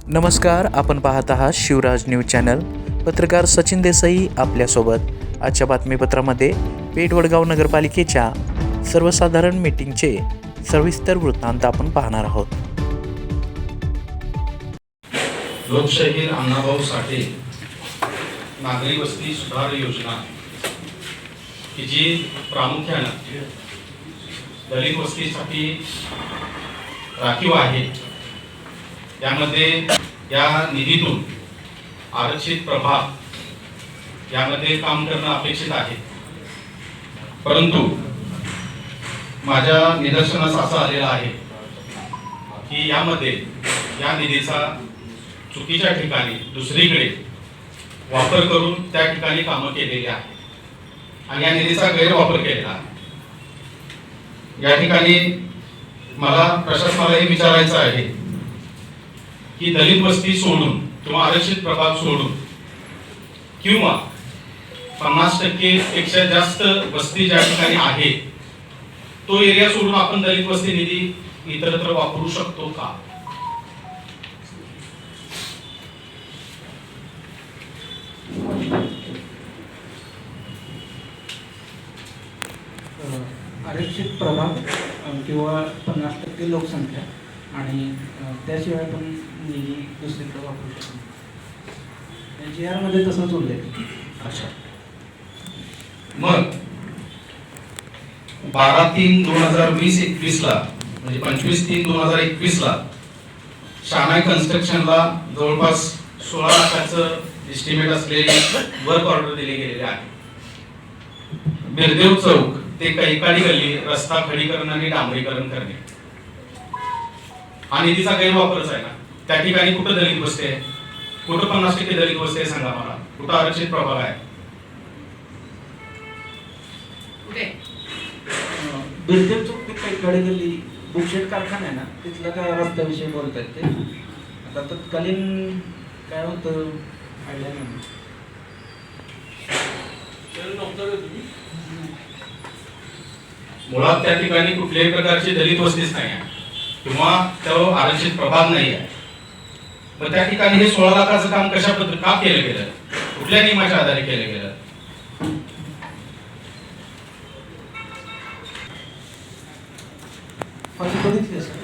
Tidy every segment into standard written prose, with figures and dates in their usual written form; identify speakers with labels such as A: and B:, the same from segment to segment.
A: नमस्कार, आपण पाहत आहात शिवराज न्यूज चॅनल. पत्रकार सचिन देसाई आपल्यासोबत. आजच्या बातमीपत्रामध्ये पेठ-वडगाव नगरपालिकेच्या सर्वसाधारण मीटिंगचे सविस्तर वृत्तांत आपण पाहणार आहोत.
B: लोकशाहीर अण्णाभाऊ साठे नागरी वस्ती सुधार योजना की जी प्रामुख्याने दलित वस्तीसाठी राखीव आहे, यामध्ये या निधीतून आरक्षित प्रभाग यामध्ये काम करणं अपेक्षित आहे. परंतु माझ्या निदर्शनास असं आलेलं आहे की यामध्ये या निधीचा चुकीच्या ठिकाणी दुसरीकडे वापर करून त्या ठिकाणी कामं केलेली आहे आणि या निधीचा गैरवापर केलेला आहे. या ठिकाणी मला प्रशासनाला हे विचारायचं आहे की दलित वस्ती सोडून किंवा आरक्षित प्रभाग सोडून किंवा 50% पेक्षा जास्त वस्ती ज्या ठिकाणी आहे तो एरिया सोडून आपण दलित वस्ती निधी इतरत्र वापरू शकतो का?
C: आरक्षित प्रभाग किंवा 50% लोकसंख्या आणि त्याशिवाय पण निधी दुसरीकडे वापरू शकतो. GR मध्ये तसंच उल्लेख.
B: अच्छा, मग 12/3/2021 ला म्हणजे 25/3/2021 ला शानाय कन्स्ट्रक्शनला जवळपास 16 लाखाचं एस्टिमेट असलेली वर्क ऑर्डर दिली गेलेली आहे. बिरदेव चौक ते कैकाडी गल्ली रस्ता खडीकरण आणि डांबरीकरण करणे हा निधीचा गैरवापरच आहे ना. त्या ठिकाणी कुठं दलित वस्ती आहे, कुठं 50% दलित वस्ती आहे सांगा मला, कुठं आरक्षित प्रभाग आहे?
C: बिरदेव चौक ते कैकाडी गल्ली बुकशेड कारखाना आहे ना, तिथला काय रस्त्याविषयी बोलतायत ते. आता तत्कालीन काय होतं आयडिया नाही.
B: मुळात त्या ठिकाणी कुठल्याही प्रकारची दलित वस्तीच नाही आहे किंवा तो आरक्षित प्रभाग नाही आहे. मग त्या ठिकाणी हे 16 लाखाचं काम कशा पद्धतीने का केलं गेलं, कुठल्या नियमाच्या आधारे केलं गेलं?
C: बघितले सर,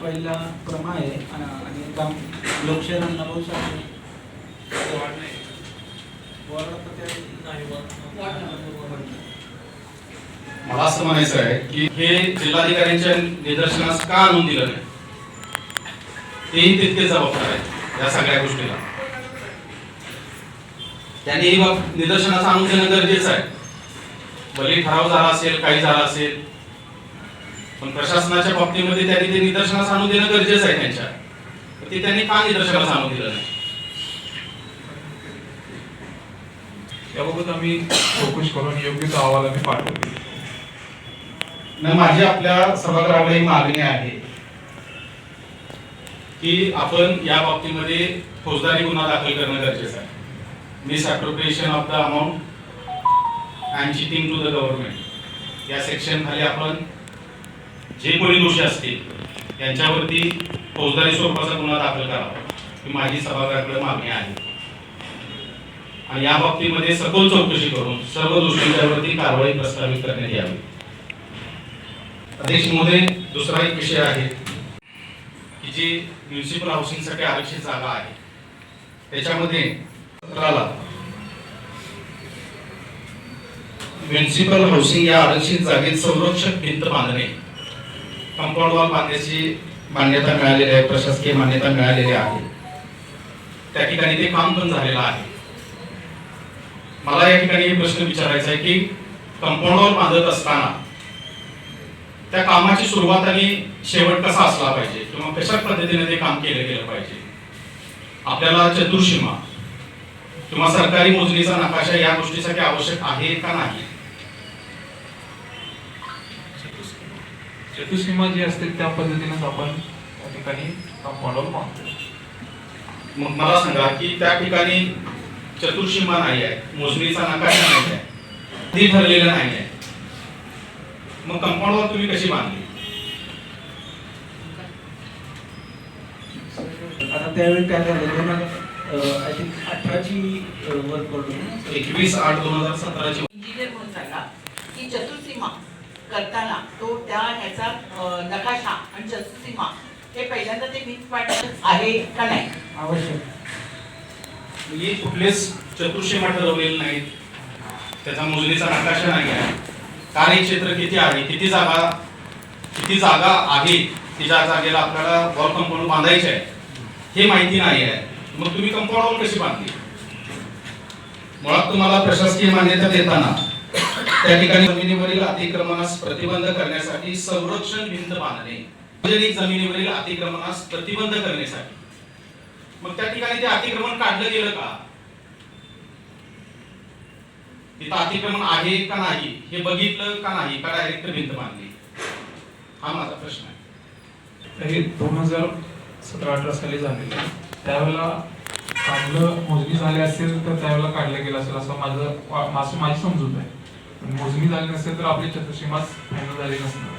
C: पहिला क्रमा आहे आणि काम लोकशाहीर अण्णाभाऊ साठे
B: मला असं म्हणायचं आहे की हे जिल्हाधिकाऱ्यांच्या निदर्शनास का आणून दिलं नाही, तेही तितके जबाबदार आहे या सगळ्या गोष्टीला. त्यांनी निदर्शनास आणून देणं गरजेचं आहे. भले ठराव झाला असेल, काही झाला असेल, पण प्रशासनाच्या बाबतीमध्ये त्यांनी ते निदर्शनास आणून देणं गरजेचं आहे त्यांच्या. ते त्यांनी का निदर्शनास आणून दिलं नाही
D: याबाबत आम्ही चौकशी करून योग्य तो अहवाल आम्ही पाठवतो.
B: माझी आपल्या सभागृहाला ही मागणी आहे की आपण या बाबतीमध्ये फौजदारी गुन्हा दाखल करणं गरजेचं आहे. Misappropriation of the amount and cheating to the government या सेक्शन खाली आपण जे कोणी दोषी असतील त्यांच्यावरती फौजदारी स्वरूपाचा गुन्हा दाखल करावा ही माझी सभागृहाकडे मागणी आहे. आणि या बाबतीमध्ये सखोल चौकशी करून सर्व दोषींच्यावरती कारवाई प्रस्तावित करण्यात यावी. अध्यक्ष महोदय, दुसरा एक विषय आहे की जी म्युनिसिपल हाऊसिंग साठी आरक्षित जागा आहे त्याच्यामध्ये म्युनिसिपल हाऊसिंग या आरक्षित जागेत संरक्षक भिंत बांधणे, कंपाऊंड वॉल बांधण्याची मान्यता मिळालेली आहे, प्रशासकीय मान्यता मिळालेली आहे. त्या ठिकाणी ते काम पण झालेलं आहे. मला या ठिकाणी एक प्रश्न विचारायचा आहे की कंपाऊंड वॉल बांधत असताना त्या कामाची सुरुवात आणि शेवट कसा असला पाहिजे किंवा कशा पद्धतीने ते काम केलं गेलं पाहिजे. आपल्याला चतुर्सीमा किंवा सरकारी मोजणीचा नकाशा या गोष्टीसाठी आवश्यक आहे का नाही?
D: चतुर्सीमा जी असते त्या पद्धतीनेच आपण त्या ठिकाणी कंपाऊंडवर बांधतो.
B: मग मला सांगा की त्या ठिकाणी चतुर्सीमा नाही आहे, मोजणीचा नकाशा नाही आहे, ती ठरलेलं नाही आहे, मग कंपाऊंड वॉल तुम्ही कशी बांधली?
C: आता त्यावेळी काय झालं, आय थिंक 18ची वर्क ऑर्डर
B: 21/8/2017
E: इंजिनियर म्हणून सांगा की चतुर्सीमा करताना तो त्या ह्याचा नकाशा आणि चतुर्सीमा हे पहिल्यांदा ते मीठ पाडण्यात आहे का नाही?
C: आवश्यक.
B: हे कुठलेच चतुर्सीमा ठरवलेले नाहीत, त्याचा मोजणीचा नकाशा नाही आहे, कार्यक्षेत्र किती आहे, किती जागा आहे, ती ज्या जागेला आपल्याला वॉल कंपाऊंड बांधायचे आहे हे माहिती नाही आहे. मग तुम्ही कंपाऊंड वॉल कशी बांधली? मुळात तुम्हाला प्रशासकीय मान्यता देताना त्या ठिकाणी जमिनीवरील अतिक्रमणास प्रतिबंध करण्यासाठी संरक्षण भिंत बांधणे, सार्वजनिक जमिनीवरील अतिक्रमणास प्रतिबंध करण्यासाठी. मग त्या ठिकाणी ते अतिक्रमण काढलं गेलं का? तिथं अतिक्रमण आहे का नाही हे बघितलं का नाही, का डायरेक्ट भिंत बांधली? हा माझा प्रश्न आहे.
D: हे 2017-18 साली झालेलं. त्यावेळेला काढलं, मोजणी झाली असेल तर त्यावेळेला काढलं गेलं असेल असं माझी समजूत आहे. मोजणी झाली नसेल तर आपली चतुर्सीमाच फायनल झाली नसणार.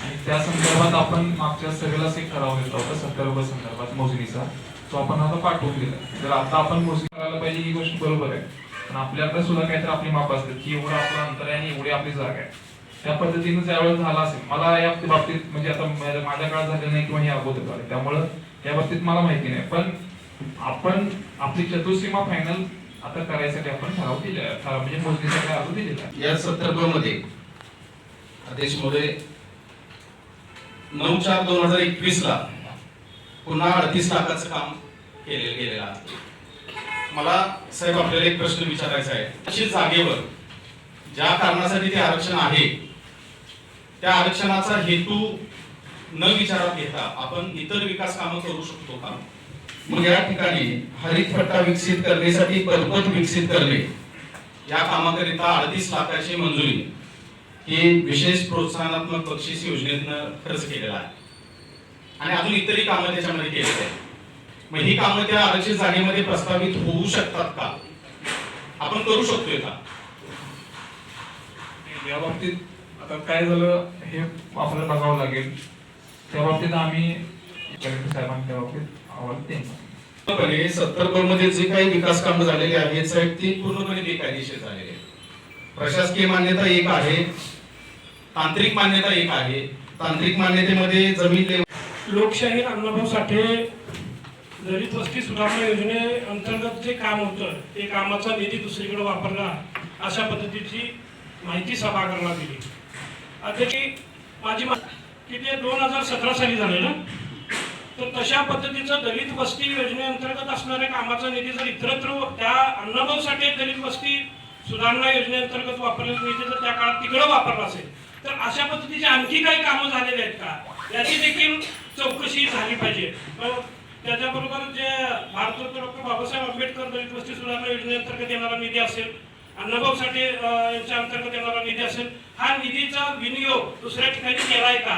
D: आणि त्या संदर्भात आपण मागच्या सभेलाच एक ठराव घेतला होता 70 संदर्भात मोजणीचा, तो आपण आता पाठवून दिला. तर आता आपण मोजणी करायला पाहिजे ही गोष्ट बरोबर आहे, पण आपल्याकडे सुद्धा काहीतरी आपली माप असते की एवढं आपलं अंतर आहे आणि एवढी आपली जागा आहे. त्या पद्धतीने ज्यावेळेस झाला असेल, मला या बाबतीत म्हणजे आता माझ्या काळात झालं नाही किंवा हे अगोदर झाले, त्यामुळं या बाबतीत मला माहिती नाही. पण आपण आपली चतुर्सीमा फायनल आता करायसाठी आपण ठराव दिलेला, म्हणजे मोजणीसाठी अर्ज दिलेला.
B: या संदर्भामध्ये अध्यक्ष महोदय 9/4/2021 ला पुन्हा 38 लाखाचं काम केलेलं आहे. मला साहेब आपल्याला एक प्रश्न विचारायचा आहे. अशी जागेवर ज्या कारणासाठी ते आरक्षण आहे त्या आरक्षणाचा हेतू न विचारात घेता आपण इतर विकास कामं करू शकतो का? मग या ठिकाणी हरित पट्टा विकसित करण्यासाठी पर्वत विकसित करणे या कामाकरिता 38 लाखाची मंजुरी ही विशेष प्रोत्साहनात्मक बक्षीस योजनेतनं खर्च केलेला आहे आणि अजून इतरही कामं त्याच्यामध्ये केलेली आहेत. मग ही कामं त्या आरक्षित जागेमध्ये प्रस्तावित होऊ शकतात का? आपण करू शकतोय का?
D: या बाबतीत आता काय झालं हे आपल्याला बघावं लागेल. त्या बाबतीत आम्ही साहेबांच्या बाबतीत अहवाल देणार.
B: 70 मध्ये जे काही विकास कामं झालेली आहेत साहेब ती पूर्णपणे बेकायदेशीर झालेली आहे. प्रशासकीय मान्यता एक आहे, तांत्रिक मान्यता एक आहे. तांत्रिक मान्यतेमध्ये जमीन
F: लोकशाही अण्णाभाऊ साठे दलित वस्ती सुधारणा योजनेअंतर्गत जे काम होतं ते कामाचा निधी दुसरीकडे वापरला अशा पद्धतीची माहिती सभागृहाला दिली. अध्यक्ष माझी की ते 2017 साली झाले ना, तर तशा पद्धतीचं दलित वस्ती योजनेअंतर्गत असणाऱ्या कामाचा निधी जर इतरत्र त्या अण्णाभाऊ साठे दलित वस्ती सुधारणा योजनेअंतर्गत वापरलेला निधी जर त्या काळात तिकडे वापरला असेल तर अशा पद्धतीची आणखी काही कामं झालेली आहेत का याची देखील चौकशी झाली पाहिजे. त्याच्याबरोबर जे भारतरत्न डॉक्टर बाबासाहेब आंबेडकर दलित वस्ती सुधारणा योजनेअंतर्गत येणारा निधी असेल, अण्णाभाऊ साठे यांच्या अंतर्गत येणारा निधी असेल, हा निधीचा विनियोग दुसऱ्या ठिकाणी केलाय का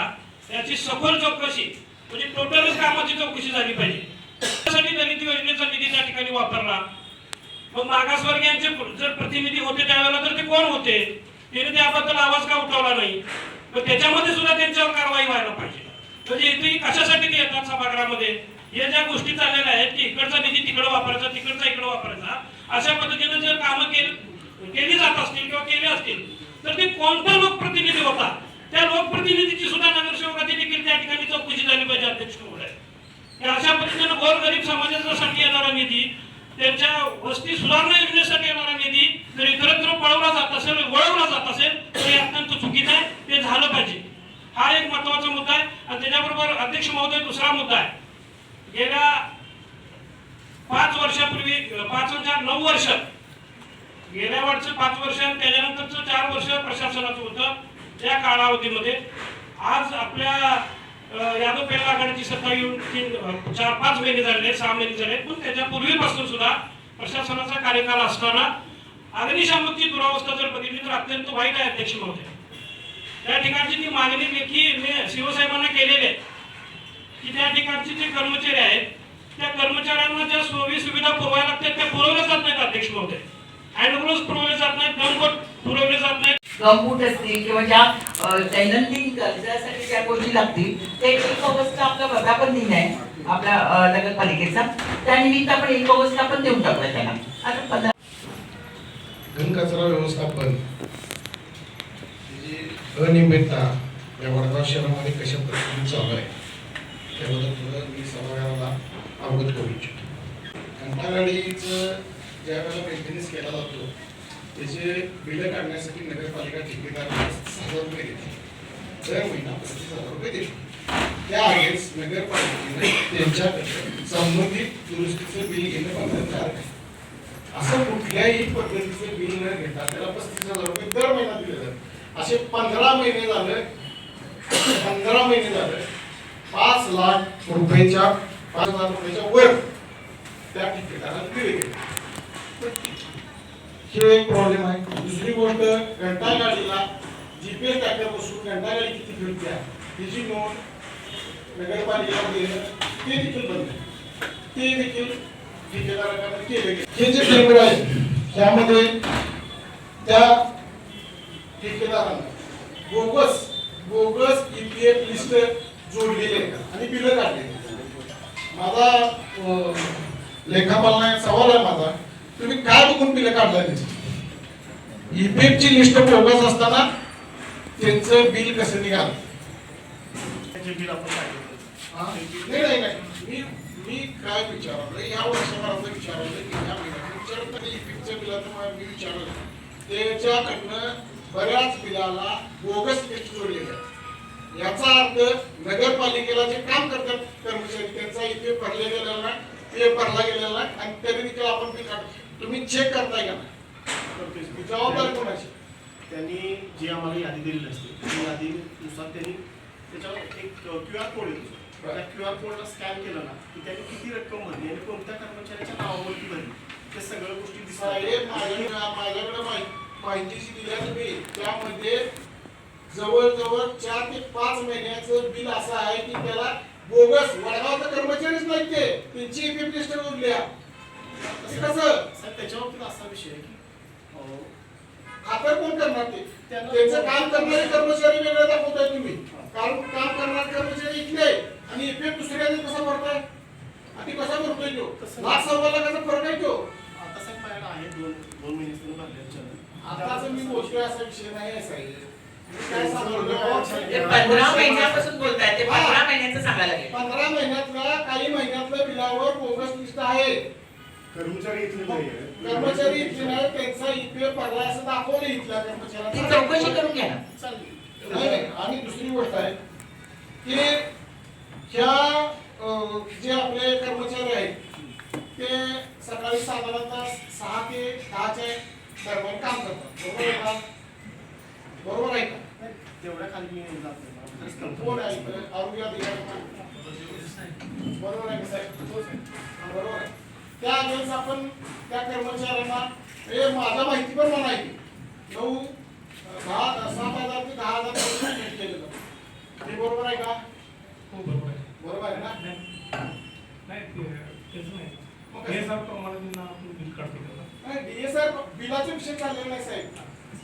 F: याची सखोल चौकशी म्हणजे टोटलच कामाची चौकशी झाली पाहिजे. त्यासाठी दलित योजनेचा निधी त्या ठिकाणी वापरला. मग मागासवर्गीयांचे जर प्रतिनिधी होते त्यावेळेला तर ते कोण होते, त्याने त्याबद्दल आवाज का उठवला नाही? मग त्याच्यामध्ये सुद्धा त्यांच्यावर कारवाई व्हायला पाहिजे. म्हणजे इथे कशासाठी ते येतात सभागृहामध्ये? या ज्या गोष्टी चाललेल्या आहेत की इकडचा निधी तिकडे वापरायचा, तिकडचा इकडे वापरायचा, अशा पद्धतीने जर कामं केली जात असतील किंवा केली असतील तर ते कोणता लोकप्रतिनिधी होता त्या लोकप्रतिनिधीची सुद्धा नगरसेवकाची देखील त्या ठिकाणी चौकशी झाली पाहिजे. अध्यक्ष महोदय, अशा पद्धतीने गोरगरीब समाजासाठी येणारा निधी, त्यांच्या वस्ती सुधारणा योजनेसाठी येणारा निधी जर इतरत्र पळवला जात असेल, वळवला जात असेल तर हे अत्यंत चुकीचं आहे. ते झालं पाहिजे. हा एक महत्वाचा मुद्दा आहे. आणि त्याच्याबरोबर अध्यक्ष महोदय दुसरा मुद्दा आहे. गेल्या 5 वर्षापूर्वी 9 वर्ष गेल्या वर्षी 5 वर्ष त्याच्यानंतरचं 4 वर्ष प्रशासनाचं होतं. त्या कालावधीमध्ये आज आपल्या यादव पेन आघाडीची सत्ता येऊन 4-5 महिने झाले, 6 महिने झाले, पण त्याच्या पूर्वीपासून सुद्धा प्रशासनाचा कार्यकाल असताना अग्निशामकची दुरावस्था जर बघितली तर अत्यंत वाईट आहे. अध्यक्ष महोदय, त्या ठिकाणची ती मागणी लेखी शिवसाहेबांना केलेली आहे की त्या ठिकाणचे जे कर्मचारी आहेत त्या कर्मचाऱ्यांना ज्या सोयी सुविधा पुरवायला लागतात त्या पुरवल्या जात नाहीत. अध्यक्ष महोदय, हँडग्लोव्स पुरवले जात नाहीत, गमकोट पुरवले जात नाहीत.
E: गमबूट असतील किंवा ज्या दैनंदिन गरजासाठी ज्या गोष्टी लागतील ते 1 ऑगस्टला आपला वर्धापन दिन आहे आपल्या नगरपालिकेचा, त्यानिमित्त आपण 1 ऑगस्टला आपण देऊन टाकूया त्यांना. आता 15
G: घनकचरा व्यवस्थापन जी अनियमितता या वडगाव शहरामध्ये कशा पद्धतीने चालू आहे त्याबद्दल थोडं मी सभागृहाला अवगत करू इच्छितो. घंटागाडीचं ज्या वेळेला मेंटेनन्स केला जातो त्याचे बिलं काढण्यासाठी नगरपालिका ठेकेदार 6,000 रुपये देते, दर महिना 35,000 रुपये देते. त्यावेळेस नगरपालिकेने त्यांच्याकडे संबंधित दुरुस्तीचं बिल घेणं बंधनकारक आहे. असं कुठल्याही पद्धतीचं बिल न घेता त्याला 35,000 रुपये दर महिना दिले जातात. असे 15 महिने झाले 5 लाख रुपयाच्या 5,000 रुपयाच्या वर त्या ठेकेदाराला दिले गेले. हे एक प्रॉब्लेम आहे. दुसरी गोष्ट, घंटागाडीला जीपीएस ट्रॅकर बसून घंटागाडी किती फिरते त्याची नोंद नगरपालिकेला देणं ते देखील बंद आहे. ते देखील ठेकेदाराकडे केले गेले. हे जे टेंडर आहे त्यामध्ये त्या ठेकेदारांना बोगस ईपीएफ लिस्ट जोडलेली आहे आणि बिलं काढलेली. माझा लेखापालना सवाल आहे माझा, तुम्ही काय बघून बिलं काढला त्याची? ईपीएफ ची लिस्ट बोगस असताना त्यांचं बिल कसं निघालं? नाही मी काय विचारलं या वर्षभराचं विचारलं की या महिन्यात ईपीएफच्या बिलाचं मी विचारलं त्याच्याकडनं बऱ्याच बिलाला बोगस लिस्ट जोडलेली आहे. याचा अर्थ नगरपालिकेला जे काम करतात कर्मचारी त्यांचा ईपीएफ भरले गेलेला नाही, पीएफ भरला गेलेला नाही आणि तरी देखील आपण बिल काढतो. तुम्ही चेक करताय का? जबाबदारी कोणाची?
H: त्यांनी जी आम्हाला यादी दिलेली असते त्या यादीनुसार त्यांनी त्याच्यावर एक QR कोड येतो. त्या QR कोडला स्कॅन केलं ना की त्यांनी किती रक्कम भरली आणि कोणत्या कर्मचाऱ्याच्या नावावरती भरली ते सगळ्या गोष्टी दिसतात.
G: माझ्याकडे माहिती जी दिली आहे तुम्ही त्यामध्ये जवळजवळ 4 ते 5 महिन्याचं बिल असं आहे की त्याला बोगस वडगावचा कर्मचारीच नाही ते त्यांची ईपीएफ लिस्ट जोडली आहे. कसं
H: त्याच्यावर असा विषय आहे की
G: खातर कोण करणार ते? त्यांचं काम करणारे कर्मचारी वेगळे दाखवताय तुम्ही, कारण काम करणारे कर्मचारी इथले आहे आणि ईपीएफ दुसऱ्याने कसा भरताय आणि कसा भरतोय तो? 1,00,000 लाखाचा फरक आहे तो.
H: आता साहेब माझ्याकडे आहे 2 महिने तुम्ही भरले.
G: आताच मी बोलतोय असा विषय नाही आहे साहेब. काय
E: ते 15 महिन्यापासून बोलताय, ते 15 महिन्याचं सांगायला लागेल.
G: 15 महिन्यातल्या काही महिन्यातल्या बिलावर बोगस लिस्ट आहे.
H: कर्मचारी इथले नाही आहे.
G: कर्मचारी इथले नाही, त्यांचा ईपीएफ भरला असं दाखवलं इथल्या
E: ती
G: कर्मचाऱ्यांना.
E: चौकशी करून घ्या ना.
G: नाही. आणि दुसरी गोष्ट आहे की ह्या जे आपले कर्मचारी आहेत ते सकाळी साधारणतः 6 ते 10च्या दरम्यान काम करतात. बरोबर आहे का? बरोबर आहे का?
H: तेवढ्या खाली मी जात नाही.
G: कोण आहे आरोग्य अधिकारी? बरोबर आहे का साहेब? बरोबर आहे. त्या वेळेस आपण त्या कर्मचाऱ्यांना माझ्या माहिती पण म्हणायची 7,000 ते 10,000 पेमेंट केलं जातं. हे बरोबर आहे का?
F: हो बरोबर आहे.
G: बरोबर आहे ना?
F: नाही तेच नाही. हे सर तुम्हाला त्यांना आपण बिल काढतो त्याला.
G: नाही डीएसआर बिलाचा विषय चाललेला नाही साहेब.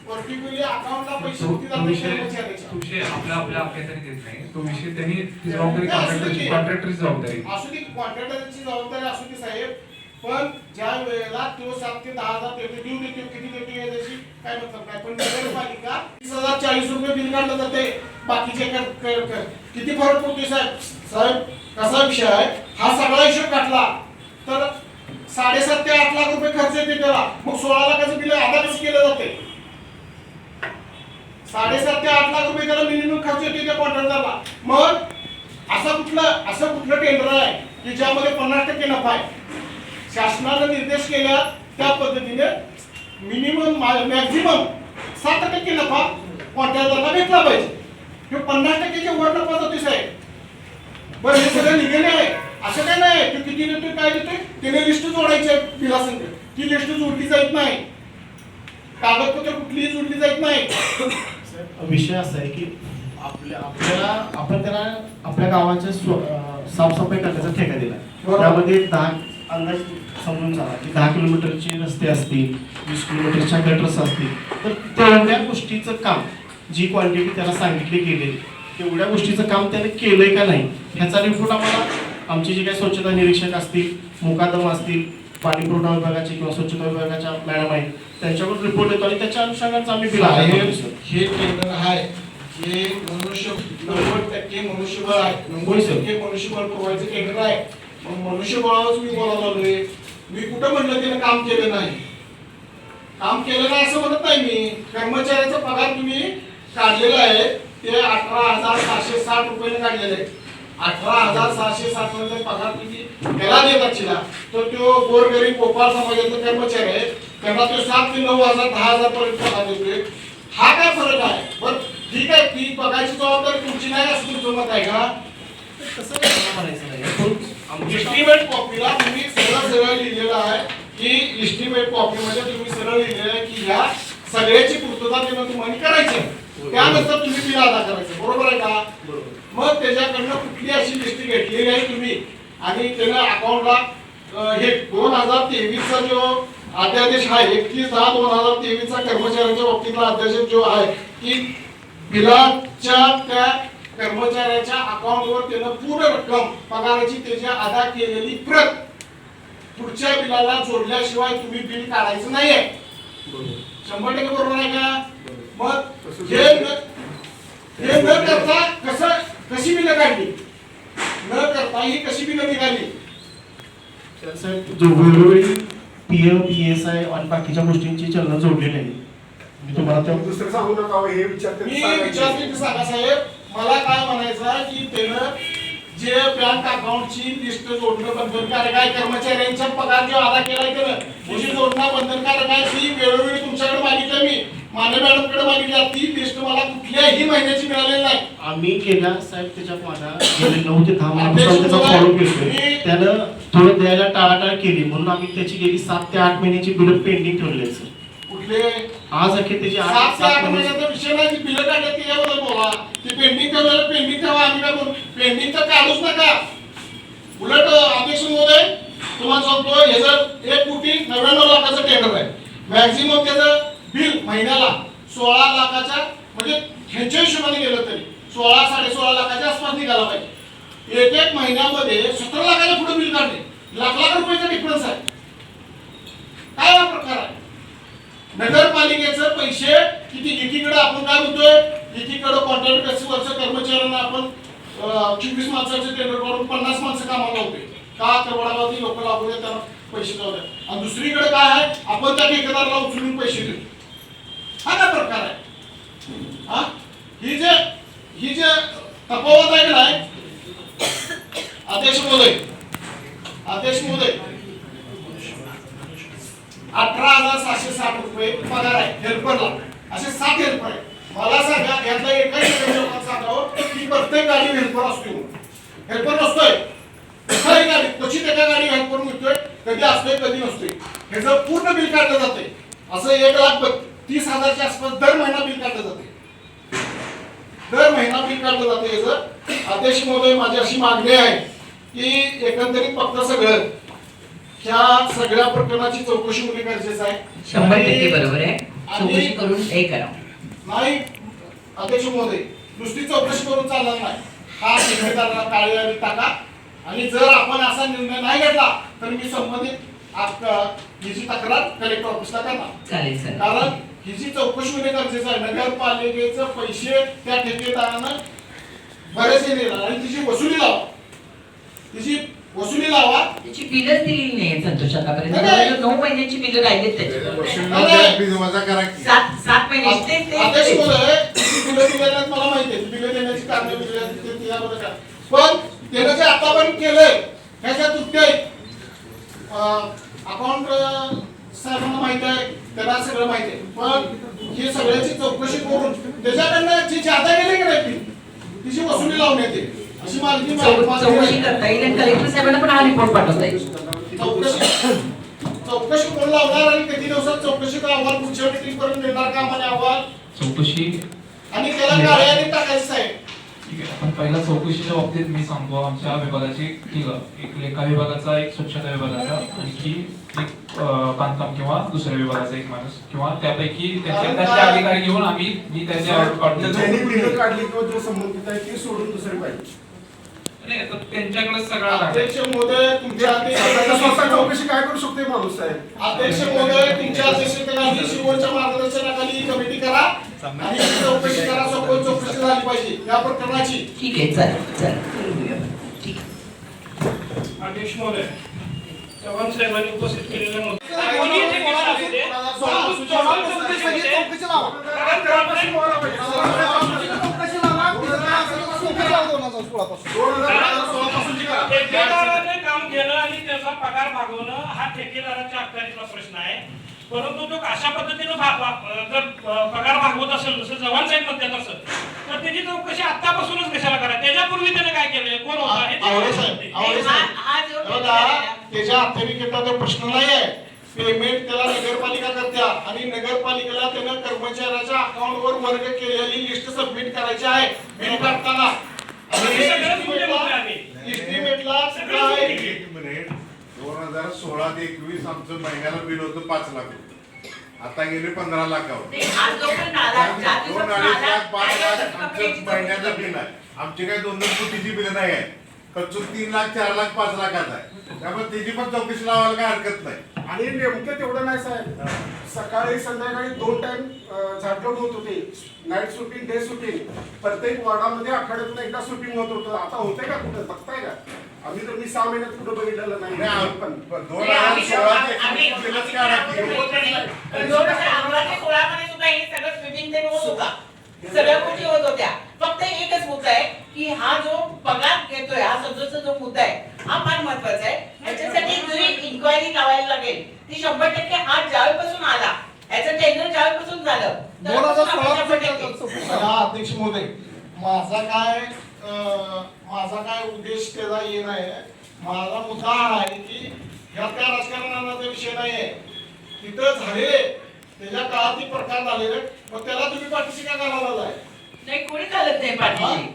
G: पर्टिक्युलरली अकाउंटला पैसे
D: तो
G: होती जातात
D: विषय
G: कर्मचाऱ्याच्या.
D: आपल्या हाताने देत नाही. तो विषय त्यांनी ती जबाबदारी कॉन्ट्रॅक्टरची जबाबदारी
G: असू दे, कॉन्ट्रॅक्टरची जबाबदारी असू दे साहेब, पण ज्या वेळेला तो 7 ते 10,000 देतो, ड्यू देतो, किती देतो याची काय मतलब काय? पण नगरपालिका 30,040 रुपये बिल काढलं जाते. बाकीचे किती फरक पडतोय साहेब? साहेब कसा विषय आहे, हा सगळा हिशोब घातला तर 7.5 ते 8 लाख रुपये खर्च येते त्याला. मग 16 लाखाचं बिल अदा कसं केलं जाते? 7.5 ते 8 लाख रुपये त्याला मिनिमम खर्च येते त्या कॉन्ट्रॅक्टरला. मग असं कुठलं टेंडर आहे की ज्यामध्ये 50% नफा आहे? शासनाने निर्देश केला त्या पद्धतीने मिनिमम मॅक्झिमम 7% नफा कॉन्ट्रॅक्टरला भेटला पाहिजे. हे 50%च्या वर नफा जातो साहेब. बरं हे सगळं निघेले आहे असं काय नाही. तो किती देतोय काय देतोय त्याने लिस्ट जोडायची बिलासंग. ती लिस्ट जोडली जात नाही, कागदपत्र कुठलीही जोडली जात नाही.
H: विषय असा आहे की आपण त्याला आपल्या गावाच्या साफसफाई करण्याचा ठेका दिला. त्यामध्ये अंदाज समजून चाला की 10 किलोमीटरचे रस्ते असतील, 20 किलोमीटरच्या गटर्स असतील, तर तेवढ्या गोष्टीचं काम, जी क्वांटिटी त्याला सांगितली गेली तेवढ्या गोष्टीचं काम त्याने केलंय का नाही ह्याचा रिपोर्ट आम्हाला आमचे जे काही स्वच्छता निरीक्षक असतील, मुकादम असतील, पाणी पुरवठा विभागाचे किंवा स्वच्छता विभागाच्या मॅडम आहेत त्यांच्याकडून रिपोर्ट येतो आणि त्याच्या अनुषंगाने आम्ही बिल
G: हे टेंडर आहे हे 90% मनुष्यबळ आहे, 90% मनुष्यबळ पुरवायचं टेंडर आहे. मग मनुष्यबळावरच मी बोलायला लागलोय. मी कुठं म्हणलं त्याने काम केलं नाही, काम केलं नाही असं म्हणत नाही मी. कर्मचाऱ्याचा पगार तुम्ही काढलेला आहे ते 18,760 रुपये काढलेले आहे. 18,660 रुपये पगार तुम्ही त्याला देत असला तर तो गोरगरीब गोपाळ समाजाचा कर्मचारी आहे, त्यांना तो 7 ते 9,000 10,000 पर्यंत पगार देतोय. हा काय फरक आहे? बरं ठीक आहे, ती पगारची जबाबदारी तुमची नाही असं तुमचं मत आहे का?
H: तसं काय म्हणायचं नाही.
G: इस्टिमेट कॉपीला तुम्ही सरळ लिहिलेलं आहे की इस्टिमेट कॉपीमध्ये तुम्ही सरळ लिहिलेलं आहे की ह्या सगळ्याची पूर्तता त्यानं तुम्हाला करायची आहे. त्यानंतर तुम्ही बिल अदा करायचं. बरोबर आहे का? मग त्याच्याकडनं कुठली अशी लिस्ट घेतलेली आहे तुम्ही आणि त्यानं अकाउंटला हे 2023 चा जो अध्यादेश आहे 31/10/2023 चा कर्मचाऱ्यांच्या बाबतीतला अध्यादेश जो आहे की बिलाच्या त्या कर्मचाऱ्याच्या अकाउंटवर त्यानं पूर्ण रक्कम पगाराची त्याच्या अदा केलेली प्रत पुढच्या बिलाला जोडल्याशिवाय तुम्ही बिल काढायचं नाहीये. 100% बरोबर आहे का? मग हे न करता कशी बिलं काढली, न करता ही कशी बिलं निघाली?
H: साहेब जो वेळोवेळी पीएफ पीएसआय आणि बाकीच्या गोष्टींची चलन जोडलेली आहे. मी तुम्हाला त्या
G: दुसरं सांगू नका हे विचारते. मी विचारते की सांगा साहेब, मला काय म्हणायचं आहे की त्यानं जे बँक अकाउंटची लिस्ट जोडणं बंधनकारक आहे, कर्मचाऱ्यांचा पगार जो अदा केलाय त्यानं त्याची जोडणं बंधनकारक आहे. ती वेळोवेळी तुमच्याकडे मागितलं, मी माने मॅडमकडे मागितली, ती लिस्ट मला कुठल्याही महिन्याची मिळालेली नाही.
H: आम्ही केल्या साहेब त्याच्यात माझ्या गेले 9 ते 10 महिन्यापासून त्याचा फॉलो केलोय. त्यानं थोडं द्यायला टाळाटाळ केली म्हणून आम्ही त्याची गेली 7 ते 8 महिन्याची बिल पेंडिंग ठेवली सर.
G: कुठले
H: आज अखेर त्याची
G: 7 ते 8 महिन्याचा विषय नाही, ती बिलं काढल्यात त्याच्याबद्दल बोला. ती पेंडिंग ठेवलेलं पेंडिंग ठेवा, आम्ही काय बोलू पेंडिंग तर काढूच नका. उलट अध्यक्ष महोदय तुम्हाला सांगतो ह्याचं 1,99,00,000 टेंडर आहे. मॅक्झिमम त्याचं बिल महिन्याला 16 लाखाच्या म्हणजे ह्यांच्या हिशोबाने गेलं तरी 16-16.5 लाखाच्या आसपास निघाला पाहिजे. एक महिन्यामध्ये 17 लाखाच्या पुढे बिल काढले, लाख रुपयाचा डिफरन्स आहे. काय हा प्रकार आहे? नगरपालिकेचं पैसे किती एकीकडे आपण काय म्हणतोय, एकीकडे कॉन्ट्रॅक्ट बेसिसवरच्या कर्मचाऱ्यांना आपण 24 माणसाचे टेंडर करून 50 माणसं कामाला लावतोय का? करवडावरती लोक लागू त्यांना पैसे जाऊ द्या. आणि दुसरीकडे काय आहे, आपण त्या ठेकेदाराला उचलून पैसे देतो. हा काय प्रकार आहे? हा ही जे तफावत आहे ना अध्यक्ष महोदय 18,760 रुपये पगार आहे हेल्परला. असे 7 हेल्पर आहे. मला सांगा यातला एकाही लोकांना सांगावं की प्रत्येक गाडी हेल्पर असतो. हेल्पर नसतोय एखादी गाडी, क्वचित एका गाडी हेल्पर मिळतोय, कधी असतोय कधी नसतोय. ह्याचं पूर्ण बिल काढलं जाते. असं 1,30,000च्या आसपास दर महिना बिल काढलं जाते. दर महिना बिल काढलं जाते याचं. अध्यक्ष महोदय माझी अशी मागणी आहे की एकंदरीत फक्त सगळं ह्या सगळ्या प्रकरणाची चौकशी होणे गरजेचं आहे.
E: 100% बरोबर आहे. चौकशी करून हे करा.
G: नाही अध्यक्ष महोदय नुसती चौकशी करून चालणार नाही. हा ठेकेदाराला काळे यादी टाका आणि जर आपण असा निर्णय नाही घेतला तर मी संबंधित हिची तक्रार कलेक्टर ऑफिसला करणार.
E: चालेल सर.
G: कारण हिची चौकशी होणे गरजेचं आहे. नगरपालिकेचे पैसे त्या ठेकेदारानं बरेचसे दिले आणि तिची वसुली लावा.
E: त्याची बिलच दिलेली नाही संतोष आतापर्यंत. 9 महिन्याची बिलं राहिलेत त्याची. 7 महिन्याची
G: अध्यक्ष महोदय बिलं दिलेल्या मला माहिती आहे. बिलं देण्याची कारणं पण त्यानं जे आतापर्यंत केलंय ह्याच्या त्रुटी आहेत. अकाउंट साहेबांना माहिती आहे, त्याला सगळं माहिती आहे. पण हे सगळ्याची चौकशी करून त्याच्याकडनं जी जादा गेली की नाही तिची वसुली लावण्यात येईल अशी मागणी
E: चौकशी करता येईल आणि कलेक्टर साहेबांना पण हा रिपोर्ट पाठवता येईल.
G: चौकशी कोण लावणार आणि किती दिवसात चौकशीचा अहवाल पुढच्या मीटिंग पर्यंत देणार का आम्हाला अहवाल?
D: चौकशी
G: आणि त्याला काळे यादीत टाकायचं आहे.
D: ठीक आहे, आपण पहिला चौकशीच्या बाबतीत मी सांगतो आमच्या विभागाची ठीक आहे, एक लेखा विभागाचा, एक स्वच्छता विभागाचा, आणखी एक बांधकाम किंवा दुसऱ्या विभागाचा एक माणूस किंवा त्यापैकी त्याचे अधिकारी घेऊन मी त्याच्या
H: ज्यांनी बिलं काढली किंवा जो संबंधित आहे ते सोडून दुसरे पाहिजे.
D: नाही तर त्यांच्याकडे सगळा
H: अध्यक्ष महोदय तुमच्या स्वतः चौकशी काय करू शकते माणूस साहेब? अध्यक्ष महोदय तुमच्या अध्यक्षतेखाली शिवच्या मार्गदर्शनाखाली ही कमिटी करा आणि ही चौकशी करा. सखोल चौकशी झाली पाहिजे या प्रकरणाची.
E: ठीक आहे, चालेल. ठीक आहे.
F: अध्यक्ष महोदय, चव्हाण साहेबांनी उपस्थित केलेल्या ठेकेदाराने काम केलं आणि त्याचा पगार भागवणं हा ठेकेदाराच्या अखत्यारीतला प्रश्न आहे. परंतु तो अशा पद्धतीनं जर पगार भागवत असेल जसं जवान साहेब म्हणतात असं, तर त्याची चौकशी आतापासूनच कशाला करा? त्याच्यापूर्वी त्याने काय केलंय, कोण होता हे
G: आवडे साहेब
E: हा जो
G: त्याच्या अखत्यारीकरता तो प्रश्न नाही आहे. पेमेंट त्याला नगरपालिका करत्या आणि नगरपालिकेला त्यानं कर्मचाऱ्याच्या अकाउंटवर वर्ग केलेली लिस्ट सबमिट करायची आहे बिल काढताना. एस्टिमेटला सगळं आहे.
I: 2016 ते 21 आमचं महिन्याला बिल होतं 5 लाख रुपये. आता गेले 15 लाखावर. 2-2.5 लाख 5 लाख आमचं महिन्याचं बिल आहे. आमची काही 2-2 कोटीची बिल नाही आहे. कच्चूक 3 लाख 4 लाख 5 लाखाचा आहे. त्यामुळे त्याची पण चौकशी लावायला काय हरकत नाही.
H: आणि नेमकं तेवढं नाही साहेब, सकाळी संध्याकाळी 2 टाइम झाडलोट होत होते. नाईट शूटिंग, डे शूटिंग, प्रत्येक वॉर्डामध्ये आठवड्यातून एकदा शूटिंग होत होतं. आता होतंय का कुठं बघताय का? आम्ही तर मी 6 महिन्यात कुठं बघितलेलं नाही. पण
I: 2016 ते 21 बिलच काय राहते.
E: 2016 मध्ये सुद्धा हे सगळं स्वीपिंग ते होत होता, सगळ्या गोष्टी होत होत्या. फक्त एकच मुद्दा आहे की हा जो पगार घेतोय, हा सदस्य जो मुद्दा आहे हा फार महत्वाचा आहे. याच्यासाठी जी इन्क्वायरी लावायला लागेल ती 100% हा ज्यावेळेपासून आला, याचं टेंडर ज्यावेळेपासून झालं
G: 2016 अध्यक्ष महोदय, माझा काय उद्देश त्याचा ये नाही. माझा मुद्दा हा आहे की ह्या त्या राजकारणाचा विषय नाही आहे. तिथं झालेले त्याच्या काळातील प्रकार झालेले, मग त्याला तुम्ही पाठीशी का घालायला आहे?
E: नाही, कोणी चालत नाही पाठीशी.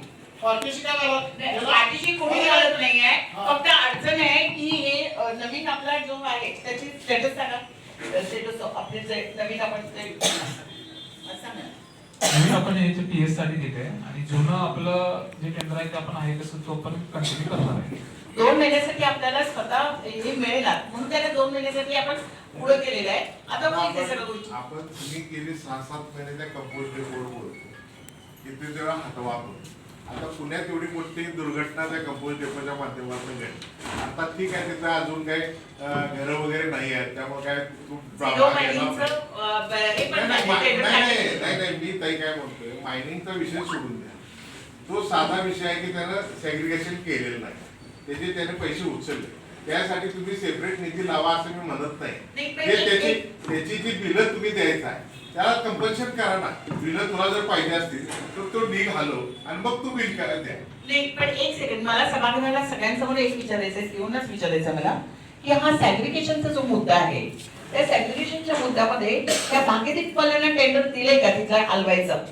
G: पाठीशी का
E: नाही,
G: घाला?
E: पाठीशी कोणी चालत नाहीये. फक्त अडचण आहे की हे नवीन आपला जो आहे त्याची स्टेटस सांगा. स्टेटस आपले जे नवीन आपण सांगा.
D: नवीन आपण याचे टीएस साठी देते आणि जुनं आपलं जे टेंडर आहे ते आपण आहे तसं तो पण कंटिन्यू करणार आहे.
E: 2 महिन्यासाठी आपल्याला स्वतः हे मिळेल म्हणून त्याला 2 महिन्यासाठी आपण पुढे केलेलं आहे. आता मग इथे सगळं गोष्टी
I: आपण तुम्ही गेली 6-7 महिने त्या कंपोस्ट डेपोवर बोलतो किती वेळा हटवा आपण. आता पुण्यात एवढी मोठी दुर्घटना त्या कंपोस्ट डेपोच्या माध्यमातून घडली. आता ठीक आहे, तिथं अजून काही घरं वगैरे नाही आहेत, त्यामुळे काय खूप नाही. मी ताई काय म्हणतोय, मायनिंगचा विषय सोडून द्या. तो साधा विषय आहे की त्यानं सेग्रिगेशन केलेलं नाही, त्याचे त्याने पैसे उचलले. त्यासाठी तुम्ही सेपरेट निधी लावा असं मी म्हणत नाही. त्याची जी बिलं तुम्ही द्यायचं आहे त्याला कंपल्शन करा ना. बिलं तुला जर पाहिजे असतील तर तो ढीग हलव आणि मग तू बिल करा द्या.
E: नाही, पण एक सेकंड, मला सभागृहाला सगळ्यांसमोर एक विचारायचं आहे, येऊनच विचारायचं मला की हा सॅग्रिगेशनचा जो मुद्दा आहे त्या सॅग्रिगेशनच्या मुद्द्यामध्ये त्या भागीदारीवाल्यांना टेंडर दिले का तिथं हलवायचं?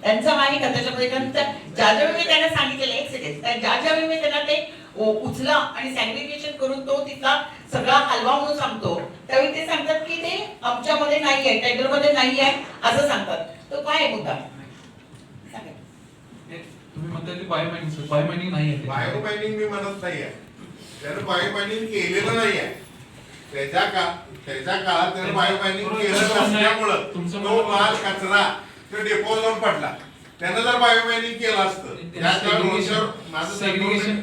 E: त्यांचं आहे का त्याच्यामध्ये? कारण ज्या वेळी त्यांना सांगितलेलं, एक सेकंड, ज्या वेळी त्यांना ते उचला आणि सॅग्रिगेशन करून तो तिथला सगळा हलवा म्हणून सांगतो, त्यावेळी ते सांगतात की ते आमच्यामध्ये नाही आहे, टेंडर मध्ये नाही आहे असं सांगतात. तो काय आहे मुद्दा?
D: तुम्ही म्हणता की बायोमायनिंग नाही आहे.
I: बायोमायनिंग मी म्हणत नाही आहे. त्यानं बायोमायनिंग केलेलं नाही आहे. त्याच्या काळात त्यानं बायोमायनिंग केलं नसल्यामुळं तो माल कचरा तो डेपोवर जाऊन पडला. त्यानं जर बायोमायनिंग केलं असतं, सॅग्रिगेशन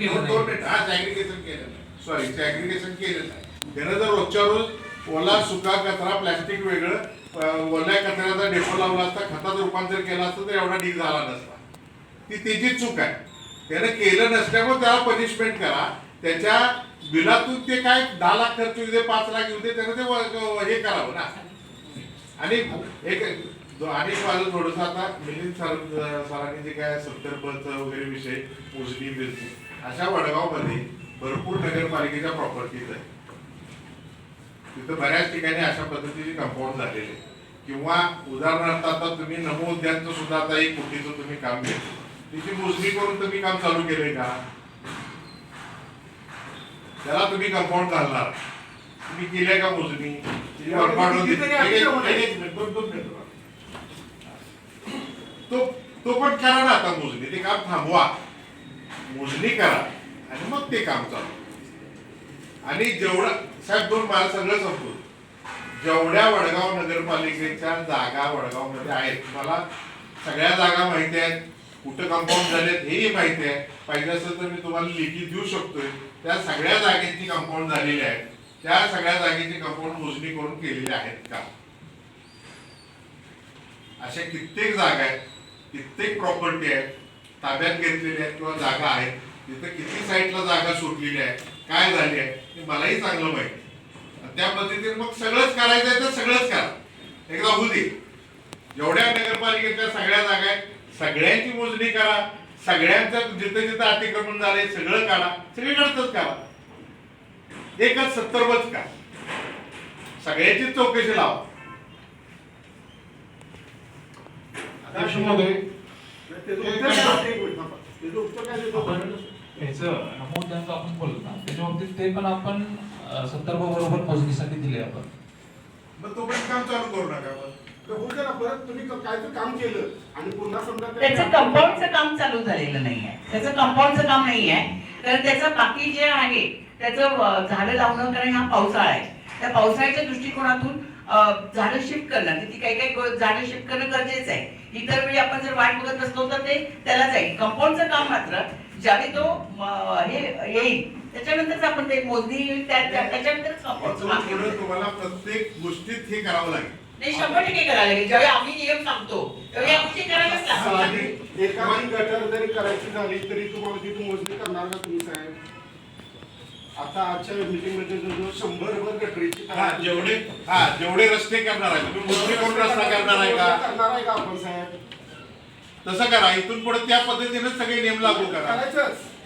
I: केलं नाही. त्यानं जर रोजच्या रोज ओला सुका कचरा प्लास्टिक वेगळं ओल्या कचऱ्याचा डेपो लावला असता, खतात रूपांतर केलं असतं तर एवढा ढीग झाला नसता. ती त्याची चूक आहे. त्यानं केलं नसल्यामुळे त्याला पनिशमेंट करा. त्याच्या बिलातून ते काय 10 लाख खर्च येऊ दे, 5 लाख येऊ दे, त्यानं ते हे करावं ना. आणि माझं थोडंसं आता मिलिंद सरांनी जे काय 70% वगैरे विषय मोजणी बिलची, अशा वडगावमध्ये भरपूर नगरपालिकेच्या प्रॉपर्टीज आहे. तिथं बऱ्याच ठिकाणी अशा पद्धतीचे कंपाऊंड झालेले. किंवा उदाहरणार्थ आता तुम्ही नमो उद्यानचं सुद्धा आता 1 कोटीचं तुम्ही काम घेतलं. तिची मोजणी करून तुम्ही काम चालू केलंय का? त्याला तुम्ही कंपाऊंड घालणार, तुम्ही केलंय का मोजणी? तिची वरपाडून तो पण करा ना आता मोजणी, ते काम थांबवा, मोजणी करा आणि मग ते काम चालू. आणि जेवढं साहेब दोन मला सगळं संपतो, जेवढ्या वडगाव नगरपालिकेच्या जागा वडगाव मध्ये आहेत, मला सगळ्या जागा माहिती आहेत, कुठं कंपाऊंड झालेत हेही माहिती आहे. पाहिजे असेल तर मी तुम्हाला लिखित देऊ शकतोय. त्या सगळ्या जागेची कंपाऊंड झालेली आहे, त्या सगळ्या जागेची कंपाऊंड मोजणी करून केलेली आहेत का? अशा कित्येक जागा आहेत, कित्येक प्रॉपर्टी आहेत ताब्यात घेतलेल्या आहेत किंवा जागा आहेत, तिथे किती साईटला जागा सुटलेली आहे, काय झाली आहे हे मलाही चांगलं माहिती. त्या पद्धतीने मग सगळंच करायचं आहे तर सगळंच करा, एकदा होऊ दे. जेवढ्या नगरपालिकेच्या सगळ्या जागा आहेत सगळ्यांची मोजणी करा, सगळ्यांचं जिथे जिथे अतिक्रमण झाले सगळं काढा, सगळीकडचंच करा, एकच 70 का सगळ्याचीच चौकशी लावा.
D: याचं नमूद ज्यांचं आपण बोलतो ना त्याच्या बाबतीत ते पण आपण संदर्भ बरोबर मोजणीसाठी दिले आपण.
I: मग तोपर्यंत काम चालू करू नका.
H: परत तुम्ही काय तर काम केलं आणि पुन्हा समजा
E: त्याचं कंपाऊंडचं काम चालू झालेलं नाहीये, त्याचं कंपाऊंडचं काम नाहीये, कारण त्याचं बाकी जे आहे त्याचं झाडं लावणं, कारण हा पावसाळा आहे, त्या पावसाळ्याच्या दृष्टिकोनातून झाडं शिफ्ट करणं, ती काही काही झाडं शिफ्ट करणं गरजेचं आहे. इतर वेळी आपण जर वाट बघत बसलो तर ते त्याला जाईल. कंपाऊंडचं काम मात्र ज्यावेळी तो हे येईल त्याच्यानंतरच आपण ते मोजणी येईल, त्याच्यानंतरच कंपाऊंडचं काम केलं.
I: तुम्हाला प्रत्येक गोष्टीत हे करावं लागेल.
E: नाही 100% करायला लागेल. ज्यावेळी आम्ही नियम सांगतो त्यावेळी या गोष्टी करायलाच लागतात.
H: एखादी गटर जरी करायची झाली तरी तुम्हाला तिथे मोजणी करणार का तुम्ही साहेब? आता आजच्या मीटिंग मध्ये जो 100 गटरीची
I: जेवढे रस्ते करणार आहे तुम्ही मोजणी करून रस्ता करणार आहे का?
H: करणार आहे का आपण साहेब?
I: तसं करा, इथून पुढे त्या पद्धतीने सगळे नियम लागू करा.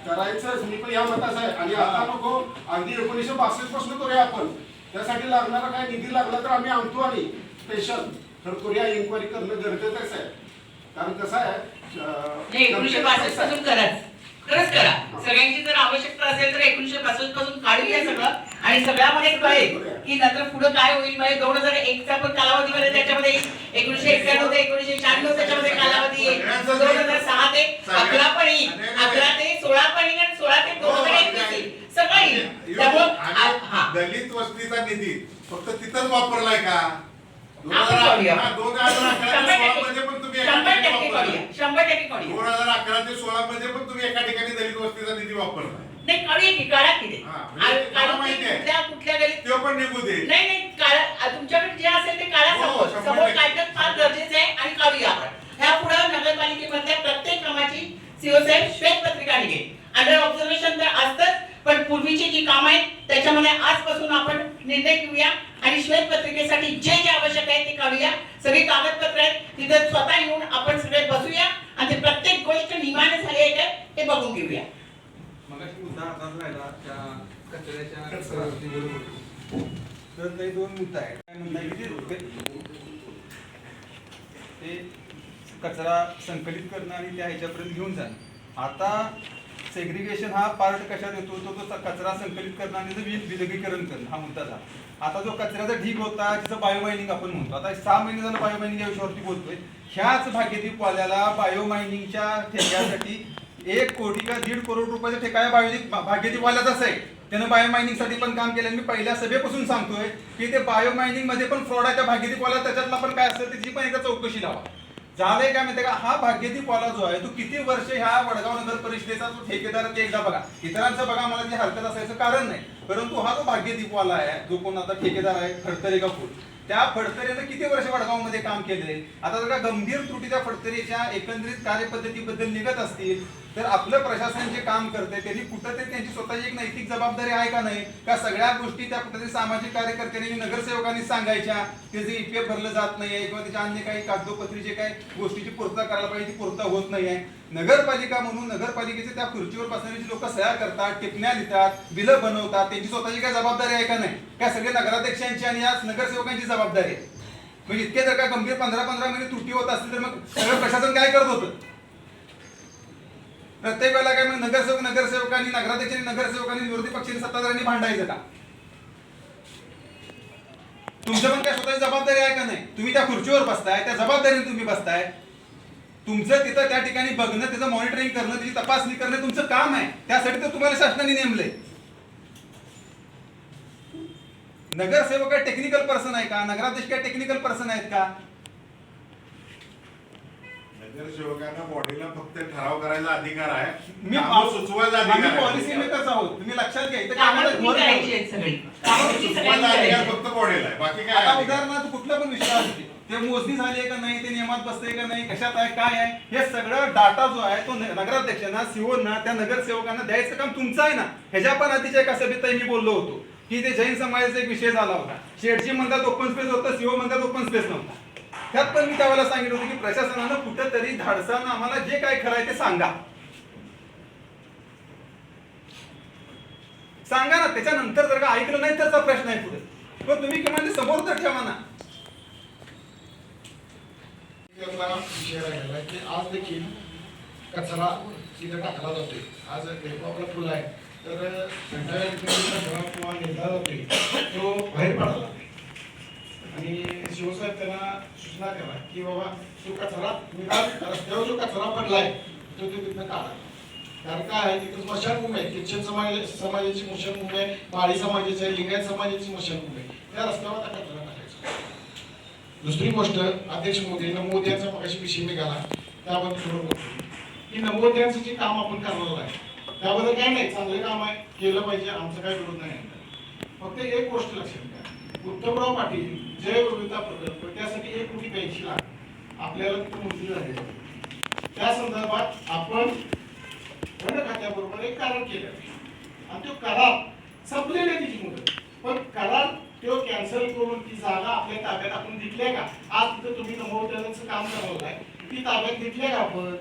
H: करायचंच मी पण या मताचा आहे. आणि आता नको अगदी 1962 पासून करूया आपण. त्यासाठी लागणारा काय निधी लागला तर आम्ही आणतो आणि स्पेशल तर करूया, इन्क्वायरी करणं गरजेचंच आहे. कारण कसं आहे
E: 1962 पासून खरंच करा. सगळ्यांची जर आवश्यकता असेल तर 1962 पासून काढूया सगळं आणि सगळ्यामध्ये कळेल की नंतर पुढे काय होईल. म्हणजे 2001 चा पण कालावधी मध्ये त्याच्यामध्ये 1991 ते 1996 त्याच्यामध्ये कालावधी येईल. 2006 ते 11 पण येईल, 11 ते 16 पण येईल आणि 16 ते 2021 येईल, सगळं येईल. त्यामुळे
I: दलित वस्तीचा निधी फक्त तिथंच वापरलाय का?
E: 100%
I: मध्ये पण तुम्ही 2011 ते 16 मध्ये पण तुम्ही एका ठिकाणी दलित वस्तीचा निधी वापरला
E: नाही. कळूया की काढा की ते.
I: माहिती आहे
E: कुठल्या गलीत
I: तो पण निघू दे.
E: नाही काढा, तुमच्याकडे जे असेल ते काढा. समोर काढणं फार गरजेचं आहे आणि काढूया आपण. ह्या पुढे नगरपालिकेमधल्या प्रत्येक कामाची सीओसाहेब श्वेतपत्रिका निघेल. अंडर ऑब्झर्वेशन तर असतंच, पण पूर्वीची जी कामं आहेत त्याच्यामध्ये आजपासून आपण निर्णय घेऊया आणि श्वेतपत्रिकेसाठी जे जे आवश्यक आहे ते काढूया. सगळी कागदपत्र आहेत तिथे स्वतः येऊन आपण सगळे बसूया आणि प्रत्येक गोष्ट नियमाने झाली आहे का ते बघून घेऊया.
J: मगाशी मुद्दा हातात राहिला त्या कचऱ्याच्या तर काही 2 मुद्दा आहे. काय म्हणणं ते कचरा संकलित करणं आणि त्या ह्याच्यापर्यंत घेऊन जाणं. आता सेग्रिगेशन हा पार्ट कशात येतो, तो कचरा संकलित करणं आणि त्याचं विलगीकरण करणं हा मुद्दा झाला. आता जो कचऱ्याचा ढीग होता जिथं बायोमायनिंग आपण म्हणतो, आता 6 महिने झालं बायोमायनिंग या विषयावरती बोलतोय. ह्याच भागीदीपवाल्याला बायोमायनिंगच्या ठेक्यासाठी 1 कोटी का 1.5 करोड रुपयाचा ठेका या भागीदीपवाल्याचाच आहे. त्यानं बायोमायनिंगसाठी पण काम केलं. मी पहिल्या सभेपासून सांगतोय की ते बायोमायनिंग मध्ये पण फ्रॉड आहे. त्या भागीदीपवाला त्याच्यातला पण काय असेल त्याची पण एकदा चौकशी लावा. झालंय काय माहितीये का, हा भाग्यदीपवाला जो आहे तो किती वर्ष ह्या वडगाव नगर परिषदेचा जो ठेकेदार ते एकदा बघा. इतरांचं बघा मला जी हरकत असायचं कारण नाही, परंतु हा जो भाग्यदीपवाला आहे जो कोण आता ठेकेदार आहे फडतरे का फुल, त्या फडतरेनं किती वर्ष वडगावमध्ये काम केलंय. आता जर का गंभीर त्रुटी त्या फडतरेच्या एकंदरीत कार्यपद्धतीबद्दल निघत असतील तर आपलं प्रशासन जे काम करतंय त्यांनी कुठंतरी त्यांची स्वतःची एक नैतिक जबाबदारी आहे का नाही, का सगळ्या गोष्टी त्या कुठेतरी सामाजिक कार्यकर्त्यांनी नगरसेवकांनी सांगायच्या, त्याचं EPF भरलं जात नाहीये किंवा त्याच्या अन्य काही कागदोपत्री जे काही गोष्टीची पूर्तता करायला पाहिजे ती पूर्तता होत नाहीये. नगरपालिका म्हणून नगरपालिकेचे त्या खुर्चीवर बसणारी लोक सह्या करतात, टिपण्या लिहितात, बिलं बनवतात, त्यांची स्वतःची काय जबाबदारी आहे का नाही, काय सगळे नगराध्यक्षांची आणि या नगरसेवकांची जबाबदारी आहे. म्हणजे इतके जर का गंभीर 15-15 महिने त्रुटी होत असतील तर मग सगळं प्रशासन काय करत होतं. प्रत्येक वेळेला काय मग नगरसेवकांनी नगराध्यक्षांनी नगरसेवकांनी विरोधी पक्षांनी सत्ताधाऱ्यांनी भांडायचं का? तुमचं पण काय स्वतःची जबाबदारी आहे का नाही? तुम्ही त्या खुर्चीवर बसताय, त्या जबाबदारीने तुम्ही बसताय. तुमचं तिथं त्या ठिकाणी बघणं, त्याचं मॉनिटरिंग करणं, त्याची तपासणी करणं तुमचं काम आहे. त्यासाठी तर तुम्हाला शासनाने नेमलंय. नगरसेवक काय टेक्निकल पर्सन आहे का? नगराध्यक्ष काय टेक्निकल पर्सन आहेत का?
I: नगरसेवकांना बॉडीला फक्त ठराव करायचा अधिकार आहे,
J: मी
I: कामं सुचवायचा अधिकार आहे.
J: पॉलिसी मेकर्स आहोत, तुम्ही लक्षात घ्या. इथं
E: कामं
J: काय
E: तुम्ही करायची आहेत सगळी. कामं तुम्ही
I: सुचवायचा
E: सगळ्यांनी
I: अधिकार
E: करायची.
I: फक्त बॉडीला आहे, बाकी काय
J: आता
I: अधिकार?
J: उदाहरणार्थ कुठला पण विषय असू दे, ते मोजणी झाली आहे का नाही, ते नियमात बसतंय का नाही, कशात आहे, काय आहे, हे सगळं डाटा जो आहे तो नगराध्यक्षांना, सीओना, त्या नगरसेवकांना द्यायचं काम तुमचं आहे ना. ह्याच्या पण आधीच्या एका सभेत मी बोललो होतो की ते जैन समाजाचा एक विषय झाला होता. शेठजी म्हणतात ओपन स्पेस होतं, सीओ म्हणतात ओपन स्पेस नव्हता. त्यात पण मी त्यावेळेला सांगितलं होतं की प्रशासनानं कुठंतरी धाडसानं आम्हाला जे काय खरं आहे ते सांगा ना. त्याच्यानंतर जर का ऐकलं नाही तरचा प्रश्न आहे पुढे, पण तुम्ही किमान ते समोर तर ठेवा ना.
G: विषय राहिलेला आहे की आज देखील कचरा तिथे टाकला जातोय. आज आपला पूल आहे तर कचरा किंवा नेला जातोय तो बाहेर पडला जातोय. आणि शिवसाहेब त्यांना सूचना करा की बाबा तो कचरा रस्त्यावर जो कचरा पडलाय तो तिथनं काढा. कारण काय आहे तिथं स्मशानभूमी आहे, ख्रिश्चन समाजाची स्मशानभूमी आहे, माळी समाजाची आहे, लिंगायत समाजाची स्मशानभूमी आहे. त्या रस्त्यावर आता कचरा टाकायचा. दुसरी गोष्ट अध्यक्ष मोदी नमोद्यांचा मगाशी विषय निघाला त्याबद्दल थोडं बोलतो की नमोद्यांचं जे काम आपण करणार आहे त्याबद्दल काय नाही, चांगलं काम आहे, केलं पाहिजे, आमचं काय विरोध नाही. फक्त एक गोष्ट लक्षात घ्या, उत्तमराव पाटील जय विविधता प्रकल्प त्यासाठी 1,80,00,000 लाख आपल्याला मंजूर झाले. त्या संदर्भात आपण वन खात्याबरोबर एक करार केलं आणि तो करार संपलेला तिची मुदत, पण करार तो कॅन्सल करून ती जागा आपल्या ताब्यात आपण घेतल्या का? आज तिथं तुम्ही नमोद्याचं काम करवलं आहे, ती ताब्यात घेतल्या का आपण?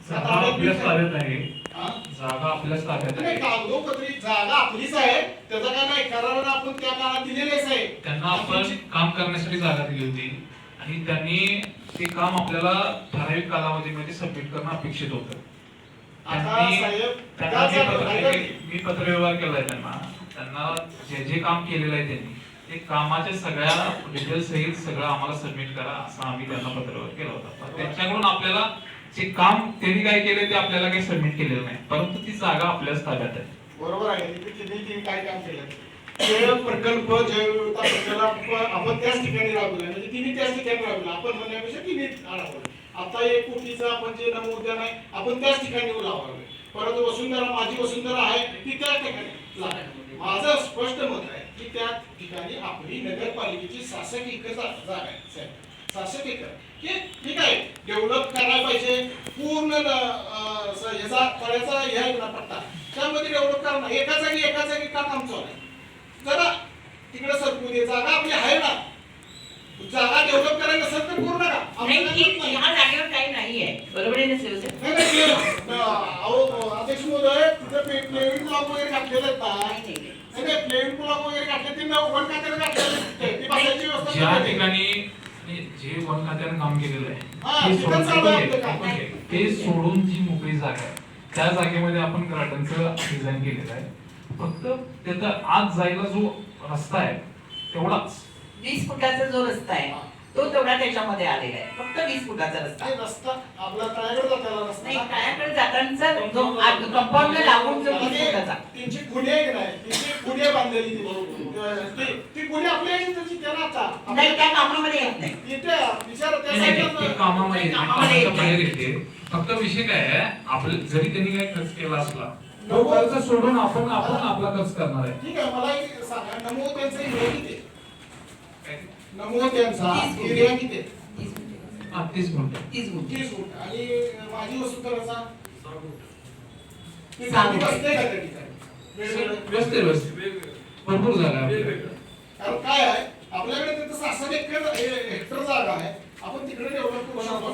D: जागा आपल्याच ताब्यात आहे.
G: हा?
D: जागा आपल्याच ताब्यात
G: नाही,
D: आहे.
G: कागदोपत्री जागा आपलीच आहे, त्याचा काय नाही, करारानं आपण त्या काळात दिलेलेच आहे.
D: त्यांना आपण काम करण्यासाठी जागा दिली होती आणि त्यांनी ते काम आपल्याला ठराविक कालावधीमध्ये सबमिट करणं अपेक्षित होतं.
G: आता साहेब
D: मी पत्रव्यवहार केलाय त्यांना जे काम केलेलं आहे त्यांनी ते कामाच्या सगळ्या डिटेल्स सहित सगळं आम्हाला सबमिट करा असं आम्ही त्यांना पत्रव्यवहार केला होता. पण त्यांच्याकडून आपल्याला जे काम त्यांनी काय केले ते आपल्याला काही सबमिट केलेलं नाही, परंतु ती जागा आपल्याच ताब्यात आहे.
G: बरोबर आहे. तिने काय काम केलं ते प्रकल्प जैवविविधता प्रकल्प आपण त्याच ठिकाणी राबवला, म्हणजे तिने त्याच ठिकाणी राबवला. आपण म्हणण्यापेक्षा तिने राबवलं. आता 1 कोटीचं आपण जे नमोद्यान आहे आपण त्याच ठिकाणी लावलं, परंतु वसुंधरा माझी वसुंधरा आहे ती त्याच ठिकाणी लावली. माझं स्पष्ट मत आहे की त्या ठिकाणी आपली नगरपालिकेची 66 एकर जागा आहे. 66 एकर की ठीक आहे, डेव्हलप करायला पाहिजे. पूर्ण याचा तळ्याचा ह्या पट्टा त्यामध्ये डेव्हलप करणं, एका जागी का काम चालू आहे? जरा तिकडे सरकू दे, जागा आपली आहे ना. जागा डेव्हलप करायला नसेल तर करू नका.
E: ह्या जागेवर काही नाहीये, बरोबर आहे ना शिवसेना?
G: अध्यक्ष महोदय तिथे प्लेविंग ब्लॉक वगैरे घातलेले आहेत. प्लेविंग ब्लॉक वगैरे घातले ते वन खात्याने घातलेले, ती बसायची व्यवस्था
D: ज्या
G: केली.
D: ठिकाणी जे वन खात्याने काम केलेलं
G: हा,
D: आहे
G: तिथं चालू आहे आपलं काम.
D: ते सोडून जी मोकळी जागा आहे त्या जागेमध्ये आपण गार्डनचं डिझाईन केलेलं आहे. फक्त त्याचा आत जायला जो रस्ता आहे तेवढाच
E: 20 फुटाचा जो रस्ता आहे तो तेवढा त्याच्यामध्ये आलेला आहे, फक्त 20 फुटाचा रस्ता.
G: ते रस्ता आपला तळ्याकडे जाताना
E: नाही,
G: रस्ता
E: कायाकडे जाताना जो कंपाऊंडला लागून जो 20 फुटाचा
G: त्यांची खुडी आहे की नाही, त्यांची खुडी आहे बांधलेली ती खुडी आपली आहे त्याची त्याला आता
E: नाही, त्या कामामध्ये येत नाही.
G: इथे विचार त्या
D: नाही,
G: साईडला
D: ते कामामध्ये येते,
E: कामामध्ये येते.
D: कामाच्या बाहेर येते. फक्त विषय काय आहे, आपलं जरी त्यांनी काही खर्च केला असला तो खर्च सोडून आपण आपला खर्च करणार आहे.
G: ठीक आहे. मला एक सांगा, नमो त्यांचा एरिया किती आहे? नमो त्यांचा एरिया किती आहे?
E: 30 फुटे.
D: 30 गुंठे.
E: 30 फुटे.
G: 30 फूट. आणि माझी वसुंधराचा
E: 6
G: ती गाडी बसते का त्या ठिकाणी?
D: व्यवस्थित भरपूर जागा आहे आपल्याकडे.
G: कारण काय आहे आपल्याकडे तिथं 66 हेक्टर जागा आहे, आपण तिकडे डेव्हलप करू शकतो.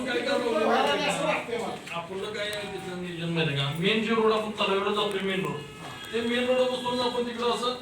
G: असं वाटतंय मला.
K: आपलं काय आहे तिथं नियोजन माहिती का, मेन जे रोड आपण तलावाकडे जातोय मेन रोड, ते मेन रोडपासून आपण तिकडं असं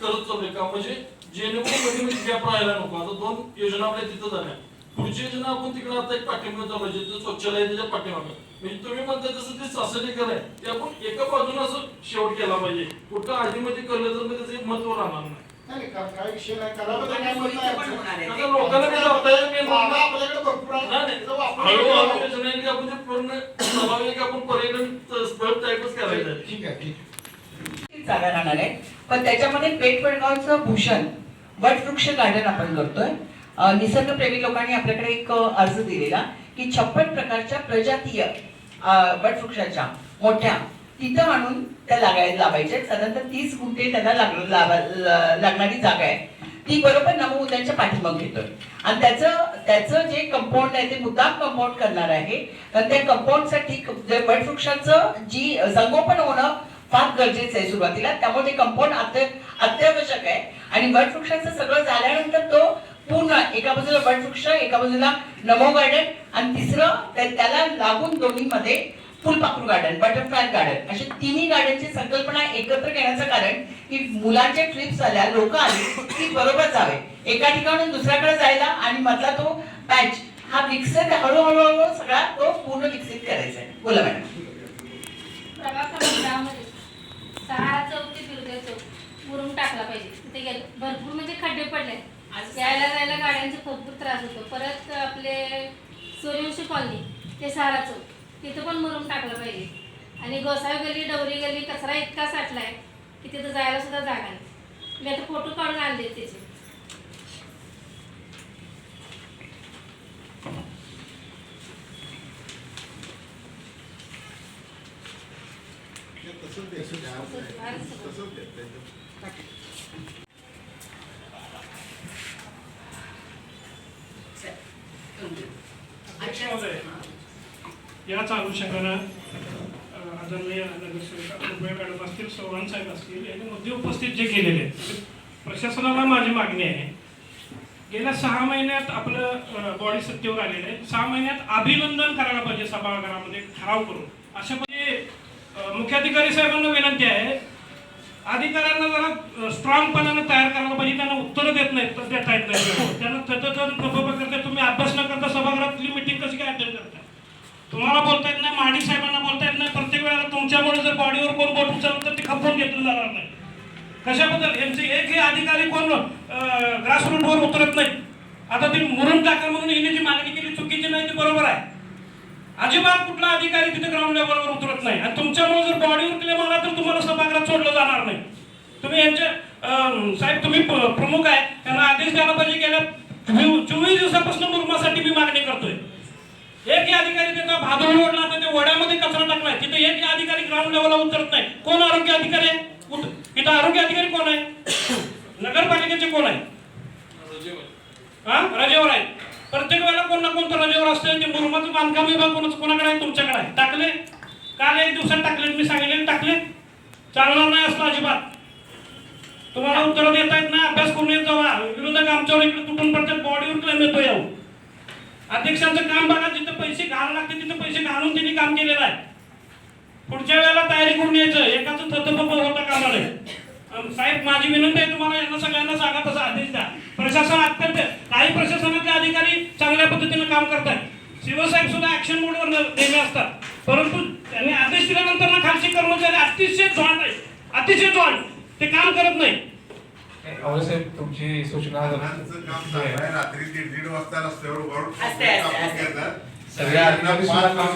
K: करत चाललोय का, म्हणजे जेणेकरून मध्ये गॅप राहायला नको. आता 2 योजना आपल्या तिथं झाल्या, पुढची योजना आपण तिकडे आता एक पाठिंबा चालू आहे, जिथे शौचालय त्याच्या पाठीमागं. म्हणजे तुम्ही म्हणता तसं ते शासनीकर आहे ते आपण एका बाजूने असं शेवट केला पाहिजे. कुठं आधीमध्ये करलं तर मग त्याचं महत्व राहणार नाही.
H: नाही, काय विषय नाही, कराबद्दल काय म्हणताय?
K: आता लोकांना काय वाटतंय मेन
H: जागा आपल्याकडे भरपूर आहे.
K: नाही,
H: त्याचा वापर
K: हळूहळू
H: करावा.
K: योजना आहे की आपण ते पूर्ण स्वाभाविक आपण पर्यटन स्थळ टाईपच करायचं आहे.
G: ठीक आहे, ठीक आहे.
E: जागा राहणार आहे. पण त्याच्यामध्ये पेठ वडगावचं भूषण वटवृक्ष गार्डन आपण करतोय. निसर्गप्रेमी लोकांनी आपल्याकडे एक अर्ज दिलेला की 56 प्रकारच्या प्रजातीय वटवृक्षाच्या मोठ्या तिथं आणून त्या लावायच्या. साधारणतः 30 गुंठे त्यांना लागणारी जागा आहे. ती बरोबर नमो उद्याच्या पाठीमाग घेतोय. आणि त्याचं जे कंपाऊंड आहे ते मुद्दाम कंपाऊंड करणार आहे. तर त्या कंपाऊंडसाठी वटवृक्षाचं जी संगोपन होणं फार गरजेचं आहे सुरुवातीला. त्यामुळे ते कंपाऊंड अत्यावश्यक आहे. आणि वटवृक्षाचं सगळं झाल्यानंतर तो पूर्ण एका बाजूला वटवृक्ष, एका बाजूला नमो गार्डन आणि तिसरं त्याला लागून दोन्हीमध्ये फुलपाखरू गार्डन, बटरफ्लाय गार्डन अशी तिन्ही गार्डनची संकल्पना एकत्र घेण्याचं कारण की मुलांच्या ट्रिप्स आल्या, लोक आली की बरोबर जावे एका ठिकाणून दुसऱ्याकडे जायला आणि मधला तो पॅच हा विकसित हळूहळू सगळा तो पूर्ण विकसित करायचा आहे. बोला मॅडम.
L: प्रभाग क्रमांक 6 चौक ते दुर्गा चौक मुरुम टाकला पाहिजे. तिथे गेलं भरपूर म्हणजे खड्डे पडले. यायला जायला गाड्यांचा भरपूर त्रास होतो. परत आपले सूर्यवंशी कॉलनी ते 6 चौक तिथं पण मुरुम टाकलं पाहिजे. आणि गोसावी गल्ली, डवरी गल्ली कचरा इतका साठलाय की तिथं जायला सुद्धा जागा नाही. मी आता फोटो काढून आणले त्याचे.
F: या चालू शहराला आदरणीय नगरसेवक रुपये मॅडम असतील, चव्हाण साहेब असतील यांनी मुद्दे उपस्थित जे केलेले आहेत. प्रशासनाला माझी मागणी आहे, गेल्या 6 महिन्यात आपलं बॉडी सत्तेवर आलेलं आहे. 6 महिन्यात अभिनंदन करायला पाहिजे सभागृहामध्ये ठराव करून. अशा म्हणजे मुख्याधिकारी साहेबांना विनंती आहे, अधिकाऱ्यांना जरा स्ट्रॉंगपणानं तयार करायला पाहिजे. त्यांना उत्तरं देता येत नाही. त्यांना करता तुम्ही अभ्यास न करता सभागृहातली मिटिंग कशी काय अटेंड करता? तुम्हाला बोलता येत नाही, महाडिक साहेबांना बोलता येत नाही. प्रत्येक वेळेला तुमच्यामुळे जर बॉडीवर कोण बोट उचललं तर ते खपवून घेतलं जाणार नाही. कशाबद्दल यांचे एकही अधिकारी कोण ग्रासरूटवर उतरत नाही. आता ती मुरुम टाका म्हणून हिने जी मागणी केली चुकीची नाही, ती बरोबर आहे. अजिबात कुठला अधिकारी तिथे ग्राउंड लेवलवर उतरत नाही. आणि तुमच्यामुळे जर बॉडीवर क्लेम आला तर तुम्हाला सभागृहात सोडलं जाणार नाही. तुम्ही यांचे साहेब तुम्ही प्रमुख आहे, त्यांना आदेश द्यायला पाहिजे. गेल्या 24 दिवसापासून मुरुमासाठी मी मागणी करतोय. एकही अधिकारी त्याचा भादोड ओढला तर ते वड्यामध्ये कचरा टाकलाय, तिथे एकही अधिकारी ग्राउंड लेवलला उतरत नाही. कोण आरोग्य अधिकारी आहे? इथं आरोग्य अधिकारी कोण आहे? नगरपालिकेचे कोण आहे? रजेवर आहे. प्रत्येक वेळेला कोण ना कोणतं रजेवर असतं. ते मुरुमाचं बांधकाम विभाग कोणाकडे आहे? तुमच्याकडे आहे. टाकले काल 1 दिवसात टाकले, मी सांगितले टाकले. चालणार नाही असतं अजिबात. तुम्हाला उत्तर देता येत नाही, अभ्यास करून येत जावा. विरोधक आमच्यावर इकडे तुटून पडतात, बॉडीवर क्लेम येतो. येऊ अध्यक्षांचं काम बघा, जिथं पैसे घालावे लागते तिथं पैसे घालून त्यांनी काम केलेलं आहे. पुढच्या वेळेला तयारी करून यायचं. एकाचं थतपप होता कामा नये. साहेब माझी विनंती आहे तुम्हाला, यांना सगळ्यांना सांगा तसा आदेश द्या. प्रशासन अत्यंत काही प्रशासनाचे अधिकारी चांगल्या पद्धतीने काम करतात. शिवसाहेब सुद्धा ऍक्शन मोडवर नेहमी असतात. परंतु त्यांनी आदेश दिल्यानंतर ना खालचे कर्मचारी अतिशय झोंड आहे, अतिशय झोंड, ते काम करत नाही.
D: साहेब तुमची सूचना
I: रात्री 1:30 वाजता रस्त्यावर
D: सगळ्या अधिकारी सुद्धा काम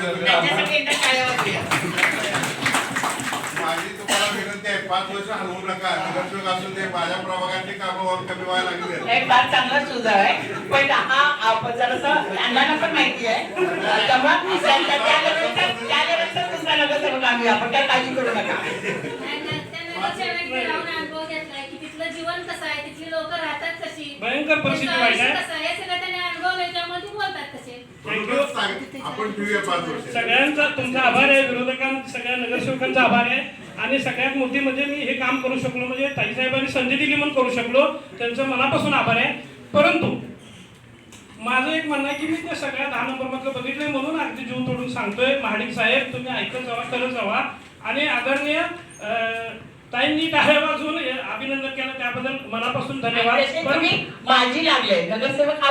I: माझी तुम्हाला विनंती आहे, 5 वर्ष हलवू नका. नगरसेवक असून ते माझ्या प्रभागातली कामं कमी व्हायला लागली.
E: एक फार चांगला सुझाव आहे. पण हा जरासं अण्णांना पण माहिती आहे. त्यामुळे त्या लेवलचा दुसरा नगरसेवक आम्ही, आपण काय काळजी करू नका.
L: अनुभव घेतलाय की तिथलं जीवन कसं आहे, तिथली लोक राहतात कशी,
F: भयंकर परिस्थिती वाईट आहे.
L: कसं हे सगळं त्यांनी अनुभव त्याच्यामुळे ते बोलतात कसे.
I: आपण ठेवूया 5 वर्ष.
F: सगळ्यांचा तुमचा आभार आहे, विरोधकांचा सगळ्या नगरसेवकांचा आभार आहे. आणि सगळ्यात मोठी म्हणजे मी हे काम करू शकलो म्हणजे ताईसाहेबांनी संधी दिली म्हणून करू शकलो, त्यांचं मनापासून आभार आहे. परंतु माझं एक म्हणणं आहे की मी त्या सगळ्या 10 नंबर मधलं बघितलंय म्हणून अगदी जीव तोडून सांगतोय, महाडिक साहेब तुम्ही ऐकत जावा, करत जावा. आणि आदरणीय ताईंनी टाळ्या वाजवून अभिनंदन केलं त्याबद्दल मनापासून धन्यवाद.
E: तसे तुम्ही माझी लागले नगरसेवक हा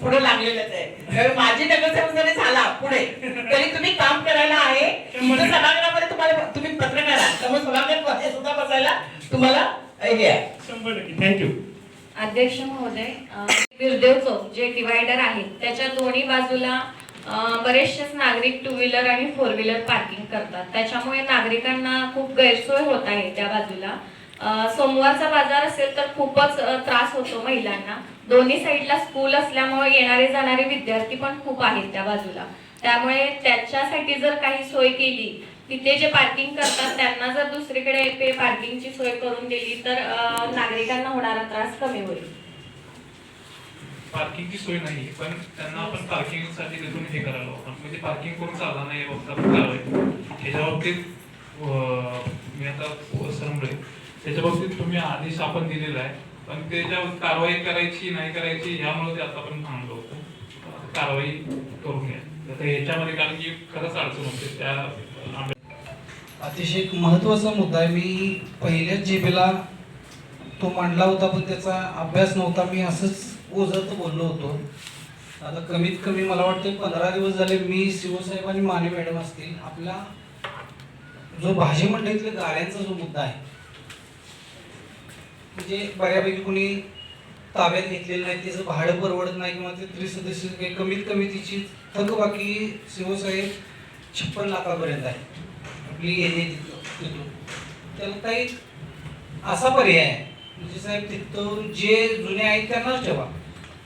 E: पुढे लागलेलाच आहे, कारण माझी नगरसेवक जरी झाला पुढे तरी तुम्ही काम करायला आहे. तुमच्या सभागृहामध्ये तुम्हाला तुम्ही पत्रकार आहात त्यामुळे सभागृहामध्ये सुद्धा बसायला तुम्हाला हे आहे.
F: 100%. थँक्यू.
M: अध्यक्ष महोदय, बिरदेव चौक जे डिवायडर आहे त्याच्या दोन्ही बाजूला बरेचसेच नागरिक 2 व्हीलर आणि 4 व्हीलर पार्किंग करतात. त्याच्यामुळे नागरिकांना खूप गैरसोय होत आहे त्या बाजूला. सोमवारचा बाजार असेल तर खूपच त्रास होतो महिलांना. दोन्ही साईडला स्कूल असल्यामुळे येणारे जाणारे विद्यार्थी पण खूप आहेत त्या बाजूला. त्यामुळे त्याच्यासाठी जर काही सोय केली, तिथे जे पार्किंग करतात त्यांना जर दुसरीकडे ते पार्किंगची सोय करून दिली तर नागरिकांना होणारा त्रास कमी होईल.
D: पार्किंगची सोय नाही, पण त्यांना आपण पार्किंगसाठी तिथून हे करायला आपण म्हणजे पार्किंग करून चालणार नाही आपण करावं. ह्याच्या बाबतीत मी आता समजले त्याच्या बाबतीत तुम्ही आदेश आपण दिलेला आहे, पण त्याच्यावर कारवाई करायची नाही करायची ह्यामुळे ते आता आपण थांबलो होतो. कारवाई करून घ्या आता ह्याच्यामध्ये, कारण की खरंच अडचण होते त्या.
C: अतिशय एक महत्त्वाचा मुद्दा आहे. मी पहिल्याच जेबीला तो मांडला होता पण त्याचा अभ्यास नव्हता. मी असंच ओझरत बोललो होतो. आता कमीत कमी मला वाटतं 15 दिवस झाले मी शिवसाहेब आणि माने मॅडम असतील, आपला जो भाजी मंडईतल्या गाड्यांचा जो मुद्दा आहे म्हणजे बऱ्यापैकी कोणी ताब्यात घेतलेलं नाही, त्याचं भाडं परवडत नाही किंवा ते त्रिसदस्य कमीत कमी तिची थकबाकी शिवसाहेब 56 लाखापर्यंत आहे आपली येणे तिथून. त्याला काही असा पर्याय आहे म्हणजे साहेब तिथून जे जुने आहेत त्यांनाच ठेवा.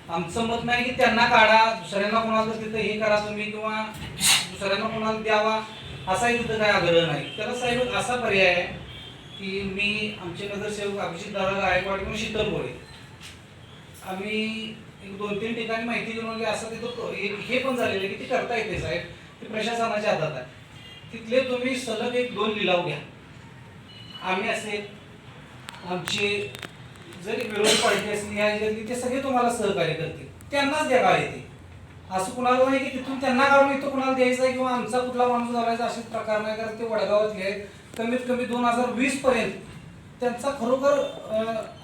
C: आमचं मत नाही की त्यांना काढा, दुसऱ्यांना कोणाला तिथं हे करा तुम्ही किंवा दुसऱ्यांना कोणाला द्यावा असाही तिथं काय आग्रह नाही. त्याला साहेब असा पर्याय आहे की मी आमचे नगरसेवक अभिजित दादा गायकवाड किंवा शीतल गोळे आम्ही एक 2-3 ठिकाणी माहिती घेऊन आली. असं तिथं हे पण झालेलं आहे की ते करता येते साहेब, ते प्रशासनाच्या हातात आहे. तिथले तुम्ही सलग 1-2 लिलाव घ्या. आम्ही असे आमचे जरी विरोधी पार्टी असली ते सगळे तुम्हाला सहकार्य करतील, त्यांनाच द्या गाडी ते. असं कुणाला नाही की तिथून त्यांना काढून इथं कुणाला द्यायचं आहे किंवा आमचा कुठला माणूस घालायचा असे प्रकार नाही. कारण ते वडगावातले आहेत. कमीत कमी 2020 पर्यंत त्यांचा खरोखर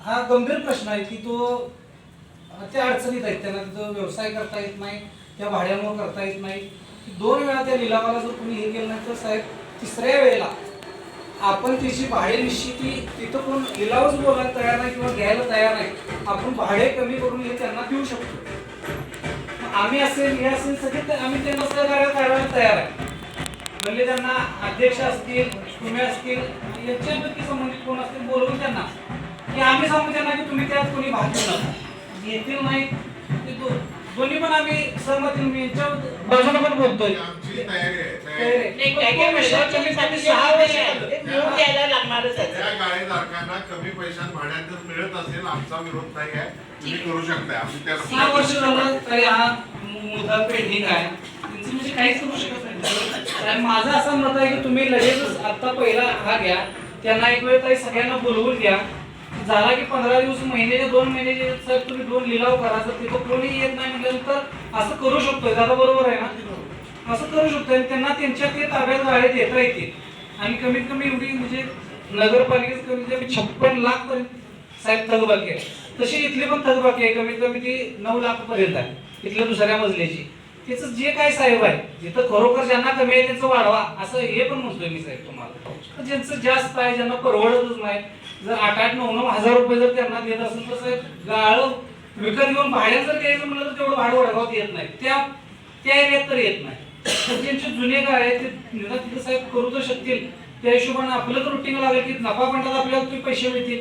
C: हा गंभीर प्रश्न आहे की तो त्या अडचणीत आहेत. त्यांना तिथं व्यवसाय करता येत नाही, त्या भाड्यामुळे करता येत नाही. 2 वेळा त्या लिलावाला जर तुम्ही हे केलं नाही तर साहेब 3ऱ्या वेळेला आपण त्याची भाडे निश्चिती तिथं कोण लिलावच बोलायला तयार नाही किंवा घ्यायला तयार नाही. आपण भाडे कमी करून हे त्यांना देऊ शकतो. आम्ही असेल हे असेल सगळे आम्ही त्यांना सहकार्य करायला तयार आहे. म्हणजे त्यांना अध्यक्ष असतील, तुम्ही असतील, यांच्यापैकी संबंधित कोण असतील बोलवून त्यांना की आम्ही सांगू त्यांना की तुम्ही त्यात कोणी भाग घेऊ नका. येतील नाही ते दोन्ही पण आम्ही सहमती यांच्या बाजूने पण बोलतोय.
I: आमची तयारी आहे. त्या गाडीधारकांना कमी पैशात भाड्यात जर मिळत असेल आमचा विरोध नाही आहे, तुम्ही करू शकता. आम्ही त्या
C: 6 वर्ष झालं तरी हा मुद्दा पेंडिंग आहे. त्यांचं म्हणजे काहीच करू शकत नाही. माझं असं मत आहे की तुम्ही लगेच आता पहिला हा घ्या, त्यांना एक वेळ तरी सगळ्यांना बोलवून द्या. झाला की 15 दिवस महिन्याचे 2 महिन्याचे साहेब तुम्ही 2 लिलाव करा. जर तिथं कोणी येत नाही म्हटल्यानंतर असं करू शकतोय. दादा बरोबर आहे ना, असं करू शकतोय. त्यांना त्यांच्या ते ताब्यात गाड्या देता येतील आणि कमीत कमी एवढी म्हणजे नगरपालिकेत कमीत कमी 56 लाख पर्यंत साहेब थकबाकी आहे. तशी इथली पण थकबाकी आहे कमीत कमी ती 9 लाख पर्यंत आहे इथल्या दुसऱ्या मजल्याची. त्याचं जे काय साहेब आहे जिथं खरोखर ज्यांना कमी आहे त्यांचं वाढवा असं हे पण म्हणतोय मी साहेब तुम्हाला. ज्यांचं जास्त आहे ज्यांना परवडतच नाही, जर 8-9 हजार रुपये जर त्यांना देत असेल तर साहेब गाळं विकत घेऊन भाड्यात जर द्यायचं म्हणलं तर तेवढं भाडं वडगावात येत नाही, त्या एरियात तर येत नाही. तर ज्यांचे जुने गाळ आहे ते निदान तिथं साहेब करू तर शकतील. त्या हिशोबाने आपलं तर रुटीन लागेल की नफा पंडात आपल्याला तुम्ही पैसे मिळतील.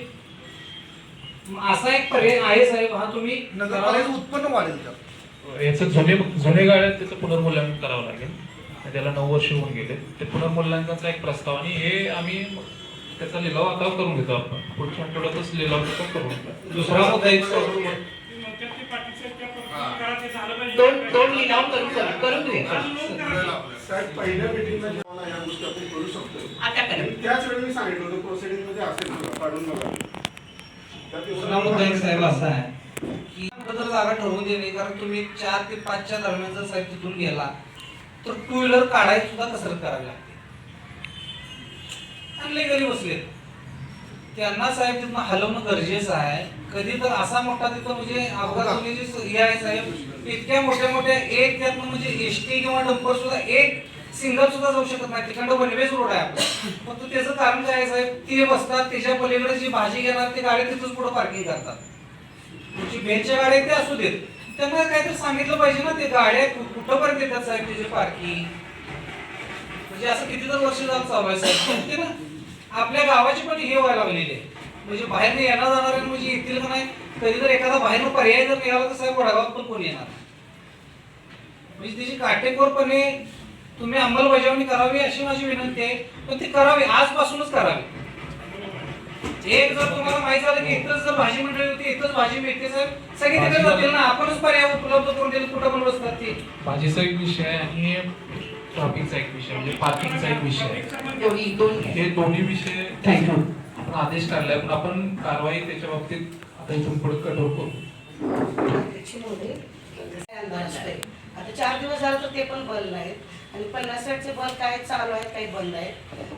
C: असा एक पर्याय आहे साहेब. हा तुम्ही
G: नगरपालिकेचं उत्पन्न वाढेल का?
D: याचं जुने गाड्यात त्याचं पुनर्मूल्यांकन करावं लागेल. त्याला 9 वर्ष होऊन गेले. ते पुनर्मूल्यांकनाचा एक प्रस्ताव आणि हे आम्ही त्याचा लिलाव आता करून घेतो. आपण पुढच्या आठवड्यातच लिलाव करून घेतो.
C: दुसरा मुद्दा एक
E: दोन लिलाव करून घेऊया.
H: साहेब पहिल्या मीटिंगला जेव्हा या गोष्टी आपण करू शकतो
E: आता करा.
H: त्याच वेळी मी सांगितलं होतं प्रोसिडिंग मध्ये असेल काढून बघा.
C: दुसरा मुद्दा एक साहेब असा आहे की जर जागा ठरवून देणे, कारण तुम्ही 4 ते 5च्या दरम्यान जर साहेब तिथून गेला तर 2 व्हीलर काढायची सुद्धा कसरत करावी लागते. चांगले घरी बसले त्यांना साहेब तिथनं हलवणं गरजेचं आहे. कधी तर असा मोठा तिथं म्हणजे अपघात होण्याची हे आहे साहेब, इतक्या मोठ्या मोठ्या एक त्यातनं म्हणजे एसटी किंवा डंपर सुद्धा एक सिंगल सुद्धा जाऊ शकत नाही. तिकडं वनवेज रोड आहे आपला. फक्त त्याचं कारण काय आहे साहेब, ते बसतात त्याच्या पलीकडे जी भाजी घेणार ते गाडी तिथंच पुढे पार्किंग करतात. तुमची बेंचच्या गाड्या ते असू देत, त्यांना काहीतरी सांगितलं पाहिजे ना, ते गाड्या कुठंपर्यंत येतात साहेब त्याचे पार्किंग. म्हणजे असं कितीतरी वर्ष झालं चालू आहे साहेब. ते ना आपल्या गावाची पण हे व्हायला लागलेली आहे. म्हणजे बाहेर येणार जाणार म्हणजे येतील का नाही, कधी जर एखादा बाहेर पर्याय जर निघाला तर साहेब वडागावात पण कोणी येणार. म्हणजे त्याची काटेकोरपणे तुम्ही अंमलबजावणी करावी अशी माझी विनंती आहे. पण ती करावी, आजपासूनच करावी. एक जर तुम्हाला माहित झालं की इथंच जर भाजी मंडळी होती, इथंच भाजी मिळते साहेब, सगळे तिकडे जातील ना, आपणच पर्याय उपलब्ध करून दिले, कुठं पण बसतात ते.
D: भाजीचा एक विषय आहे आणि ट्रॅफिकचा एक विषय म्हणजे पार्किंगचा एक विषय आहे. हे दोन्ही विषय आपण आदेश काढलाय, पण आपण कारवाई त्याच्या बाबतीत आता इथून पुढे कठोर करू.
E: आता 4 दिवस झालं तर ते पण बंद नाहीत आणि 50-60चे बल्ब काय चालू आहेत, काही बंद आहेत.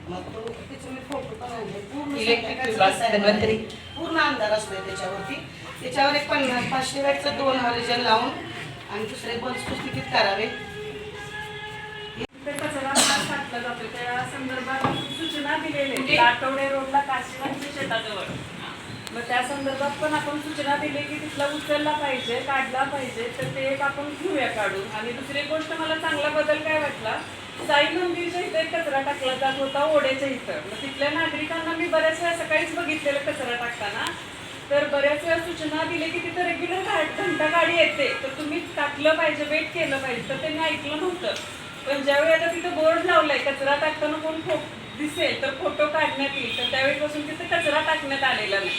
E: मग त्याचे मी फोटो पण आणले. पूर्ण अंधार असतोय त्याच्यावरती. त्याच्यावर एक 500 वॅटचं 2 हॉरिजन लावून आणि दुसरे बल्ब सुस्थितीत करावे.
M: कचरा टाकला जातो त्या संदर्भात सूचना दिलेल्या आठवडे रोडला काशीवांच्या शेताजवळ. मग त्या संदर्भात पण आपण सूचना दिली की तिथला उचलला पाहिजे, काढला पाहिजे, तर ते एक आपण घेऊया काढून. आणि दुसरी गोष्ट मला चांगला बदल काय वाटला, साई मंदिरच्या इथे कचरा टाकला जात होता ओढ्याच्या इथं. मग तिथल्या नागरिकांना मी बऱ्याच वेळा सकाळीच बघितलेलं कचरा टाकताना, तर बऱ्याच वेळा सूचना दिली की तिथं रेग्युलर घंटा गाडी येते तर तुम्ही टाकलं पाहिजे, वेट केलं पाहिजे, तर त्यांनी ऐकलं नव्हतं. पण ज्यावेळी आता तिथं बोर्ड लावलाय कचरा टाकताना कोण दिसेल तर फोटो काढण्यात येईल, तर त्यावेळीपासून तिथे कचरा टाकण्यात आलेला नाही.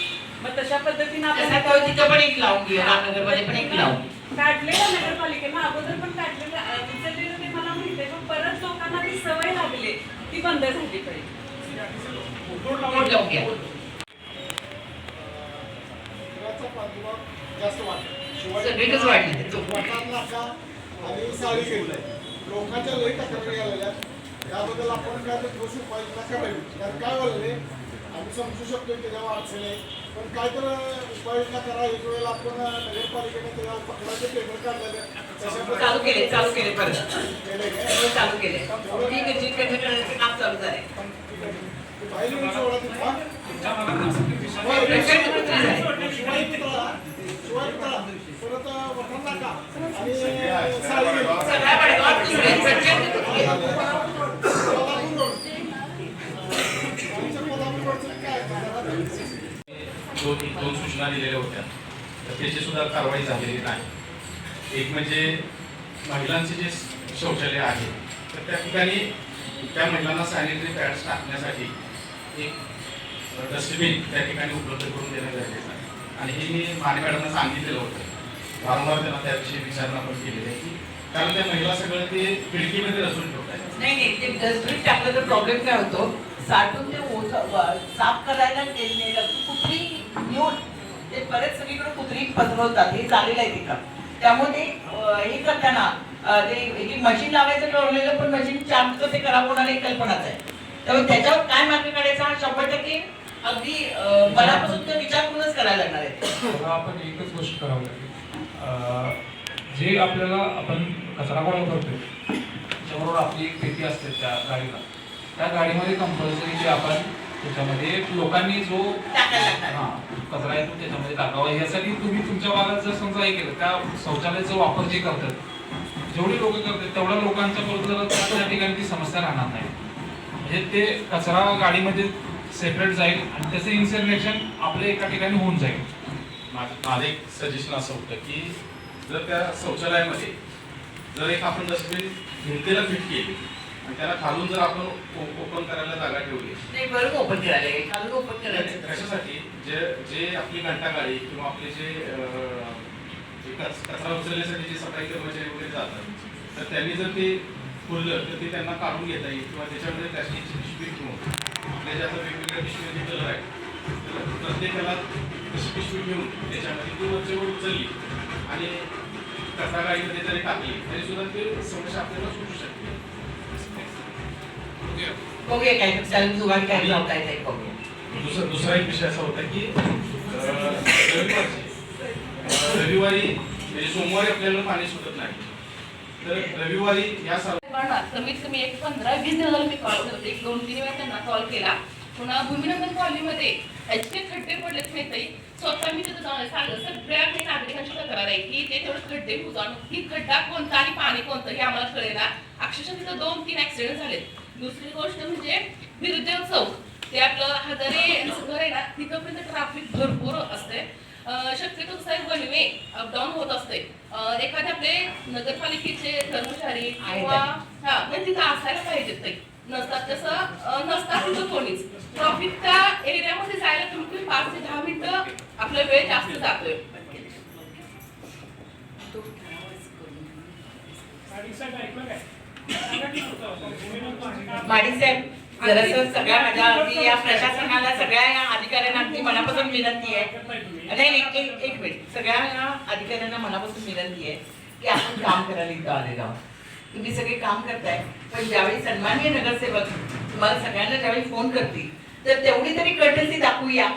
M: मग तशा पद्धतीने आपण काढलेलं नगरपालिकेनं अगोदर पण काढलेलं उचललेलं ते मला माहिती आहे, पण परत लोकांना ती सवय लागली, ती बंद झाली पाहिजे.
H: जास्त वाटलं
E: सगळीकच वाढली
H: आणि साडी घेतलंय. लोकांच्या लई तक्रारी आलेल्या त्याबद्दल आपण काय तर ठोस उपाययोजना करावी. कारण काय बोलले आम्ही समजू शकतो त्याच्यावर अडचण आहे, पण काय तर उपाययोजना करा. एक वेळेला आपण नगरपालिकेने त्याच्यावर पकडाचे पेपर काढलेले
E: चालू केले चालू केले चालू केले काम चालू झाले.
H: बाहेर सोडा तिथला परत वठण नाका आणि
B: दोन सूचना दिलेल्या होत्या, तर त्याची सुद्धा कारवाई झालेली नाही. एक म्हणजे महिलांचे जे शौचालय आहे तर त्या ठिकाणी त्या महिलांना सॅनिटरी पॅड्स टाकण्यासाठी एक डस्टबिन त्या ठिकाणी उपलब्ध करून देणं गरजेचं आहे. आणि हे मी माने मॅडमना सांगितलेलं होतं, वारंवार त्यांना त्याविषयी विचारणा पण केलेली आहे की कारण त्या महिला सगळं ते खिडकीमध्ये रचून ठेवतात.
E: नाही ते डस्टबिन टाकलं तर प्रॉब्लेम काय होतो, साठून ते साफ करायला नेलं कुत्री घेऊन ते परत सगळीकडे कुत्री पसरवतात. हे झालेलं आहे तिथं. त्यामुळे हे करताना ते मशीन लावायचं ठरवलेलं, पण मशीन चालतं ते खराब होणार एक कल्पनाच आहे. त्यामुळे त्याच्यावर काय मार्ग काढायचा हा 100% अगदी मनापासून तो विचार करूनच करायला लागणार आहे.
D: आपण एकच गोष्ट करावी लागेल, जे आपल्याला आपण कचरा गोळा करतोय त्याच्याबरोबर आपली एक पेटी असते त्या गाडीला, त्या गाडीमध्ये कंपल्सरी जे आपण त्याच्यामध्ये लोकांनी जो कचरा आहे तो त्याच्यामध्ये टाकावा. यासाठी तुम्ही तुमच्या भागात जर समजा हे केलं, त्या शौचालयाचा वापर जे करतात जेवढी लोक करतात तेवढ्या लोकांच्या बरोबर त्या ठिकाणी ती समस्या राहणार नाही. म्हणजे ते कचरा गाडीमध्ये सेपरेट जाईल आणि त्याचं इन्सिनरेशन आपल्या एका ठिकाणी होऊन जाईल.
B: माझं एक सजेशन असं होतं की जर त्या शौचालयामध्ये जर एक आपण डस्टबिन भिंतीला फिट केली आणि त्याला खालून जर आपण ओपन करायला जागा ठेवली,
E: नाही बरोबर ओपन करायला खालून ओपन करायला
B: कशासाठी जे आपली घंटा गाडी किंवा आपले जे कचरा उचलण्यासाठी जे सफाई कर्मचारी वगैरे जातात तर त्यांनी जर ते खुललं तर ते त्यांना काढून घेता येईल किंवा त्याच्यामध्ये प्लॅस्टिकची पिशवी घेऊन आपल्या ज्या वेगवेगळ्या पिशवीचे कलर आहेत प्रत्येकाला तशी पिशवी घेऊन त्याच्यामध्ये ती वरचेवर उचलली आणि कचरा गाडीमध्ये जरी टाकली तरी सुद्धा ते समस्या आपल्याला सुटू शकते.
E: बघूया काय जुगाड काय लावता येते बघूया.
B: दुसरा एक विषय असा होता की रविवारी म्हणजे सोमवारी आपल्याला पाणी सुटत नाही, तर रविवारी या
E: कमीत कमी एक 15-20 दिवसाला मी कॉल करते, 2-3 वेळा त्यांना कॉल केला. पुन्हा भूमिनंदन कॉलनीमध्ये इतके खड्डे पडलेत नाही, स्वतः मी तिथं जाऊन सांगलं. सगळ्या काही नागरिकांची तक्रार आहे की ते तेवढं खड्डे बुजवून की खड्डा कोणता आणि पाणी कोणतं हे आम्हाला कळेना. अक्षरशः तिथं 2-3 ऍक्सिडेंट झालेत. दुसरी गोष्ट म्हणजे बिरदेव चौक, ते आपलं हजारे यांचं घर आहे ना, तिथंपर्यंत ट्रॅफिक भरपूर असते. शक्यतो साहेब वन वे अपडाऊन होत असते. एखाद्या आपले नगरपालिकेचे कर्मचारी किंवा म्हणजे तिथं असायला पाहिजेत ते, नसतात तसं नसतात तिथं कोणीच. ट्रॉफिक त्या एरियामध्ये जायला कमीत 5 ते 10 मिनिटं आपला वेळ जास्त जातोय. माडी साहेब, जरासं सगळ्या माझ्या अगदी या प्रशासनाला, सगळ्या या अधिकाऱ्यांना अगदी मनापासून विनंती आहे. नाही एक मिनिट, सगळ्या या अधिकाऱ्यांना मनापासून विनंती आहे की आपण काम करायला इथं आलेलो आहोत. तुम्ही सगळे काम करताय, पण ज्यावेळी सन्माननीय नगरसेवक तुम्हाला सगळ्यांना ज्यावेळी फोन करतील तर तेवढी तरी कर्टसी दाखवूया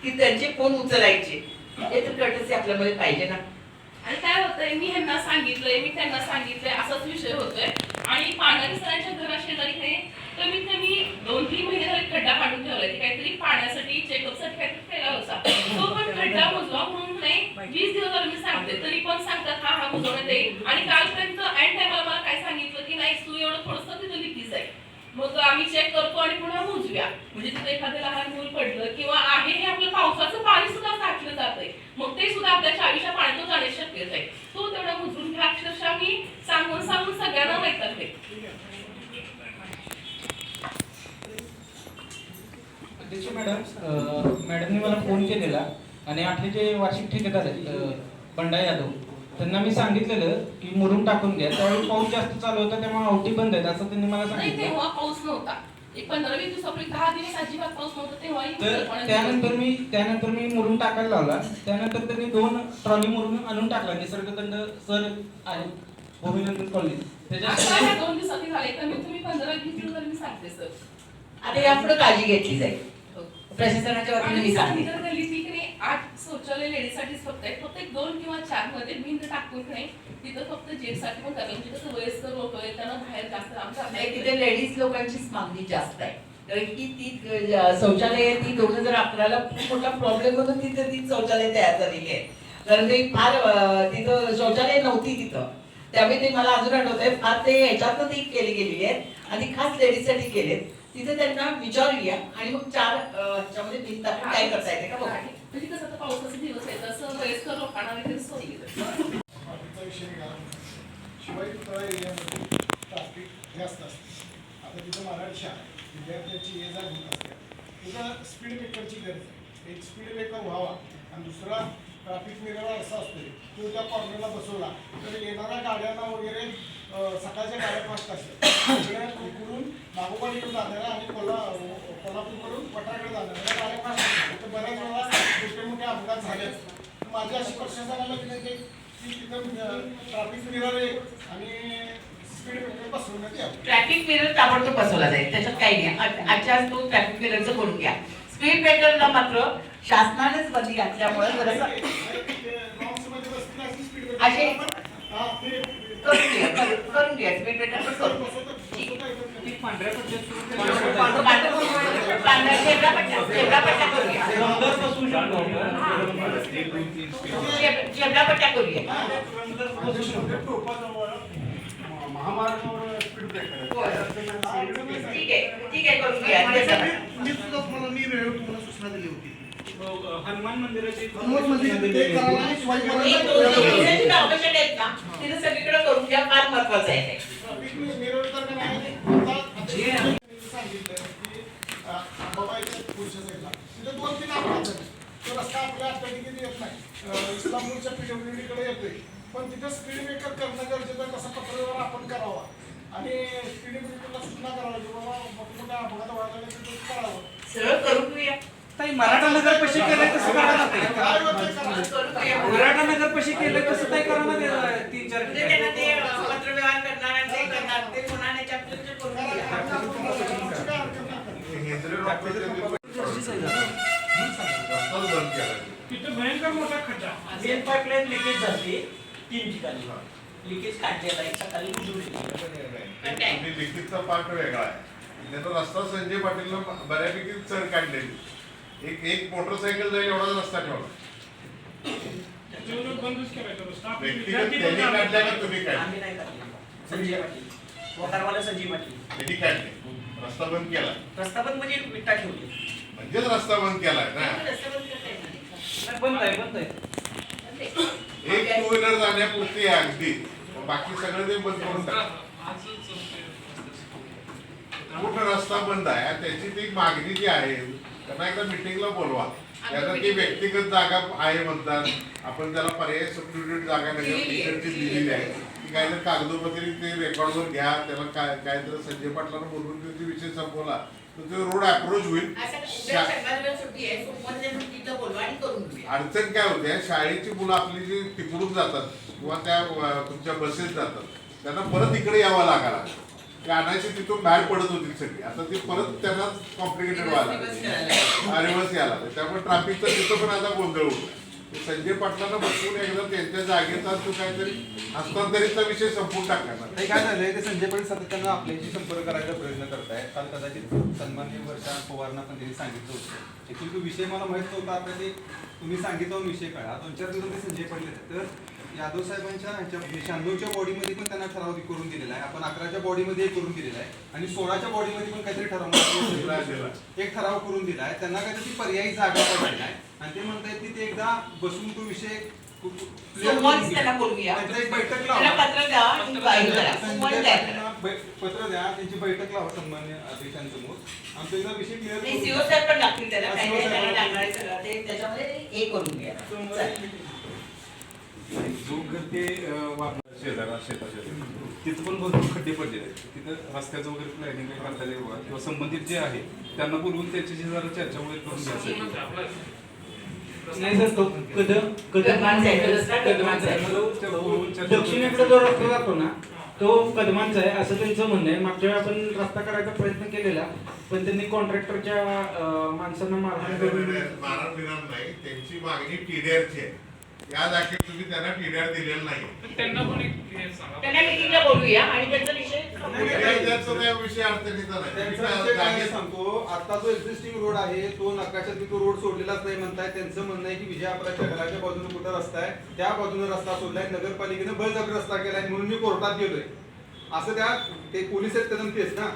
E: की त्यांचे फोन उचलायचे. हे तर कर्टसी आपल्यामध्ये पाहिजे ना. आणि काय होतंय, मी ह्यांना सांगितलंय, मी त्यांना सांगितलंय, असाच विषय होतोय. आणि पाण्याच्या सरांच्या घराशेजारी कमीत कमी 2-3 महिने झाले खड्डा काढून ठेवलाय. काहीतरी पाण्यासाठी चेकअपसाठी काहीतरी केला होता, तो पण खड्डा बुजवा म्हणून नाही 20 दिवस झाले मी सांगते, तरी पण सांगतात हा बुजवण्यात येईल. आणि कालपर्यंत ऐन टायमाला मला काय सांगितलं की नाही तू एवढं थोडंसं तिथं लिकीज आहे, मग आम्ही चेक करतो आणि पुन्हा मोजूया. म्हणजे तिथं एखादं लहान मूल पडलं किंवा आहे हे आपलं पावसाचं पाणी सुद्धा साठलं जातंय, मग ते सुद्धा आपल्या चावीच्या पाण्यातून जाण्याची शक्यता आहे. तो तेवढा मोजून घ्या. अक्षरशः मी सांगून सगळ्यांना वैतागले.
C: अध्यक्ष मॅडमने मला फोन केलेला आणि आपले जे वार्षिक ठेकेदार आहेत बंडा यादव, त्यांना मी सांगितलेलं की मुरुम टाकून घ्या. त्यावेळी पाऊस जास्त चालू होता, त्यामुळे आवटी बंद आहेत असं त्यांनी मला सांगितलं.
E: तेव्हा पाऊस नव्हता, एक 15-20 दिवसापूर्वी 10 दिवस अजिबात पाऊस नव्हता. तेव्हा
C: त्यानंतर मी मुरुम टाकायला लावला. त्यानंतर त्यांनी 2 ट्रॉली मुरुम आणून टाकला. निसर्गदंड सर आहे भूमिनंदन कॉलनी,
E: त्याच्या 2 दिवसांनी झाले, कमीत कमी 15-20 दिवस मी सांगते सर. आता यापुढे काळजी घेतली जाईल प्रशासनाच्या वतीने. मी सांगितलं गल्लीत 8 शौचालय लेडीजसाठीच फक्त आहे. प्रत्येक 2 किंवा 4 मध्ये भिंत टाकून नाही, तिथं फक्त जेंट्ससाठी पण करायला. म्हणजे कसं वयस्कर लोक आहेत त्यांना बाहेर जास्त काम करता येत. तिथे लेडीज लोकांचीच मागणी जास्त आहे, कारण की ती शौचालय ती 2011ला खूप मोठा प्रॉब्लेम होता. तिथे ती शौचालय तयार झालेली आहे, कारण ते फार तिथं शौचालय नव्हती तिथं. त्यामुळे ते मला अजून आठवतंय फार ते ह्याच्यातनं ती केली गेलेली आहेत आणि खास लेडीजसाठी केलेत. तिथे त्यांना विचारूया आणि मग 4 ह्याच्यामध्ये भिंत आपण काय करता येते का बघा. म्हणजे कसं आता पावसाचे दिवस आहे तसं वयस्कर लोकांना वगैरे सोयी
G: शिवाय पुतळा एरियामध्ये ट्राफिक जास्त असते. आता तिथं मराठी शाळा विद्यार्थ्यांची ये जा होत असते, तिथं स्पीड ब्रेकरची गरज आहे. एक स्पीड ब्रेकर व्हावा आणि दुसरा ट्रॅफिक मिरर असा असतो तो त्या कॉर्नरला बसवला तर येणाऱ्या गाड्यांना वगैरे सकाळच्या गाड्या फास्ट असतात. कुठून नागोबाडीकडून जाणाऱ्या आणि कोल्हापूरकडून पठाराकडे जाणाऱ्या गाड्या फास्ट असतात. तर बऱ्याच वेळा मोठे मोठे अपघात झाले असतात. माझी अशी प्रशासनाला विनंती की तिथं ट्रॅफिक मिरर आहे आणि स्पीड ब्रेकर बसवण्यात यावं.
E: ट्रॅफिक मिरर ताबडतोब बसवला जाईल, त्याच्यात काही नाही. आजच्या आज तो ट्रॅफिक मिररचं करून घ्या. स्पीड ब्रेकरला मात्र शासनानेच बंदी घातल्यामुळे असे करून घ्या. स्पीड ब्रेकर पट्ट्या करूया.
G: महामार्गावर स्पीड ब्रेकर
E: ठीक आहे करून घ्या.
H: मी वेळेवर तुम्हाला सूचना दिली होती.
C: हनुमान मंदिराची
E: सगळीकडे करून घ्या, फार महत्वाचं आहे.
G: सांगितलं की बाबा पुढच्या साईडला तिथे 2-3 अपघात झाले. तो रस्ता आपल्या अत्याधिक येत नाही, इस्लामपूरच्या PWD येतोय, पण तिथे स्पीड ब्रेकर करणं गरजेचं आहे. तसा पत्रावर आपण करावा आणि स्पीड ब्रेकरला सूचना करावी की बाबा मोठमोठ्या अपघात व्हायला तिथे करावं.
E: सरळ करून घेऊया.
C: मराठा नगर पशी केलंय तसं करा ना. मराठा नगर पशी केलंय तसं काय करा ना. 3-4
E: पत्रव्यवहार करणार आणि ते करणार ते कोणाने करून
C: तशीच आहे जरा. म्हणून सांगितलं.
I: रस्ताच बंद केला.
F: तिथं भयंकर मोठा खड्डा.
N: मेन पाईपलाईन लिकेज झाली 3 ठिकाणी. लिकेज काढलेला आहे सकाळी
I: तुम्ही लिखितचा पार्ट वेगळा आहे. त्याचा रस्ता संजय पाटीलला बऱ्यापैकी चढ काढलेली. एक मोटरसायकल जाईल एवढा रस्ता ठेवला.
F: त्याच्यावर बंदच करायचा रस्ता. आपले
I: व्यक्तिगत
F: विद्यार्थी
I: त्यांनी
F: पण
I: काढल्या का तुम्ही काढले?
N: आम्ही नाही काढले. संजय पाटील वकारवाला संजय पाटील
I: त्यांनी काढले. रस्ता बंद केला
N: रस्ता पण म्हणजे विटा ठेवली.
I: म्हणजेच रस्ता बंद केलाय ना.
N: रस्ता बंद करता येणार नाही.
C: बंद आहे.
I: एक टू व्हीलर जाण्यापुरती आहे अगदी. बाकी सगळं ते बंद करून टाक. पूर्ण रस्ता बंद आहे. त्याची ती मागणी जी आहे त्यांना एकदा मिटिंगला बोलवा. त्याला ती व्यक्तिगत जागा आहे म्हणतात. आपण त्याला पर्याय सबस्टिट्यूट जागा इकडची दिलेली आहे. ती काय तर कागदोपत्री ते रेकॉर्डवर घ्या. त्याला काय तर संजय पाटलांना बोलून त्याचा विषय संपवला तर ते रोड अप्रोच होईल. अडचण काय होते, शाळेची मुलं आपली जी तिकडून जातात किंवा त्या तुमच्या बसेस जातात त्यांना परत इकडे यावं लागला. ते आणायची तिथून बाहेर पडत होती सगळी. आता ती परत त्यांना कॉम्प्लिकेटेड व्हायला रिवर्स यायला. त्यामुळे ट्रॅफिकचा तिथं पण आता गोंधळ होता. संजय पाटलांना बसवून एकदा त्यांच्या जागेचा तो काहीतरी हस्तांतरितचा विषय संपून टाकणार.
J: ते काय झालंय ते संजय पाटील सातत्यानं आपल्याशी संपर्क करायचा प्रयत्न करतायत. काल कदाचित सन्माननीय वर्षा पवारांना पण त्यांनी सांगितलं होतं. ऍक्च्युली तो विषय मला माहित नव्हता. आपल्या ते तुम्ही सांगितलं विषय काय 2-4 दिवस ते संजय पाटील तर यादव साहेबांच्या 96च्या बॉडीमध्ये पण त्यांना ठराव करून दिलेला आहे. आपण 11च्या बॉडीमध्ये करून दिलेला आहे आणि 16च्या बॉडीमध्ये पण काहीतरी ठराव एक ठराव करून दिला आहे. त्यांना काहीतरी पर्यायी जागा पडलेला आहे आणि ते म्हणतायत की ते एकदा बसून तो विषय
E: त्यांना बोलूया.
J: एक बैठक
E: त्याला पत्र द्या आणि गाईड करा. सोमवारी द्या त्याला.
J: पत्र द्या त्यांची बैठक लावा सन्मान्य अध्यक्षांसमोर आमचा एकदा विषय क्लिअर
E: नाही, CO साहेब पण लागतील त्याला. काय काय त्याला लागणार आहे सगळं ते त्याच्यामध्ये हे करून घ्या.
O: जो घर ते शेतात तिथं पण भरपूर खड्डे पडलेले आहेत. तिथं रस्त्याचं वगैरे प्लॅनिंग करता येईल किंवा संबंधित जे आहे त्यांना बोलवून त्याच्याशी जरा चर्चा वगैरे करून घ्यायचं.
C: नाही सर तो दक्षिणेकडे जो रस्ता जातो ना तो कदमांचा आहे असं त्यांचं म्हणणं आहे. मागच्या वेळी आपण रस्ता करायचा प्रयत्न केलेला पण त्यांनी कॉन्ट्रॅक्टरच्या माणसांना मारहाण करून
I: मारण नाही. त्यांची मागणी टीडीआरची आहे. या जागेत तुम्ही त्यांना टीडीआर दिलेला नाही.
F: त्यांना पण
E: त्यांना मीटिंगला बोलूया आणि त्यांचा
I: विषय अडचणीचा नाही.
J: सांगतो आता जो एक्झिस्टिंग रोड आहे तो नकाशात तो रोड सोडलेलाच नाही म्हणताय. त्यांचं म्हणणं आहे की विजयापुराच्या घराच्या बाजूने कुठं रस्ता आहे त्या बाजूने रस्ता सोडलाय. नगरपालिकेने बळजबरी रस्ता केलाय म्हणून मी कोर्टात गेलोय असं त्या ते पोलीस आहेत कदम केस ना.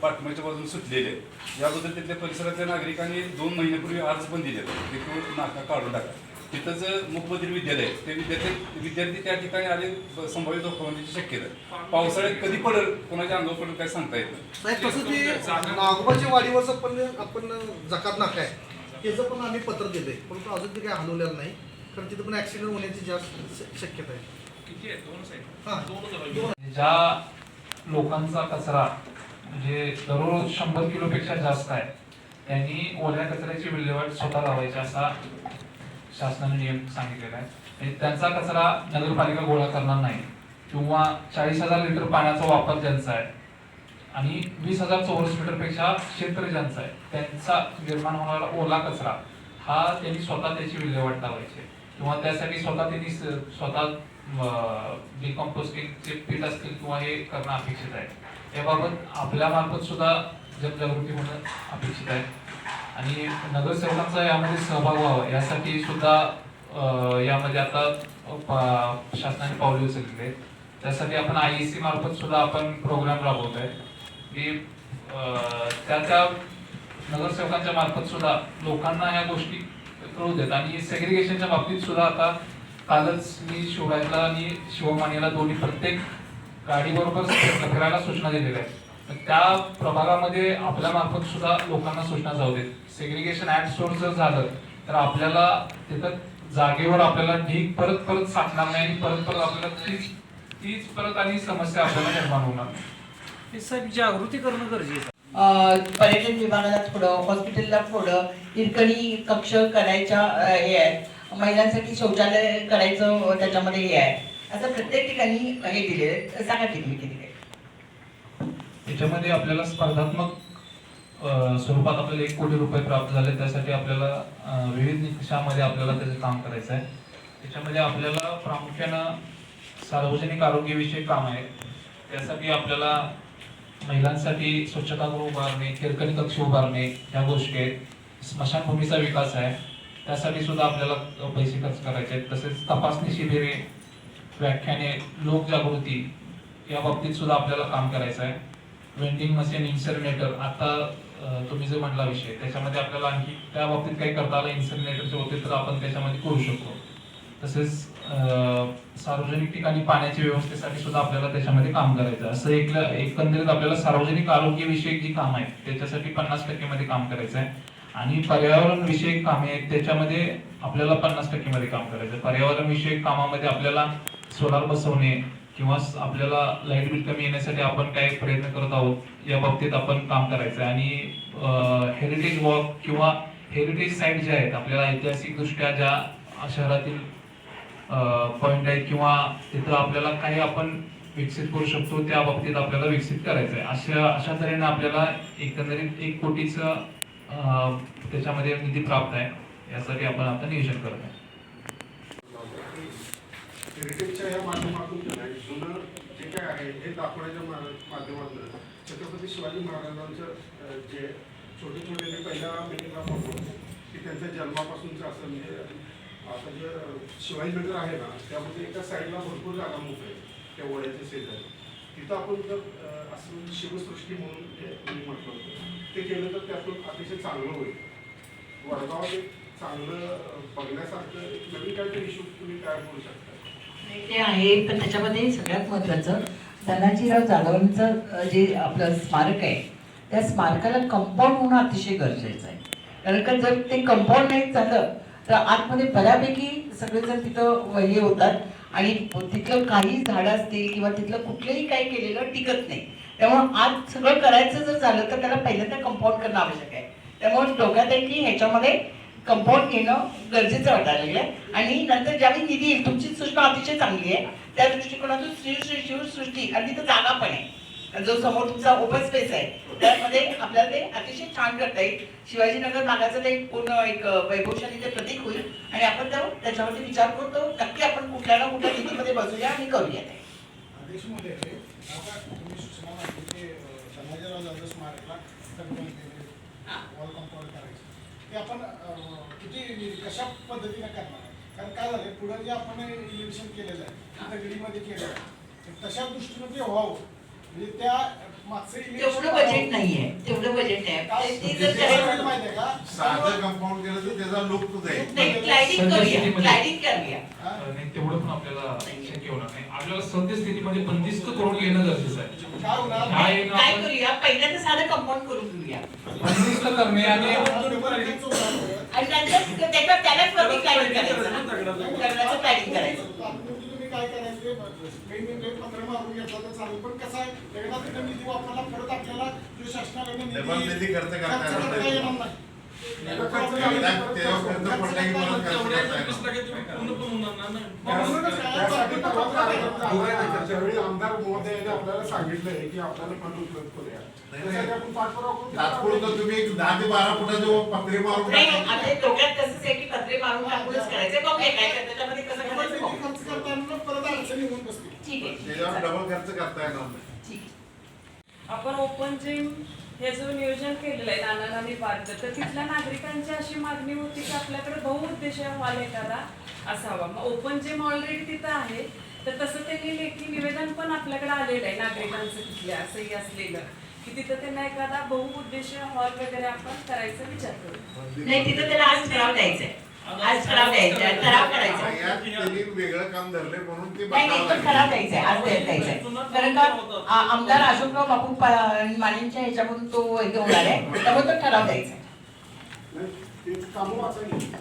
O: पाठमाच्या बाजून सुटलेले याबद्दल तिथल्या परिसरातल्या नागरिकांनी 2 महिन्यापूर्वी अर्ज पण दिलेला की तो नाका काढून टाका. तिथंच मुख्यमंत्री विद्यालय ते विद्यार्थी त्या ठिकाणी आले संभाव्य धोका होण्याची शक्यता. पावसाळ्यात कधी पडेल कोणाच्या अंगावर पडेल काय सांगता येत नाही.
P: तसं ते नागोबाच्या वाडीवरचं पण आपण जकात नाका आहे त्याचं पण आम्ही पत्र दिलंय परंतु अजून ते काही हलवलेलं नाही कारण तिथं पण ऍक्सिडेंट होण्याची जास्त शक्यता आहे.
F: किती आहे? 2च आहे.
P: हां
D: ज्या लोकांचा कचरा म्हणजे दररोज 100 किलोपेक्षा जास्त आहे त्यांनी ओल्या कचऱ्याची विल्हेवाट स्वतः लावायची असा शासनाने नियम सांगितलेला आहे. म्हणजे त्यांचा कचरा नगरपालिका गोळा करणार नाही किंवा 40,000 लिटर पाण्याचा वापर ज्यांचा आहे आणि 20,000 चौरस मीटरपेक्षा क्षेत्र ज्यांचं आहे त्यांचा निर्माण होणारा ओला कचरा हा त्यांनी स्वतः त्याची विल्हेवाट लावायची किंवा त्यासाठी स्वतः डिकॉम्पोस्टिंगचे पीठ असतील किंवा हे करणं अपेक्षित आहे. याबाबत आपल्या मार्फत सुद्धा जनजागृती होणं अपेक्षित आहे आणि नगरसेवकांचा यामध्ये सहभाग व्हावा यासाठी सुद्धा यामध्ये आता शासनाने पावले उचललेले आहेत. त्यासाठी आपण IEC मार्फत सुद्धा आपण प्रोग्राम राबवतोय की त्या नगरसेवकांच्या मार्फत सुद्धा लोकांना ह्या गोष्टी कळू देत. आणि सेग्रिगेशनच्या बाबतीत सुद्धा आता कालच मी शिवराजला आणि शिवमानेला दोन्ही प्रत्येक गाडीबरोबर फिरायला सूचना दिलेल्या आहेत. त्या प्रभागामध्ये आपल्या मार्फत सुद्धा लोकांना सूचना जाऊ देत. सेग्रिगेशन ऍट सोर्स जर झालं तर आपल्याला तिथं जागेवर आपल्याला ढीग परत साठणार नाही आणि परत आपल्याला तीच परत आणि समस्या आपल्याला निर्माण होणार नाही.
C: साहेब जागृती करणं गरजेचं.
E: पर्यटन विभागाला थोडं हॉस्पिटलला थोडं हिरकणी कक्ष करायच्या हे आहे. महिलांसाठी शौचालय करायचं त्याच्यामध्ये हे आहे. असं प्रत्येक ठिकाणी हे दिले सांगा किती किती
D: ह्याच्यामध्ये आपल्याला स्पर्धात्मक स्वरूपात आपल्याला 1 कोटी रुपये प्राप्त झाले. त्यासाठी आपल्याला विविध निकषामध्ये आपल्याला त्याचं काम करायचं आहे. त्याच्यामध्ये आपल्याला प्रामुख्यानं सार्वजनिक आरोग्यविषयक काम आहे. त्यासाठी आपल्याला महिलांसाठी स्वच्छतागृह उभारणे, केरकणी कक्ष उभारणे ह्या गोष्टी आहेत. स्मशानभूमीचा विकास आहे, त्यासाठी सुद्धा आपल्याला पैसे खर्च करायचे आहेत. तसेच तपासणी शिबिरे, व्याख्याने, लोकजागृती या बाबतीत सुद्धा आपल्याला काम करायचं आहे. वेंडिंग मशीन, इन्सिनरेटर, आता तुम्ही जो म्हटला विषय त्याच्यामध्ये आपल्याला आणखी त्या बाबतीत काही करता आलं इन्सिनरेटरच्या बाबतीत तर आपण त्याच्यामध्ये करू शकतो. तसेच सार्वजनिक ठिकाणी पाण्याच्या व्यवस्थेसाठी सुद्धा आपल्याला त्याच्यामध्ये काम करायचं. असं एकंदरीत आपल्याला सार्वजनिक आरोग्य विषयक जी काम आहेत त्याच्यासाठी 50% मध्ये काम करायचं आहे. आणि पर्यावरण विषयक कामे आहेत त्याच्यामध्ये आपल्याला 50% मध्ये काम करायचं. पर्यावरण विषयक कामामध्ये आपल्याला सोलार बसवणे किंवा आपल्याला लाईट बिल कमी येण्यासाठी आपण काय प्रयत्न करत आहोत या बाबतीत आपण काम करायचं आहे. आणि हेरिटेज वॉक किंवा हेरिटेज साईट ज्या आहेत आपल्याला ऐतिहासिकदृष्ट्या ज्या शहरातील पॉइंट आहेत किंवा तिथं आपल्याला काही आपण विकसित करू शकतो त्या बाबतीत आपल्याला विकसित करायचं आहे. अशा तऱ्हेने आपल्याला एकंदरीत 1 कोटीचं त्याच्यामध्ये निधी प्राप्त आहे. यासाठी आपण आता नियोजन करत आहे.
G: हेरिटेजच्या या माध्यमातून जुनं जे काय आहे हे दाखवण्याच्या माध्यमातून छत्रपती शिवाजी महाराजांचं जे छोटे छोटे जे पहिल्या मीटिंगला फोटो की त्यांच्या जन्मापासूनचं असं म्हणजे आता जे शिवाजी नगर आहे ना त्यामध्ये एका साईडला भरपूर जागा मोकळी आहे त्या वड्याच्या शेजारी. तिथं आपण जर असं शिवसृष्टी म्हणून जे मी म्हटलं होतं ते केलं तर त्यातून अतिशय चांगलं होईल. वडगावात एक चांगलं बघण्यासारखं एक नवीन काहीतरी इश्यू तुम्ही तयार करू शकता.
E: ते आहे, पण त्याच्यामध्ये सगळ्यात महत्त्वाचं धनाजीराव जाधवांचं जे आपलं स्मारक आहे त्या स्मारकाला कंपाऊंड होणं अतिशय गरजेचं आहे. कारण का जर ते कंपाऊंड नाही झालं तर आतमध्ये बऱ्यापैकी सगळेजण तिथं हे होतात आणि तिथलं काही झाडं असतील किंवा तिथलं कुठलंही काही केलेलं टिकत नाही. त्यामुळं आत सगळं करायचं जर झालं तर त्याला पहिल्यांदा कंपाऊंड करणं आवश्यक आहे. त्यामुळे डोक्यात आहे की ह्याच्यामध्ये कंपाऊंड घेणं गरजेचं वाटायला लागलं. आणि नंतर ज्यावेळी निधी येईल, तुमची सूचना अतिशय चांगली आहे, त्या दृष्टिकोनातून शिवसृष्टी आणि तिथं जागा पण आहे, जो समोर तुमचा ओपन स्पेस आहे त्यामध्ये आपल्याला ते अतिशय छान करता येईल. शिवाजीनगर भागाचं ते पूर्ण एक वैभवशाली ते प्रतीक होईल आणि आपण त्याच्यावरती विचार करतो नक्की आपण कुठल्या ना कुठल्या निधीमध्ये बसूया आणि करूया ते.
G: देशमध्ये आता तुम्ही सूचना माहिती की धनाजीराव जाधव स्मारकला वॉल कंपाऊंड करायचं ते आपण किती कशा पद्धतीने करणार आहे. कारण काय झालं पुढे जे आपण इन्व्हेस्टिगेशन केलेलं आहे दगडीमध्ये केलेलं आहे तशा दृष्टीने ते व्हावं म्हणजे त्या मागचं
E: तेवढं बजेट नाहीये, तेवढं बजेट नाही.
G: माहिती आहे का
I: साधं कंपाऊंड केलं तर त्याचा लुक जाईल.
E: ग्लायडिंग करूया.
D: तेवढं पण आपल्याला शक्य होणार नाही. आपल्याला सद्यस्थितीमध्ये बंदिस्त करून घेणं गरजेचं आहे.
E: काय करूया, पहिल्यांदा साधं कंपाऊंड करून घेऊया
D: बंदिस्त करणे आणि
E: नंतर त्यालाच वरती प्लॅनिंग करायचं ना, दगडाचं प्लॅनिंग करायचं.
G: तुम्ही काय करायचं पत्र मारून घेतला तर चालेल, पण कसं आहे दगडाचा निधी वापरला परत आपल्याला जो शासनाकडे
I: निधी खर्च करता येणार नाही.
G: आमदार महोदयाने आपल्याला सांगितलंय की आपल्याला फंड उपलब्ध करूया.
I: तात्पुरतं तुम्ही 10 ते 12 फुटाचं पत्रे मारून
E: आता डोक्यात कसं आहे की पत्रे मारून टाकूनच करायचं. बघ काय काय त्याच्यामध्ये कसं करायचं
G: खर्च करताना परत अडचणी होऊन बसतील.
E: ठीक आहे,
I: त्याच्यावर डबल खर्च करता येणार नाही.
E: ठीक आहे.
Q: आपण ओपन जिम हे जो नियोजन केलेलं आहे नानानानी पार्क तर तिथल्या नागरिकांची अशी मागणी होती की आपल्याकडे बहुउद्देशीय हॉल एखादा असावा. मग ओपन जिम ऑलरेडी तिथं आहे तर तसं त्यांनी लेखी निवेदन पण आपल्याकडे आलेलं आहे नागरिकांचं तिथल्या असंही असलेलं की तिथं त्यांना एखादा बहुउद्देशीय हॉल वगैरे आपण करायचा विचार करू.
E: नाही तिथं त्याला आज ठराव द्यायचंय, आज ठराव द्यायचा, ठराव करायचा.
I: यात त्यांनी वेगळं काम धरले म्हणून ते
E: नाही नाही पण ठराव द्यायचाय, आज द्यायचंय. कारण का आमदार अशोकराव बापू मानेंच्या ह्याच्यामधून तो हे होणार आहे त्यामुळे तो ठराव द्यायचा आहे.
G: कामं वाचायला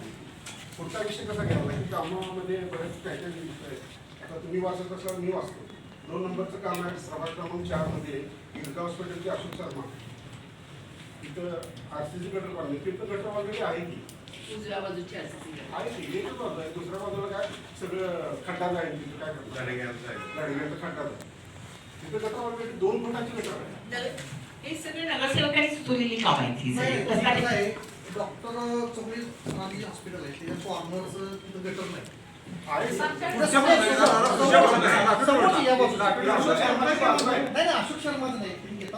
G: पुढचा विषय कसा घ्यावा की कामामध्ये बरेच काय काय विषय आहेत. आता तुम्ही वाचत असला मी वाचतो. 2 नंबरचं काम आहे प्रभाग क्रमांक 4 मध्ये गिरगाव हॉस्पिटलचे अशोक शर्मा तिथं RCC गटर बांधले. तिथं गटर ऑलरेडी आहे की
E: उजव्या बाजूची
G: आहे की एकच बाजू आहे, दुसऱ्या बाजूला काय सगळं खड्डा जाईल तिथं काय करणार गाडग्यांचा खड्डा जाईल.
H: तिथे गटर ऑलरेडी 2 फुटाची गटर आहे.
E: हे सगळे नगरसेवकांनी सुचवलेली कामं आहेत ही सगळी.
P: नाही, कसं आहे, डॉक्टर चौगुले राणी हॉस्पिटल आहे त्याच्या कॉर्नरचं तिथं गटर नाही.
H: आहे सर.
P: समोरची या बाजूला. नाही, अशोक शर्माचं नाही. तुम्ही घेता.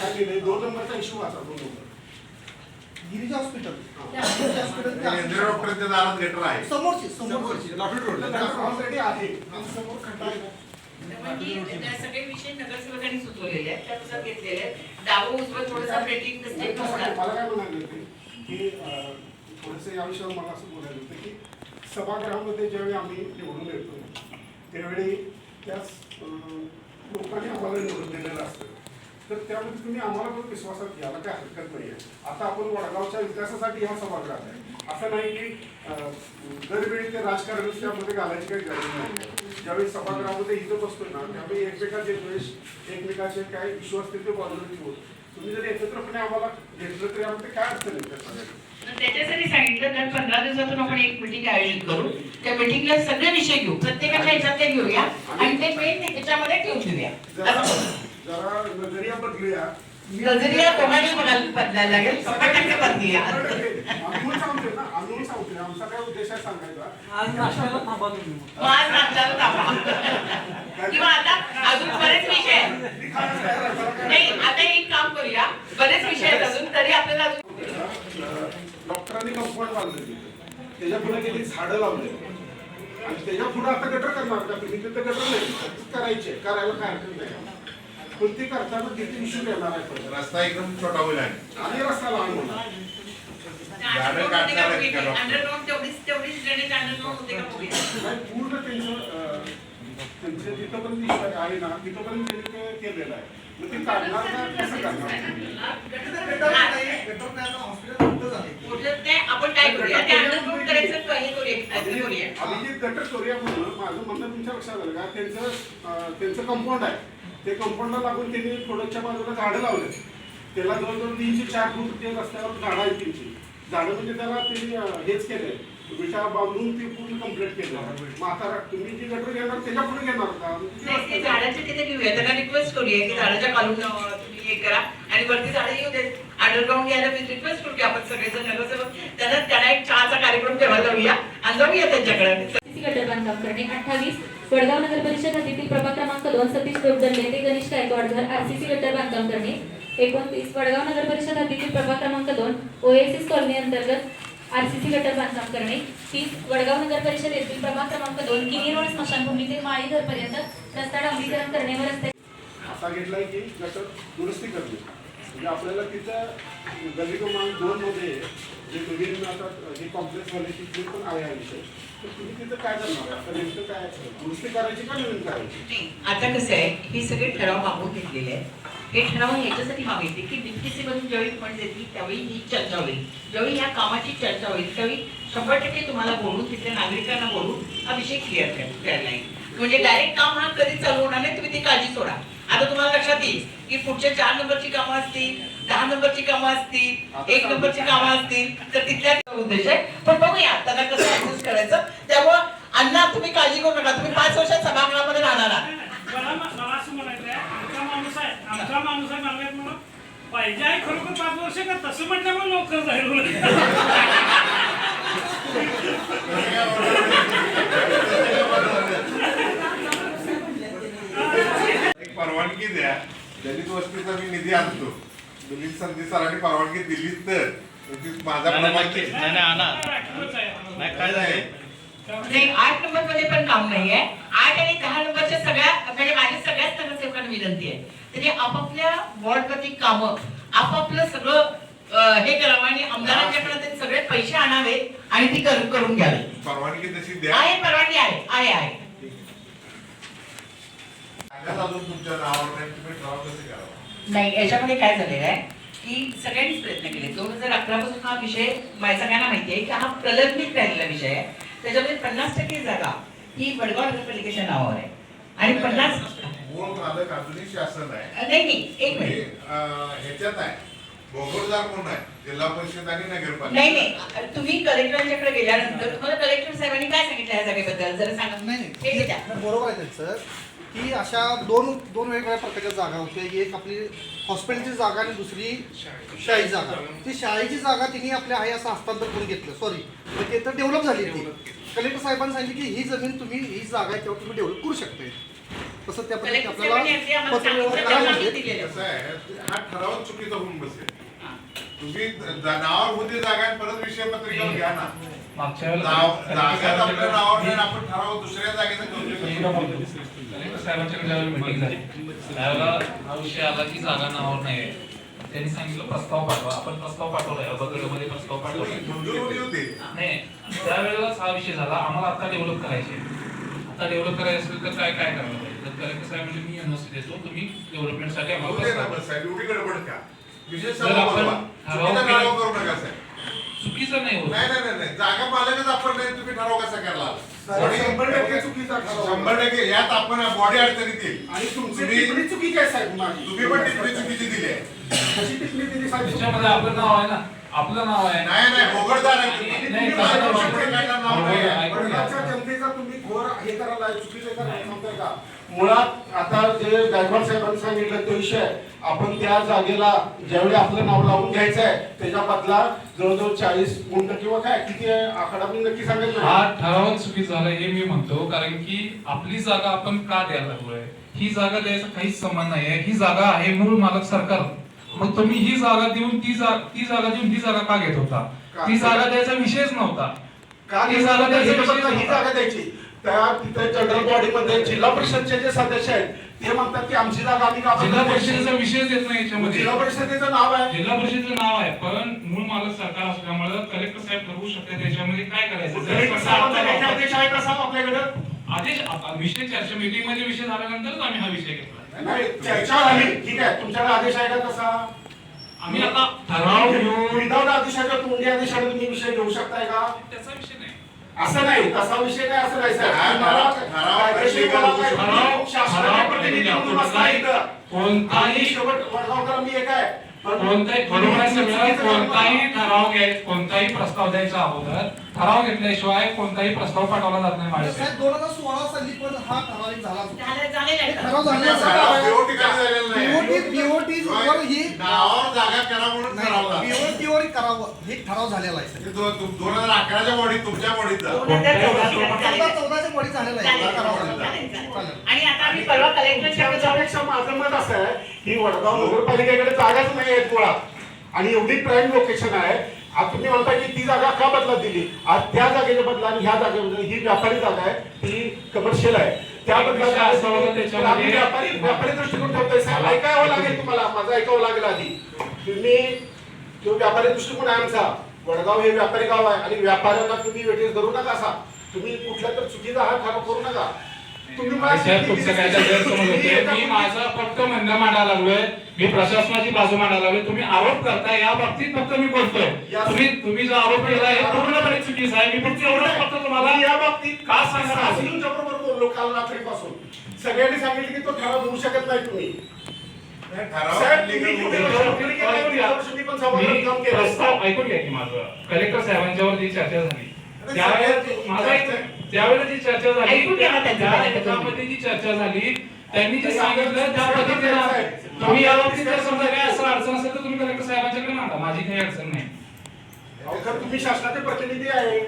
H: काय केलंय, 2 नंबरचा इश्यू वाचा, 2 number.
P: Girija hospital. Girija hospital
I: डॉक्टरच्या दारात गटर आहे.
P: समोरची
H: ऑलरेडी आहे आणि समोर खड्डा आहे.
E: सगळे विषय नगरसेवकांनी सुचवलेले आहेत त्यानुसार घेतलेले आहेत. डावं उजवं थोडंसं प्लेटिंग मिस्टेक
H: मला काय म्हणाले होते की थोडंसं या विषयावर मला असं बोलायचं होतं की सभागृहामध्ये ज्यावेळी आम्ही निवडून येतो त्यावेळी त्या लोकांनी आम्हाला निवडून दिलेलं असतं, तर त्यामध्ये तुम्ही आम्हाला पण विश्वासात घ्यायला काय हरकत नाही आहे. आता आपण वडगावच्या विकासासाठी हा सभागृह आहे. असं नाही की दरवेळी ते राजकारण त्यामध्ये घालायची काही गरज नाही. ज्यावेळी सभागृहामध्ये इथं बसतो ना त्यावेळी एकमेकाचे द्वेष, एकमेकाचे काय इश्यू असतील ते बाजूला ठेवून तुम्ही जर एकत्रपणे आम्हाला घेतलं तरी आम्हाला काय अडचण नाही त्या सगळ्या.
E: त्याच्यासाठी सांगितलं तर 15 दिवसातून आपण एक मिटिंग आयोजित करू. त्या मिटिंगला सगळे विषय घेऊ, प्रत्येकाच्या ह्याच्यातले घेऊया आणि ते मेन ह्याच्यामध्ये ठेवून देऊया.
H: जरा नजरिया बदलूया.
E: नजरिया कोणाला बदलायला लागेल, 100% बदलूया.
H: आम्ही सांगतोय ना, आम्ही सांगतोय आमचा काय उद्देश आहे सांगायचा.
N: आज नाश्त्याला थांबा तुम्ही.
E: आज नाश्त्याला थांबा. किंवा आता अजून बरेच विषय आहेत. नाही, आता एक काम करूया, बरेच विषय आहेत अजून, तरी आपल्याला अजून
H: डॉक्टरांनी कंपाऊंड बांधलं तिथे, त्याच्या पुढे गेली झाडं लावले आणि त्याच्या पुढे आता गटर करणार का तुम्ही? तिथे गटर नाही करायचे, करायला काय हरकत नाही, पण ते करताना किती इश्यू येणार आहे.
I: रस्ता एकदम छोटा होईल
H: आणि रस्ता लहान होणार.
E: अंडरग्राऊंड तेवढीच ड्रेनेज अंडरग्राऊंड होते का बघूया.
H: नाही, पूर्ण त्यांचं जिथपर्यंत इश्यू आहे ना तिथपर्यंत त्यांनी ते केलेलं आहे. मग ते काढणार का कसं
E: आपण काय करूया, ते अंडरग्राऊंड करायचं हे करूया.
H: अभिजित गटर करूया म्हणून माझं म्हणणं तुमच्या लक्षात आलं का? त्यांचं कंपाऊंड आहे, ते कंपाऊंडला लागून त्यांनी थोड्याच्या बाजूला झाडं लावले. त्याला जवळजवळ 3 ते 4 फूट ते रस्त्यावर झाडं आहेत त्यांची. झाडं म्हणजे त्याला त्यांनी हेच केलंय, विटा बांधून ते पूर्ण कम्प्लीट केलं. मग आता तुम्ही जी गटर घेणार त्याच्या पुढे घेणार का?
E: नाही, झाडाचे तिथे घेऊया, त्यांना रिक्वेस्ट करूया की झाडाच्या खालून तुम्ही हे करा आणि वरती झाडं येऊ देत. अंडरग्राऊंड घ्यायला मी रिक्वेस्ट करू की आपण सगळेजण नगरसेवक त्यांना एक चहाचा कार्यक्रम ठेवायला जाऊया आणि जाऊया त्यांच्याकडे.
L: गटर बांधकाम करणे. 28 वडगाव नगर परिषद हद्दीतील प्रभाग क्रमांक 2 सतीश टोपदर्ले ते गणेश गायकवाड घर आरसीसी गटर बांधकाम करणे. 29 वडगाव नगर परिषद हद्दीतील प्रभाग क्रमांक 2 ओएसिस कॉलनी अंतर्गत आरसीसी गटर बांधकाम करणे. 30 वडगाव नगर परिषद येथील प्रभाग क्रमांक 2 किनी रोड स्मशानभूमी ते माळी घर पर्यंत रस्ता डांबरीकरण करणे व रस्ते
H: असा घेतलाय की गटर दुरुस्ती करणे. म्हणजे आपल्याला तिथं गल्ली क्रमांक 2 मध्ये जे नवीन आता जे कॉम्प्लेक्स वाले तिथे पण आहे हा विषय, तर तुम्ही तिथं काय करणार आहे? आता नेमकं काय दुरुस्ती करायची का नवीन करायची?
E: आता कसं आहे, हे सगळे ठराव मागून घेतलेले आहेत. हे ठराव ह्याच्यासाठी मागितले की डीपीसी मधून ज्यावेळी फंड येतील त्यावेळी ही चर्चा होईल. ज्यावेळी या कामाची चर्चा होईल त्यावेळी 100% तुम्हाला बोलून तिथल्या नागरिकांना बोलून हा विषय क्लिअर करायला येईल. म्हणजे डायरेक्ट काम हा कधीच चालू होणार नाही, तुम्ही ती काळजी सोडा. आता तुम्हाला लक्षात येईल की पुढच्या 4 नंबरची कामं असतील, 10 नंबरची कामं असतील, 1 नंबरची कामं असतील, तर तिथल्या उद्देश आहे. पण बघूया त्यांना कसं ऍडजस्ट करायचं. त्यामुळं अण्णा तुम्ही काळजी करू नका, तुम्ही 5 वर्षात सभागृहामध्ये राहणार आहात.
F: मला असं म्हणायचं आहे, आमचा माणूस आहे मागण्यात म्हणून पाहिजे आहे खरोखर 5 वर्ष का तसं म्हटल्यामुळे लवकर जाईल.
I: एक परवानगी द्या, दलित वस्तीचा मी निधी आणतो. दलित संधी सरांनी परवानगी दिली तर माझा
E: नाही 8 नंबर मध्ये पण काम नाहीये. 8 आणि 10 नंबरच्या सगळ्या म्हणजे माझ्या सगळ्याच नगरसेवकांना विनंती आहे त्यांनी आपापल्या वॉर्डवरती कामं आपापलं सगळं हे करावं आणि आमदारांच्याकडे ते सगळे पैसे आणावे आणि ती करून घ्यावी.
I: परवानगी तशी द्या.
E: आहे परवानगी आहे.
I: तुमच्या नावावर तुम्ही ठराव कसे करावा?
E: नाही, याच्यामध्ये काय झालेलं आहे की सगळ्यांनीच प्रयत्न केले. 2011 पासून हा विषय सगळ्यांना माहिती आहे की हा प्रलंबित राहिलेला विषय आहे. त्याच्यामध्ये 50% जागा ही वडगाव नगरपालिकेच्या नावावर आहे आणि 50
I: मूळ मालक अजूनही शासन आहे.
E: नाही एक मिनिट
I: ह्याच्यात आहे भोगोलदार म्हणून आहे जिल्हा परिषद आणि नगरपालिका.
E: नाही तुम्ही कलेक्टरांच्याकडे गेल्यानंतर तुम्हाला कलेक्टर साहेबांनी काय सांगितलं या जागेबद्दल जरा सांगा.
P: नाही बरोबर आहे त्यांचं. की अशा दोन वेगवेगळ्या प्रकारच्या जागा होत्या. एक आपली हॉस्पिटलची जागा आणि दुसरी शाळेची जागा. ती शाळेची जागा तिने आपल्या आहे असं हस्तांतर करून घेतलं. सॉरी, ते तर डेव्हलप झाली ती. कलेक्टर साहेबांनी सांगितलं की ही जमीन तुम्ही, ही जागा आहे तेव्हा तुम्ही डेव्हलप करू शकता. तसं त्या पद्धतीने आपल्याला पत्रव्यवहार करायला लागेल.
I: कसं आहे, हा ठराव चुकीचा होऊन बसेल. तुम्ही नावावर होती जागा आणि परत विषय पत्रिकेवर घ्या ना. जागा आपल्या नावावर नाही, आपण ठराव दुसऱ्या जागेचा करू शकतो.
D: साहेबांच्याकडे ज्यावेळी मीटिंग झाली त्यावेळेला हा विषय आला की जागा नावावर नाही आहे. त्यांनी सांगितलं प्रस्ताव पाठवा. आपण प्रस्ताव पाठवलाय, अबगडमध्ये प्रस्ताव पाठवलाय. नाही, त्यावेळेलाच हा विषय झाला. आम्हाला आता डेव्हलप करायचे. आता डेव्हलप करायचं असेल तर काय काय करायला पाहिजे. तर कलेक्टर साहेब म्हणजे मी एनओसी देतो, तुम्ही डेव्हलपमेंटसाठी आम्हाला
I: एवढी गडबड का? विषय
D: जर आपण
I: ठराव करू नका साहेब.
D: चुकीचं नाही होत.
I: नाही, जागा मालकच आपण नाही, तुम्ही ठराव कसा करला?
G: 100% चुकीचा ठराव.
I: 100% यात आपण बॉडी अडचणीत येईल.
G: आणि तुमची टिप्पणी चुकीची आहे साहेब.
I: तुम्ही पण टिप्पणी चुकीची दिली आहे.
G: कशी टिप्पणी दिली साहेब?
D: त्याच्यामध्ये आपलं नाव आहे ना, आपलं नाव आहे.
I: नाही बोगडदार आहे तुम्ही.
D: नाही,
G: वडगावच्या जनतेचा तुम्ही घोर हे करायला चुकीचं करायला सांगताय का? मुळात आता जे गायकवाड साहेबांनी सांगितलं तो विषय, आपण त्या जागेला ज्यावेळी आपलं नाव लावून घ्यायचं आहे त्याच्या बदला जवळजवळ 40 गुंठ किंवा काय किती आकडा मी नक्की सांगितलं.
D: हा ठराव चुकीचा झाला हे मी म्हणतो, कारण की आपली जागा आपण का द्यायला लागलोय? ही जागा द्यायचा काहीच संबंध नाही आहे. ही जागा आहे मूळ मालक सरकार. मग तुम्ही ही जागा देऊन ती जागा देऊन ही जागा का घेत होता? ती जागा द्यायचा विषयच नव्हता.
G: ही जागा द्यायची. त्या तिथे जनरल बॉडीमध्ये जिल्हा परिषदचे जे सदस्य आहेत ते म्हणतात की आमची जागा आम्ही का?
D: जिल्हा परिषदेचा विषयच येत नाही याच्यामध्ये.
G: जिल्हा परिषदेचं नाव आहे,
D: जिल्हा परिषदेचं नाव आहे, पण मूळ मालक सरकार असल्यामुळे कलेक्टर साहेब ठरवू शकते त्याच्यामध्ये काय करायचं.
G: आदेश आहे कसा आपल्याकडे?
D: आदेश विषय चर्चा मीटिंग मध्ये विषय झाल्यानंतरच आम्ही हा विषय घेतला.
G: नाही, चर्चा झाली ठीक आहे. तुमच्याकडे आदेश आहे का तसा?
D: आम्ही आता ठराव घेऊन
G: विदाउट आदेशाच्या तोंडी आदेशाने तुम्ही विषय घेऊ शकताय का?
D: त्याचा विषय नाही.
G: असं नाही, तसा विषय काय असं नाही साहेब.
D: कोणताही
G: शेवट वडगावकर मी एक आहे.
D: कोणताही प्रस्ताव द्यायचा अगोदर ठराव घेतल्याशिवाय कोणताही प्रस्ताव पाठवला जात नाही. माझ्या
P: साहेब 2016 साली पण हा ठराव झाला. ठराव
I: जागा करा म्हणून ठरवला.
P: बीओटीवर करावं हे ठराव झालेला आहे.
I: 2011च्या बॉडी तुमच्या बॉडीचा
P: 14च्या बॉडी झालेला आहे.
E: आणि आता आम्ही परवा
G: त्यापेक्षा माझं मत असं आहे की वडगाव नगरपालिकेकडे जागाच नाही आहे मुळात, आणि एवढी प्राईम लोकेशन आहे. आज तुम्ही म्हणता की ती जागा का बदलात दिली? आज त्या जागेच्या बदला आणि ह्या जागेबद्दल ही व्यापारी जागा आहे, ती कमर्शियल आहे. त्या व्यापारी दृष्टिकोन ठेवतोय साहेब. ऐकावं लागेल तुम्हाला, माझं ऐकावं लागेल आधी. तुम्ही जो व्यापारी दृष्टिकोन आहे आमचा, वडगाव हे व्यापारी गाव आहे आणि व्यापाऱ्यांना तुम्ही वेटेज धरू नका. असा तुम्ही कुठल्या तर चुकीचा हा ठराव करू नका.
D: मी माझं फक्त म्हणणं मांडायला लागलोय, मी प्रशासनाची बाजू मांडायला लागलोय. तुम्ही आरोप करताय या बाबतीत फक्त मी बोलतोय. तुम्ही जो आरोप केला हे पूर्णपणे चुकीचा आहे. मी फक्त एवढं फक्त तुम्हाला
G: या बाबतीत का सांगा बरोबर बोललो काल रात्रीपासून. सगळ्यांनी सांगितलं की तो ठराव घेऊ शकत नाही तुम्ही.
D: प्रस्ताव ऐकून घ्या की माझं. कलेक्टर साहेबांच्यावर जी चर्चा झाली त्यावेळेला जी चर्चा झाली त्यामध्ये जी चर्चा झाली त्यांनी जे सांगितलं त्या पद्धतीने तुम्ही या बाबतीत जर समजा काय असं अडचण असेल तर तुम्ही कलेक्टर साहेबांच्याकडे मांडा. माझी काही अडचण नाही.
G: तुम्ही शासनाचे प्रतिनिधी आहे.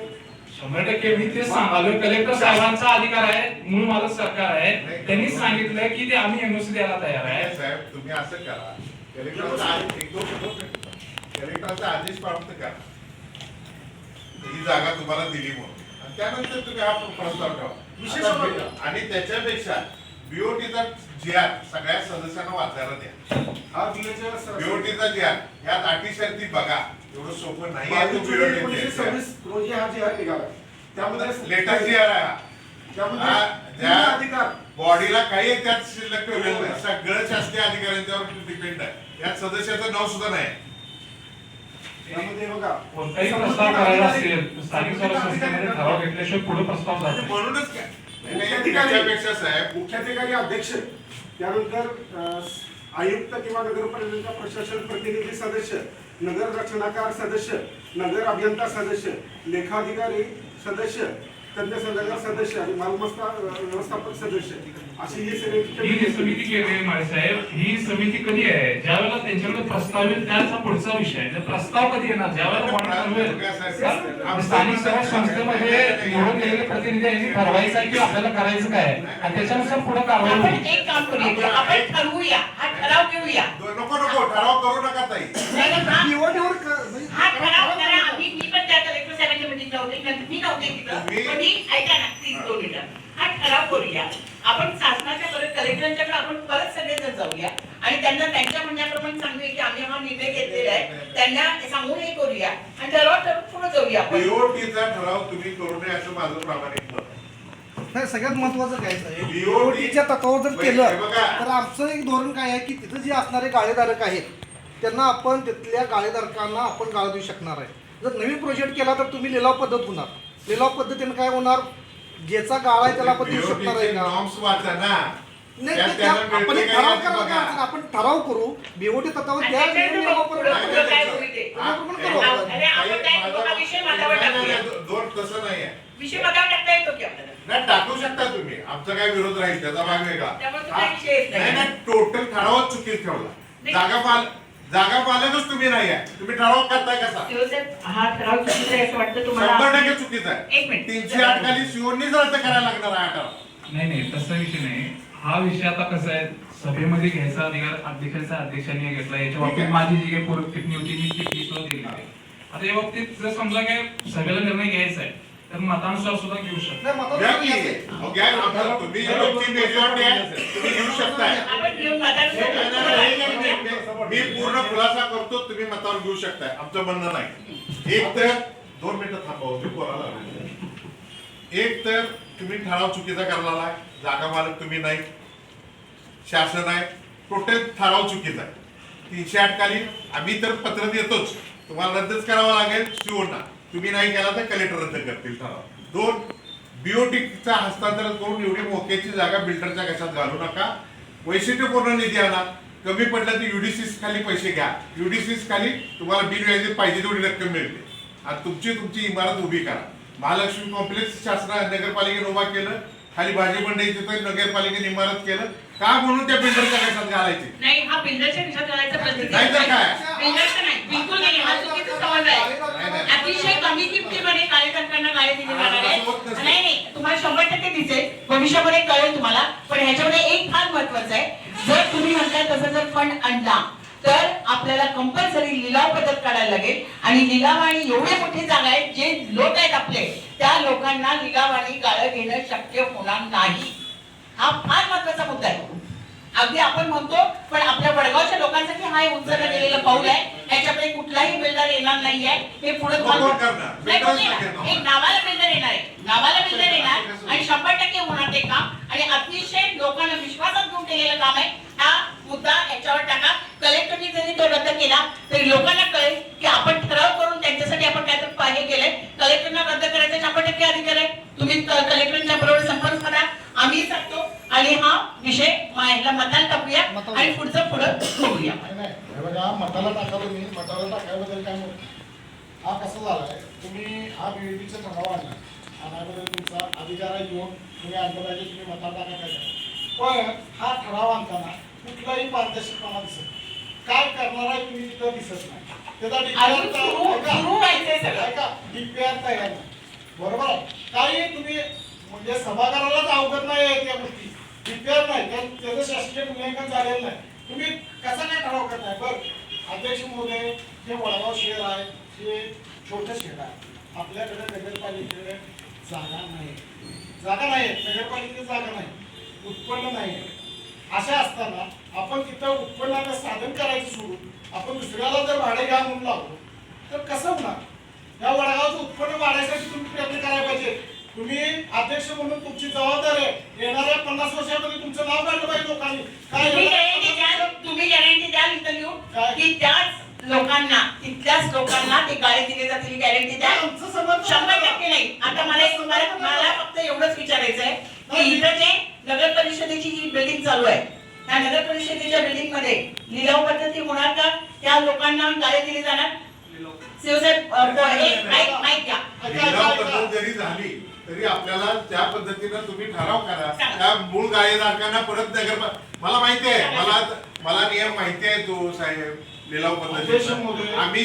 D: 100% मी तेच सांगालोय. कलेक्टर साहेबांचा अधिकार आहे, मूळ मालक सरकार आहे. त्यांनी सांगितलं की ते आम्ही एनओसी द्यायला तयार आहे.
I: साहेब तुम्ही असं करा, कलेक्टरचा आदेश प्राप्त करा ही जागा तुम्हाला दिली म्हणून, आणि त्यानंतर तुम्ही हा प्रस्ताव ठेवा. आणि त्याच्यापेक्षा बीओटीचा जीआर सगळ्या सदस्यांना वाचायला द्या.
G: हा
I: बीओटीचा जीआर यात अटी शर्ती बघा. एवढं सोपं नाही आहे.
G: 1926 रोजी हा जीआर निघाला. त्यामध्ये
I: लेटेस्ट जीआर आहे.
G: अधिकार
I: बॉडीला काही त्यात शिल्लक ठेवलेलं नाही. सगळं शासकीय अधिकाऱ्यांच्यावर डिपेंड आहे. यात सदस्याचं नाव सुद्धा नाही.
D: कोणताही प्रस्ताव करायला असेल स्थानिक स्वराज्य संस्थेमध्ये ठराव घेतल्याशिवाय पुढे प्रस्ताव जातो.
I: म्हणूनच
G: मुख्याधिकारी अध्यक्ष, त्यानंतर आयुक्त किंवा नगरपालिका प्रशासन प्रतिनिधी सदस्य, नगर रचनाकार सदस्य, नगर अभियंता सदस्य, लेखाधिकारी सदस्य,
H: तज्ञ सल्लागार सदस्य आणि मालमत्ता व्यवस्थापक सदस्य अशी ही सगळी
D: ही जी समिती केली आहे माळेसाहेब, ही समिती कधी आहे? ज्यावेळेला त्यांच्याकडे प्रस्ताव येईल त्याचा पुढचा विषय आहे. प्रस्ताव कधी येणार? ज्यावेळेला मॉडेल ठरवेल, स्थानिक स्वराज्य संस्थेमध्ये निवडून गेलेले प्रतिनिधी यांनी ठरवायचं आहे की आपल्याला करायचं काय आणि त्याच्यानुसार पुढे कारवाई
E: आपण
D: होईल.
E: एक काम करूया, आपण ठरवूया, हा ठराव घेऊया.
I: नको ठराव करू नका ताई.
E: हा ठराव करा. मी पण त्या कलेक्टर साहेबांच्या मीटिंग नव्हते, मी नव्हते तिथं, पण मी ऐका ना प्लीज 2 मिनिटं. हा ठराव करूया. आपण शासनाच्या कलेक्टरांच्याकडे आपण परत सगळेजण जाऊया आणि त्यांना त्यांच्या म्हणण्याप्रमाणे सांगूया की आम्ही हा निर्णय घेतलेला आहे, त्यांना सांगून हे करूया आणि ठराव ठरवून पुढे जाऊया आपण.
I: बीओटीचा ठराव तुम्ही करू नये असं माझं प्रामाणिक मत आहे.
P: नाही, सगळ्यात महत्वाचं काय आहे, बीओटीच्या तत्वावर जर केलं तर आमचं एक धोरण काय आहे की तिथं जे असणारे गाळेधारक आहेत त्यांना आपण तिथल्या गाळेधारकांना आपण गाळ देऊ शकणार आहे. जर नवीन प्रोजेक्ट केला तर तुम्ही लिलाव पद्धत होणार. लिलाव पद्धतीने काय होणार, ज्याचा गाळा आहे त्याला आपण देऊ शकणार आहे का? नाही, आपण एक ठराव करायला काय अडचण, आपण ठराव करू बीओटी तत्वावर त्या
I: तसं नाही आहे.
E: विषय बघायला टाकता येतो की आपल्याला?
I: नाही, टाकू शकता तुम्ही, आमचा काय विरोध राहील त्याचा भाग वेगळा.
E: त्यामुळे तो काही विषय येत नाही.
I: नाही, टोटल ठरावच चुकीच ठेवला. जागा पालकच तुम्ही नाही आहे, तुम्ही ठराव करताय कसा?
E: हा ठराव चुकीचा आहे असं वाटतं तुम्हाला?
I: 100% चुकीचा आहे.
E: एक मिनिट.
I: 308 खाली शिवणीच रद्द करायला लागणार आहे हा ठराव.
D: नाही तसा विषय नाही. हा विषय आता कसा आहे, सभेमध्ये घ्यायचा अधिकार अध्यक्षांनी घेतला. याच्या बाबतीत माझी जी काही पूर्व टिप्पणी होती मी टिप्पणी सुद्धा दिली आहे. आता या बाबतीत जर समजा काय सभेला निर्णय घ्यायचा आहे तर मतानुसार सुद्धा घेऊ शकतो.
I: तुम्ही घेऊ शकताय. मी पूर्ण खुलासा करतो, तुम्ही मतावर घेऊ शकताय, आमचं म्हणणं नाही. एक तर 2 मिनिटं थांबवा, मी बोलायला एक तर तुम्ही ठराव चुकीचा करणार आहे, जागा मालक तुम्ही नाही, शासन आहे, टोटल ठराव चुकीचा आहे. 308 खाली आम्ही तर पत्र देतोच, तुम्हाला रद्दच करावं लागेल शिवणला. तुम्ही नाही केला तर कलेक्टर रद्द करतील ठराव. 2, बीओटीचा हस्तांतरण करून एवढी मोक्याची जागा बिल्डरच्या कशात घालू नका. वैशिष्ट्यपूर्ण निधी आणा, कमी पडलं तर युडीसीस खाली पैसे घ्या. युडीसीस खाली तुम्हाला बिल व्याज पाहिजे तेवढी रक्कम मिळते आणि तुमची इमारत उभी करा. महालक्ष्मी कॉम्प्लेक्स शासना नगरपालिकेने उभा केलं, खाली भाजी मंडई तिथं नगरपालिकेने इमारत केलं का म्हणून त्या बिल्डरच्या कशात घालायची?
E: नाही, हा बिल्डरच्या कशात घालायचा प्रश्न
I: नाही तर काय?
E: बिल्डरचा नाही, बिलकुल नाही. हा चुकीचा समज आहे. अतिशय कमी किमतीमध्ये कार्यकर्त्यांना गाळे दिले जाणार आहे. नाही, तुम्हाला 100% दिसेल, भविष्यामध्ये कळेल तुम्हाला. पण ह्याच्यामध्ये एक फार महत्वाचं आहे, जर तुम्ही म्हणताय तसं जर फंड आणला तर आपल्याला कंपल्सरी लिलाव पद्धत काढायला लागेल आणि लिलाव आणि एवढे मोठी जागा आहेत, जे लोक आहेत आपले त्या लोकांना लिलाव आणि गाळं घेणं शक्य होणार नाही. हा फार महत्वाचा मुद्दा आहे. अगदी आपण म्हणतो पण आपल्या वडगावच्या लोकांसाठी हा एक उचलला गेलेला पाऊल आहे. याच्याकडे कुठलाही बिल्डर येणार नाहीये. हे पुढे एक नावाला बिल्डर येणार आहे, नावाला बिल्डर येणार आणि 100% होणार ते काम आणि अतिशय लोकांना विश्वासात घेऊन केलेलं काम आहे. हा मुद्दा याच्यावर टाका. कलेक्टरने जरी तो रद्द केला तरी लोकांना कळेल की आपण ठराव करून त्यांच्यासाठी आपण काहीतरी हे केलंय. कलेक्टरना रद्द करायचा 100% अधिकार आहे. तुम्ही कलेक्टरच्या बरोबर संपर्क करा, आम्ही सांगतो आणि हा विषय ह्याला मताला टाकूया आणि पुढचं बघूया.
G: बघा, मताला टाका तुम्ही, मताला टाकायबद्दल काय म्हणतो. हा कसा झालाय, तुम्ही हा बीओटीचा ठराव आणायबद्दल तुमचा अधिकार आहे, घेऊन तुम्ही आणलं पाहिजे, तुम्ही मताला टाकायला. पण हा ठराव आणताना कुठलाही पारदर्शकपणा दिसत काय करणार आहे तुम्ही तिथं दिसत नाही. त्याचा डीपीआर तयार नाही, बरोबर आहे. काही तुम्ही म्हणजे सभागारालाच अवगत नाही आहे त्या गोष्टी. डीपीआर नाही, त्याचं शासकीय मूल्यांकन झालेलं नाही. तुम्ही कसा काय ठराव करताय? बरं अध्यक्ष महोदय, हे वडगाव शहर आहे, हे छोटं शहर आहे. आपल्याकडे नगरपालिकेकडे जागा नाही, नगरपालिकेत जागा नाही, उत्पन्न नाही. अशा असताना आपण तिथं उत्पन्नाचं साधन करायचं सोडून आपण दुसऱ्याला जर भाडे घ्या म्हणून लागलो तर कसं होणार? या वडगावचं उत्पन्न वाढायसाठी तुम्ही प्रयत्न करायला पाहिजे. तुम्ही अध्यक्ष म्हणून तुमची जबाबदारी आहे. येणाऱ्या 50 वर्षामध्ये तुमचं नाव काढलं पाहिजे लोकांनी.
E: तुम्ही गॅरंटी द्याल इथं लिहून की त्याच लोकांना, तिथल्याच लोकांना ते गाळे दिले जातील, गॅरंटी द्या. 100% नाही. आता मला फक्त एवढंच विचारायचं आहे की इथं जे नगर परिषदेची ही बिल्डिंग चालू आहे, त्या नगर परिषदेच्या बिल्डिंग मध्ये लिलाव पद्धती होणार का? त्या लोकांना गाळे दिले जाणार? शिवसाहेब माहित घ्या.
I: जरी झाली तरी आपल्याला त्या पद्धतीनं तुम्ही ठराव करा. त्या मूळ गाळेधारकांना परत मला माहिती आहे, मला नियम माहिती आहे तो साहेब लिलाव पद्धतीचा. आम्ही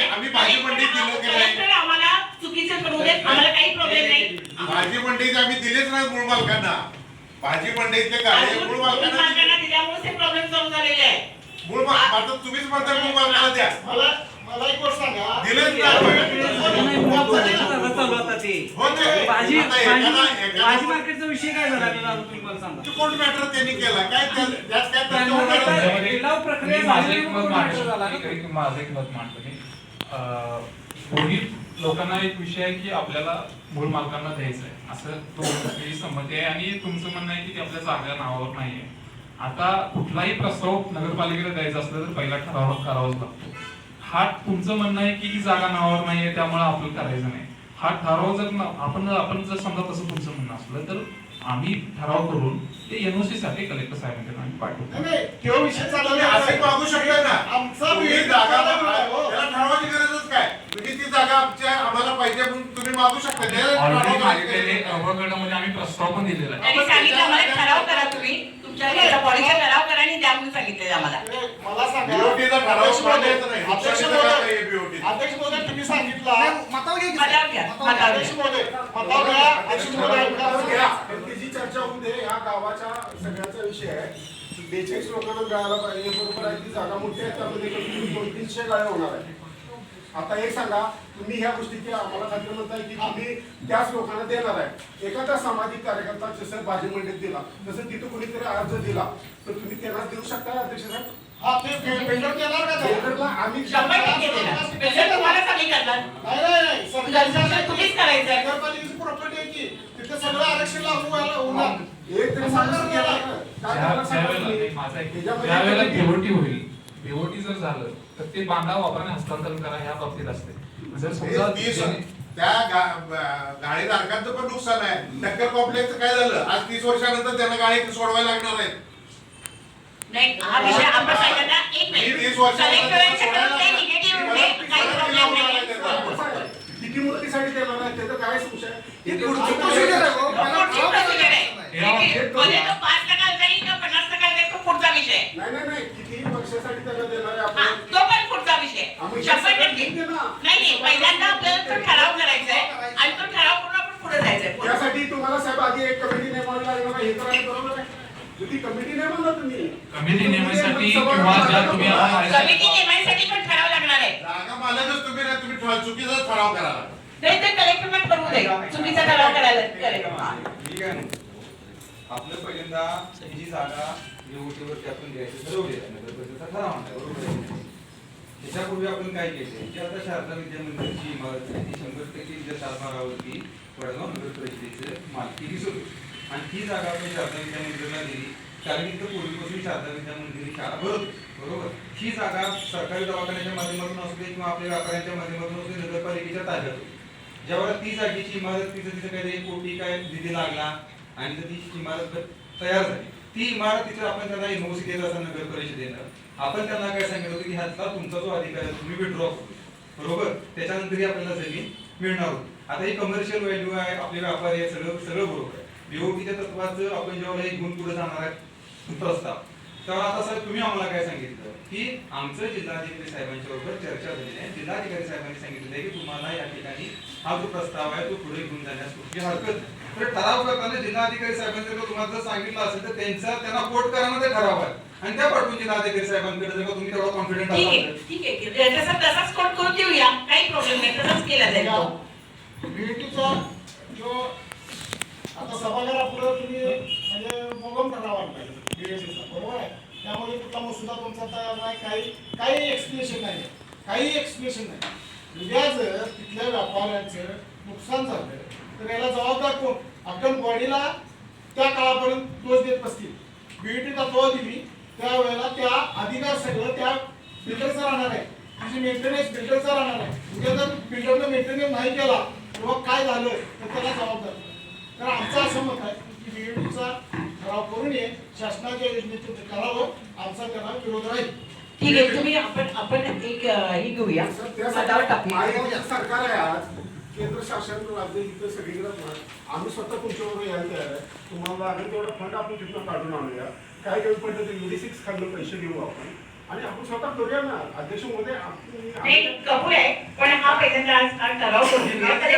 I: आम्ही भाजी मंडईत दिलं की नाही,
E: आम्हाला चुकीचं करू देत, आम्हाला काही प्रॉब्लेम नाही.
I: भाजी मंडईत आम्ही दिलेच नाही मूळ मालकांना. भाजी मंडईतले गाळे मूळ मालकांना
E: दिल्यामुळे ते प्रॉब्लेम सॉल्व्ह झालेले आहे.
I: मूळ मालक तुम्हीच म्हणता मूळ मालकाला द्या.
H: मला एक गोष्ट सांगा,
I: दिलेच
C: भाजी मार्केटचा विषय काय झाला तुम्ही मला सांगा.
I: कोर्ट मॅटर त्यांनी केला काय त्यात काय
C: लिलाव प्रक्रिया
D: माझं
C: झाली
D: एक मत मांडतो मी. दोन्ही लोकांना एक विषय आहे की आपल्याला मूळ मालकांना द्यायचं आहे असं दोन्ही संमती आहे आणि तुमचं म्हणणं आहे की ते आपल्या जागा नावावर नाहीये. आता कुठलाही प्रस्ताव नगरपालिकेला द्यायचा असला तर पहिला ठराव करावाच लागतो. हा तुमचं म्हणणं आहे की ही जागा नावावर नाहीये त्यामुळे आपल्याला करायचं नाही. हा ठराव जर आपण जर समजा तसं तुमचं म्हणणं असलं तर आम्ही ठराव करून ते एनओसी साठी कलेक्टर साहेबांकडे आम्ही पाठवतो.
H: तो विषय चालला
I: असं मागू शकता ना.
H: आमचा
I: तुम्ही जागा त्याला ठरवायची गरजच काय. तुम्ही ती जागा आम्हाला पाहिजे म्हणून तुम्ही मागू शकता.
D: ऑलरेडी मागितलेले अवगडामध्ये आम्ही प्रस्ताव पण दिलेला आहे.
E: त्यांनी सांगितलं आम्हाला ठराव करा, तुम्ही तुमच्या बॉडीचा ठराव करा आणि द्या म्हणून सांगितलेलं आम्हाला.
H: मला सांगा,
I: बीओटीचा ठराव
H: अध्यक्ष महोदय,
I: नाही.
H: अध्यक्ष महोदय तुम्ही सांगितलं
C: मतावर घ्या की
E: मतावर घ्या, मतावर घ्या.
H: अध्यक्ष महोदय, मतावर घ्या. अध्यक्ष महोदय,
G: जी चर्चा होते ह्या गावाच्या सगळ्याचा विषय आहे. 42 लोकांना मिळायला पाहिजे. बरोबर आहे की जागा मोठी आहे, त्यामध्ये 200-300 गाळे होणार आहे. आता एक सांगा, तुम्ही ह्या गोष्टीची आम्हाला खात्री म्हणताय की तुम्ही त्याच लोकांना देणार आहे. एखादा सामाजिक कार्यकर्ता जसं भाजी मंडईत दिला तसं तिथं कोणीतरी अर्ज दिला तर तुम्ही त्यांना देऊ शकता अध्यक्ष साहेब.
H: हा ते पेंडर देणार का ते?
G: पेंडरला आम्ही
E: 100% देणार. पेंडर तुम्हाला सांगितलं.
H: नाही
E: सरकारचं तुम्हीच करायचं आहे.
H: नगरपालिकेची प्रॉपर्टी आहे की तिथे सगळं आरक्षण लागू व्हायला होणार.
G: एक तरी माणूस गेला का?
D: ज्यावेळेला बीओटी होईल, बीओटी जर झालं तर ते बांधा वापराने हस्तांतरण करा ह्या बाबतीत असते. जर समजा
I: त्या गाळेधारकांचं पण नुकसान आहे. टक्कर कॉम्प्लेक्सचं काय झालं, आज 30 वर्षानंतर त्यांना गाळे सोडवायला लागणार आहेत.
E: नाही, हा विषय आपण सगळ्यांना एक मिनिट.
I: 30 वर्षानंतर
E: कलेक्टरांच्याकडून काही निगेटिव्ह होते, काही प्रॉब्लेम नाही.
G: किती मुदतीसाठी देणार आहे त्याचं काय संशय?
E: पुढची प्रोसिजर आहे. भले तो 5% जाईल किंवा 50% जाईल, तो पुढचा विषय आहे.
G: नाही किती वर्षासाठी त्याला देणार आहे
E: हा,
G: आपण?
E: तो पण पुढचा विषय. 100%. नाही, पहिल्यांदा आपल्याला तो ठराव करायचा आहे आणि तो ठराव करून आपण पुढे जायचंय.
G: त्यासाठी तुम्हाला साहेब आधी एक कमिटी नेमावी लागणार आहे. हे तर आहे, बरोबर आहे. ती कमिटी नेमणार तुम्ही.
D: कमिटी नेमण्यासाठी किंवा ज्या तुम्ही
E: कमिटी नेमण्यासाठी पण ठराव लागणार आहे.
I: जागा मालकच तुम्ही नाही, तुम्ही चुकीचा ठराव करा.
E: नाही तर कलेक्टरमेंट करू दे, चुकीचा ठराव करायला करेल.
J: ठीक आहे ना. आपलं पहिल्यांदा ही जी जागा निवडीवरती आपण द्यायची ठरवली आहे, नगर परिषदेचा ठराव आहे, बरोबर आहे. त्याच्यापूर्वी आपण काय केले, जी आता शारदा विद्या मंदिरची इमारत आहे ती 100% विद्या शासनावरती वडगाव नगर परिषदेचं मालकी दिसत होती. आणि ती जागा आपण शारदा विद्या मंदिरला दिली कारण इथं पूर्वीपासून शारदा विद्या मंदिर शाळा भरत होती, बरोबर. ही जागा सरकारी दवाखान्याच्या माध्यमातून असू दे किंवा आपल्या व्यापाऱ्यांच्या माध्यमातून असू दे नगरपालिकेच्या ताब्यात होती. ज्यावेळेला ती जागेची इमारत तिचं काहीतरी कोटी काय निधी लागला आणि ती इमारत तयार झाली, ती इमारत तिथे आपण त्यांना एनओसी देत असताना नगर परिषदेनं आपण त्यांना काय सांगितलं होतं की ह्यातला तुमचा जो अधिकार आहे तुम्ही विड्रॉ करू, बरोबर. त्याच्यानंतर आपल्याला जमीन मिळणार होती. आता ही कमर्शियल व्हॅल्यू आहे, आपले व्यापारी आहे, सगळं बरोबर आहे. बीओटीच्या तत्वाचं आपण जेव्हा हे घेऊन पुढे जाणार आहे प्रस्ताव, तेव्हा आता साहेब तुम्ही आम्हाला काय सांगितलं की आमचं जिल्हाधिकारी साहेबांच्या बरोबर चर्चा झालेली आहे. जिल्हाधिकारी साहेबांनी सांगितलं आहे की तुम्हाला या ठिकाणी हा जो प्रस्ताव आहे तो पुढे घेऊन जाण्यास कुठली हरकत नाही. तर ठराव करताना जिल्हाधिकारी साहेबांनी जर तुम्हाला जर सांगितलं असेल तर त्यांना कोट करायला ते ठराव आहे आणि त्या पाठवून जिल्हाधिकारी साहेबांकडे जर तुम्ही तेवढा कॉन्फिडंट असाल
E: ठीक आहे. तसाच कोट करून देऊया, काही प्रॉब्लेम नाही, तसाच केला जाईल.
H: बीएटीचा जो आता सभागृहापुढे तुम्ही म्हणजे मोगम ठराव आणलाय बीएटीचा, बरोबर आहे. त्यामुळे कुठला मसुदा तुमचा तयार नाही, काही एक्सप्लेनेशन नाही. उद्या जर तिथल्या व्यापाऱ्यांचं नुकसान झालं तर याला जबाबदार कोण? आपण बॉडीला त्या काळापर्यंत दोष देत नसतील. बीईटी तत्व दिली त्यावेळेला त्या अधिकार सगळं त्या बिल्डरचा राहणार आहे, तिची मेंटेनन्स बिल्डरचा राहणार आहे. उद्या जर बिल्डरनं मेंटेनन्स नाही केला किंवा काय झालं तर त्याला जबाबदार. तर आमचं असं मत आहे की बीईटीचा ठराव करून ये, शासनाच्या योजनेतून करावं, आमचा त्याला विरोध राहील.
E: ठीक आहे, तुम्ही आपण एक हे घेऊया, मतावर टाकूया.
G: सरकार आहे आज
H: केंद्र शासन राज्य इथं सगळीकडे आम्ही स्वतः तुमच्याबरोबर यायला तयार आहे. तुम्हाला लागेल तेवढा फंड आपण तिथून काढून आणूया. काय काही पद्धती मेडिसिक्स खाल्लं पैसे देऊ आपण आणि आपण स्वतः करूया ना. अध्यक्ष महोदय
E: नाही कबूल आहे, पण हा पहिल्यांदा आज ठराव करून आपण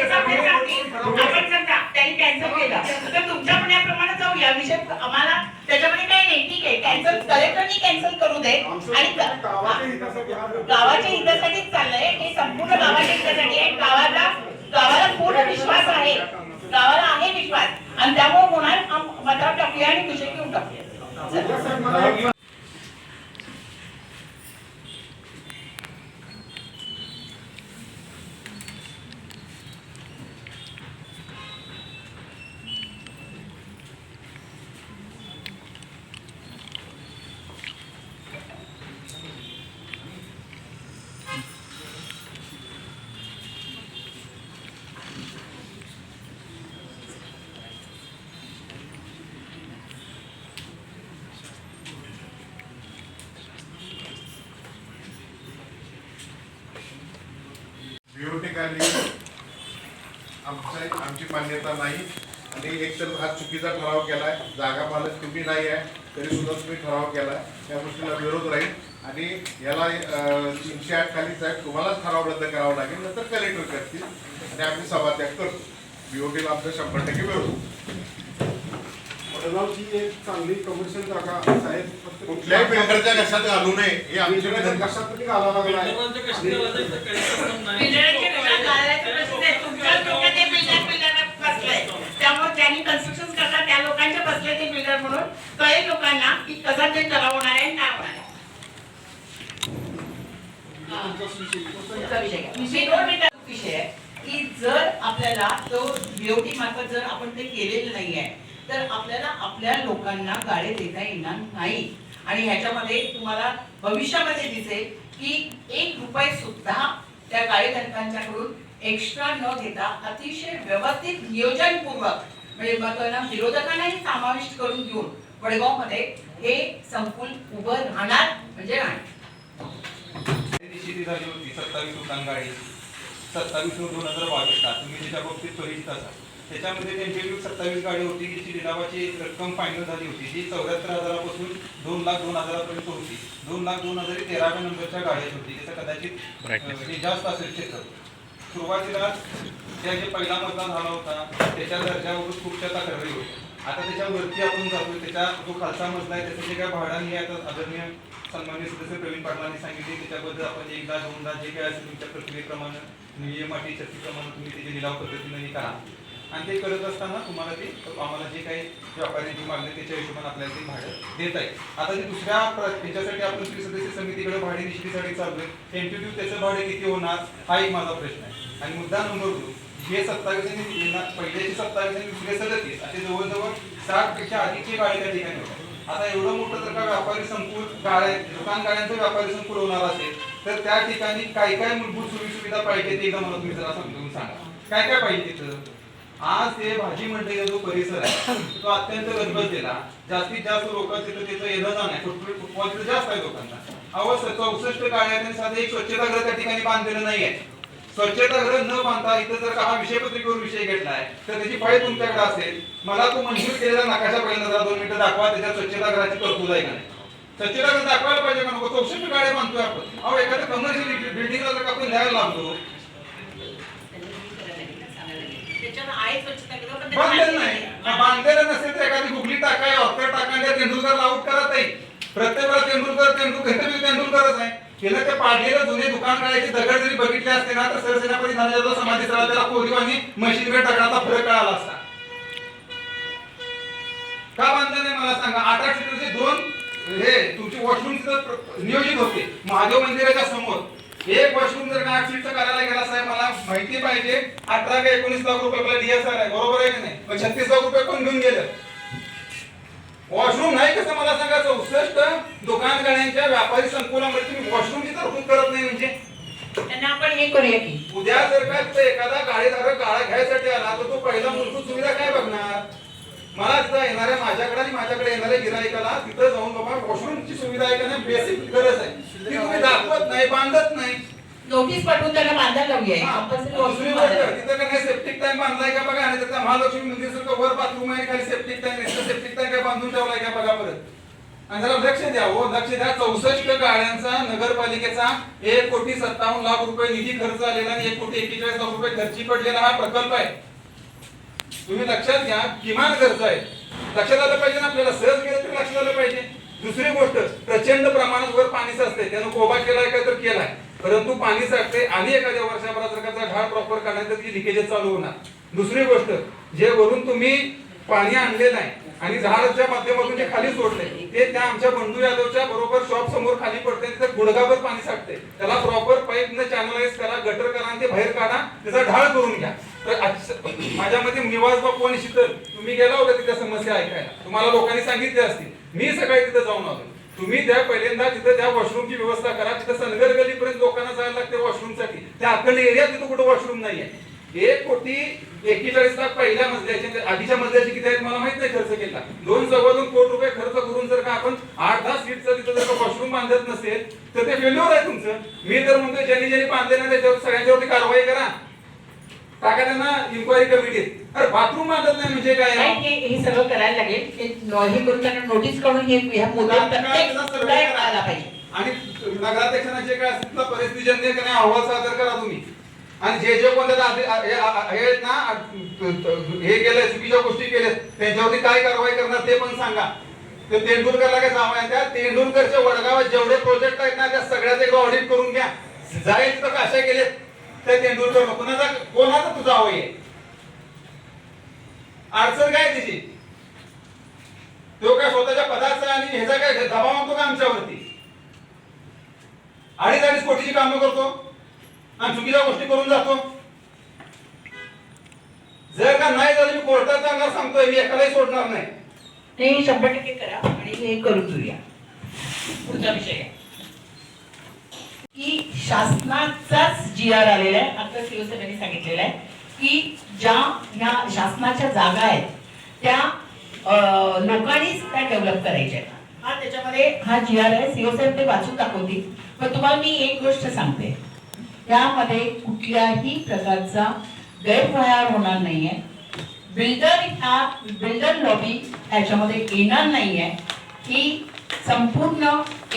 E: समजा त्यांनी कॅन्सल केला तर तुमच्या म्हणण्याप्रमाणे जाऊया. विषय आम्हाला त्याच्यामध्ये काही नाही, ठीक आहे. कॅन्सल कलेक्टरनी कॅन्सल करू दे आणि गावाच्या हितासाठीच चाललंय. हे संपूर्ण गावाच्या हितासाठी आहे. गावाला पूर्ण विश्वास आहे, गावाला आहे विश्वास आणि त्यामुळे होणार मतावर टाकूया आणि विषय घेऊन टाकूया.
I: ठिकाणी आमची मान्यता नाही आणि एक तर हा चुकीचा ठराव केलाय. जागा मालक तुम्ही नाही आहे तरी सुद्धा तुम्ही ठराव केलाय, त्या गोष्टीला विरोध राहील आणि याला 308 खालीच आहे. तुम्हालाच ठराव रद्द करावा लागेल, नंतर कलेक्टर करतील आणि आम्ही सभात्याग करतो. बीओटीला आमचा 100% विरोध.
H: वडगावची एक चांगली कमर्शियल जागा साहेब
I: कुठल्याही बिल्डरच्या घशात घालू नये हे आमच्या
H: घशात तरी घालावा लागलाय.
E: त्यामुळे त्यांनी कन्स्ट्रक्शन करतात त्या लोकांच्या बसले ते बिल्डर म्हणून कळेल लोकांना की कसा ते ठराव होणार आहे काय होणार आहे. विषय आहे की जर आपल्याला तो बीओटी मार्फत जर आपण ते केलेलं नाहीये तर आपल्याला आपल्या लोकांना गाळे देता येणार नाही. आणि ह्याच्यामध्ये तुम्हाला भविष्यामध्ये दिसेल की 1 रुपये सुद्धा त्या गाळेधारकांच्याकडून एक्स्ट्रा न घेता अतिशय व्यवस्थित नियोजनपूर्वक म्हणजे विरोधकांनाही समाविष्ट करून घेऊन वडगावमध्ये हे संकुल उभं राहणार म्हणजे राहणार.
J: निश्चिती झाली होती 27 दुकानगाडी 27/2022 तुम्ही त्याच्या बाबतीत परिचित असाल. त्याच्यामध्ये त्यांची 27 गाडी होती जिची लिलावाची रक्कम फायनल झाली होती जी 74,000 पासून 2,02,000 पर्यंत होती. 2,02,000 ही 13व्या नंबरच्या गाड्यात होती. त्याचं कदाचित जास्त असेल क्षेत्र. सुरुवातीला त्या जे पहिला मतदान झाला होता त्याच्या दर्जावर खूपशा तक्रारी होत्या. आता त्याच्यावरती आपण जातो, त्याच्या जो खालचा मजला आहे त्याचं जे काय भाडं आता आदरणीय सन्माननीय सदस्य प्रवीण पाटलांनी सांगितले त्याच्याबद्दल आपण एकदा दोनदा जे काय असेल तुमच्या प्रक्रियेप्रमाणे नियम अटी चर्चेप्रमाणे तुम्ही त्याचे लिलाव पद्धतीने करा आणि ते करत असताना तुम्हाला ते आम्हाला जे काही व्यापाऱ्यांची मागणी त्याच्या हिशोबाने आपल्याला ते भाडं देत आहे. आता जे दुसऱ्या त्याच्यासाठी आपण त्रिसदस्यीय समितीकडे भाडे निश्चितीसाठी चाललोय. टेंटेटिव्ह त्याचं भाडे किती होणार हा एक माझा प्रश्न आहे. आणि मुद्दा नंबर 2 हे 27 आणि पहिल्याचे 27 आणि दुसरे 37 असे जवळजवळ 60 पेक्षा अधिकचे गाळे त्या ठिकाणी होतात. आता एवढं मोठं जर का व्यापारी संकुल दुकान गाड्यांचं व्यापारी संकुल होणार असेल तर त्या ठिकाणी काय काय मूलभूत सुविधा पाहिजे ते एकदा मला तुम्ही जरा समजून सांगा. काय काय पाहिजे तिथं. आज ते भाजी मंडईचा जो परिसर आहे तो अत्यंत गजबजलेला. जास्तीत जास्त लोक तिथं त्याचं येणं जाणं आहे. फुटबॉल तिथं जास्त आहे लोकांना. अवश्य 64 गाड्यांनी साधं एक स्वच्छतागृह त्या ठिकाणी बांधलेलं नाहीये. स्वच्छतागृह न बांधता इथं जर का हा विषयपत्रिकेवर विषय घेतलाय तर त्याची फाईल तुमच्याकडे असेल. मला तो मंजूर केलेला नकाशा पहिल्यांदा 2 मिनिटं दाखवा. त्याच्यात स्वच्छतागृहाची तरतूद आहे का नाही. स्वच्छतागृह दाखवायला पाहिजे का नको. 64 गाड्या बांधतोय आपण. अहो एखाद्या कमर्शियल बिल्डिंगला जर आपण न्यायला लागतो बांधलेलं नाही. बांधलेलं नसेल तर एखादी गुगली टाकाय ऑफर टाकायला तेंडुलकर आउट करत आहे. प्रत्येक वेळा तेंडुलकरच आहे. त्याला ते पाडलेलं जुने दुकान काढायचे दगड जरी बघितले असते ना तर सरसेनापती धनाजी समाधी स्थळाला त्याला कोरीव आणि मशीनकडे टाकण्याचा फरक कळाला असता. का बांधलं नाही मला सांगा. 8-8 सीटरचे 2 हे तुमची वॉशरूम नियोजित होते महादेव मंदिराच्या समोर. एक वॉशरूम जर का 8 सीटचं करायला गेला साहेब मला माहिती पाहिजे 18 का 19 लाख रुपये डीएसआर आहे. बरोबर आहे की नाही. पण 36 लाख रुपये कोण घेऊन गेलं. वॉशरूम नाही कसं मला सांगा. 64 दुकान गाड्यांच्या व्यापारी संकुलामध्ये तुम्ही वॉशरूमची तरतूद करत नाही म्हणजे
E: त्यांना आपण हे करूया की
J: उद्या जर का एखादा गाडीधारक गाळा घ्यायसाठी आला तर तो पहिला मूलभूत सुविधा काय बघणार. मला तिथं येणाऱ्या माझ्याकडे येणाऱ्या गिराईकाला तिथं जाऊन बाबा वॉशरूमची सुविधा आहे का नाही बेसिक गरज आहे ती तुम्ही दाखवत नाही बांधत नाही.
E: नोटीस पाठवून त्यांना बांधायला लावूया कंपल्सरी
J: दुसरी
E: वॉशरूम
J: गोष्ट,
E: बांधायला.
J: तिथं का नाही सेप्टिक टँक बांधलाय का बघा, आणि त्याचा महालक्ष्मी मंदिर सारखं वर बाथरूम आहे, खाली सेप्टिक टँक आहे, सेप्टिक टँक काय बांधून ठेवलाय का बघा परत. आणि जरा लक्ष द्या, हो लक्ष द्या. 64 गाड्यांचा नगरपालिकेचा 1,57,00,000 रुपये निधी खर्च आलेला आणि 1,41,00,000 रुपये खर्ची पडलेला हा प्रकल्प आहे. तुम्ही लक्षात घ्या, किमान खर्च आहे. लक्षात आलं पाहिजे ना आपल्याला, सहज गेलं तरी लक्षात आलं पाहिजे. दुसरी गोष्ट, प्रचंड प्रमाणात वर पाणी साचते, त्यानं कोबा केलाय का तर केलाय, परंतु पाणी साठते आणि एखाद्या वर्षभरात जर का ढाळ प्रॉपर करण्यात ती लिकेजेस चालू होणार. दुसरी गोष्ट, जे वरून तुम्ही पाणी आणलेलं आहे आणि झाडाच्या माध्यमातून जे खाली सोडले ते त्या आमच्या बंधू यादवच्या बरोबर शॉप समोर खाली पडते, तिथे गुडघाभर पाणी साठते. त्याला प्रॉपर पाईपने चॅनलाइज करा, गटर करा आणि ते बाहेर काढा, त्याचा ढाळ करून घ्या. तर माझ्या मते निवास बापू आणि शीतल तुम्ही गेला होता तिथे समस्या ऐकायला, तुम्हाला लोकांनी सांगितले असतील. मी सकाळी तिथे जाऊन आलो. तुम्ही त्या पहिल्यांदा तिथे त्या वॉशरूमची व्यवस्था करा. तिथे सनगर गलीपर्यंत लोकांना जायला लागते वॉशरूमसाठी. त्या अखंड एरियात तिथे कुठे वॉशरूम नाहीये. 1,41,00,000 पहिल्या मजल्याचे, आधीच्या मजल्याचे किती आहेत मला माहित नाही खर्च केला. 2.25 कोटी रुपये खर्च करून जर का आपण 8-10 सीटचं तिथे जर का वॉशरूम बांधत नसेल तर ते फेल्युअर आहे तुमचं. मी तर म्हणतो ज्यांनी बांधले ना त्याच्यावर सगळ्यांच्यावरती कारवाई करा, टाका त्यांना इन्क्वायरी कमिटीत. अरे बाथरूम बांधत नाही म्हणजे काय?
E: हे सगळं करायला लागेल. हे करून त्यांना नोटीस काढून ह्या मुद्दा प्रत्येक कळायला पाहिजे.
J: आणि नगराध्यक्षांना जे काय असेल परिस्थितीजन्य का नाही अहवाल सादर करा तुम्ही. आणि जे कोणत्या हे ना हे केलंय, चुकीच्या गोष्टी केल्या, त्यांच्यावरती काय कारवाई करणार ते पण सांगा. ते तेंडुलकरला काय सामान, त्या तेंडुलकरच्या वडगावात जेवढे प्रोजेक्ट आहेत ना त्या सगळ्यात एकदा ऑडिट करून घ्या. जाईल तर कशा केले ते तेंडुलकर, कोणाचा तुझा हवं आहे? अडचण काय तिची? तो काय स्वतःच्या पदाचा आणि ह्याचा काय दबाव आणतो का आमच्यावरती? 2.5 कोटीची कामं करतो आणि चुकीच्या गोष्टी करून जातो. जर का नाही झालं मी कोर्टात जाणार सांगतोय, मी एकालाही सोडणार नाही.
E: ते 100% करा आणि हे करून घेऊया. पुढचा विषय आहे की शासनाचाच GR आलेला आहे. आता शिवसेनेने सांगितलेलं आहे की ज्या ह्या शासनाच्या जागा आहेत त्या लोकांनीच त्या डेव्हलप करायच्या. हा त्याच्यामध्ये हा GR आहे. शिवसेना ते वाचून दाखवतील. पण तुम्हाला मी एक गोष्ट सांगते, यामध्ये कुठल्याही प्रकारचा गैरव्यवहार होणार नाहीये. बिल्डर लॉबी ह्याच्यामध्ये येणार नाहीये. ही संपूर्ण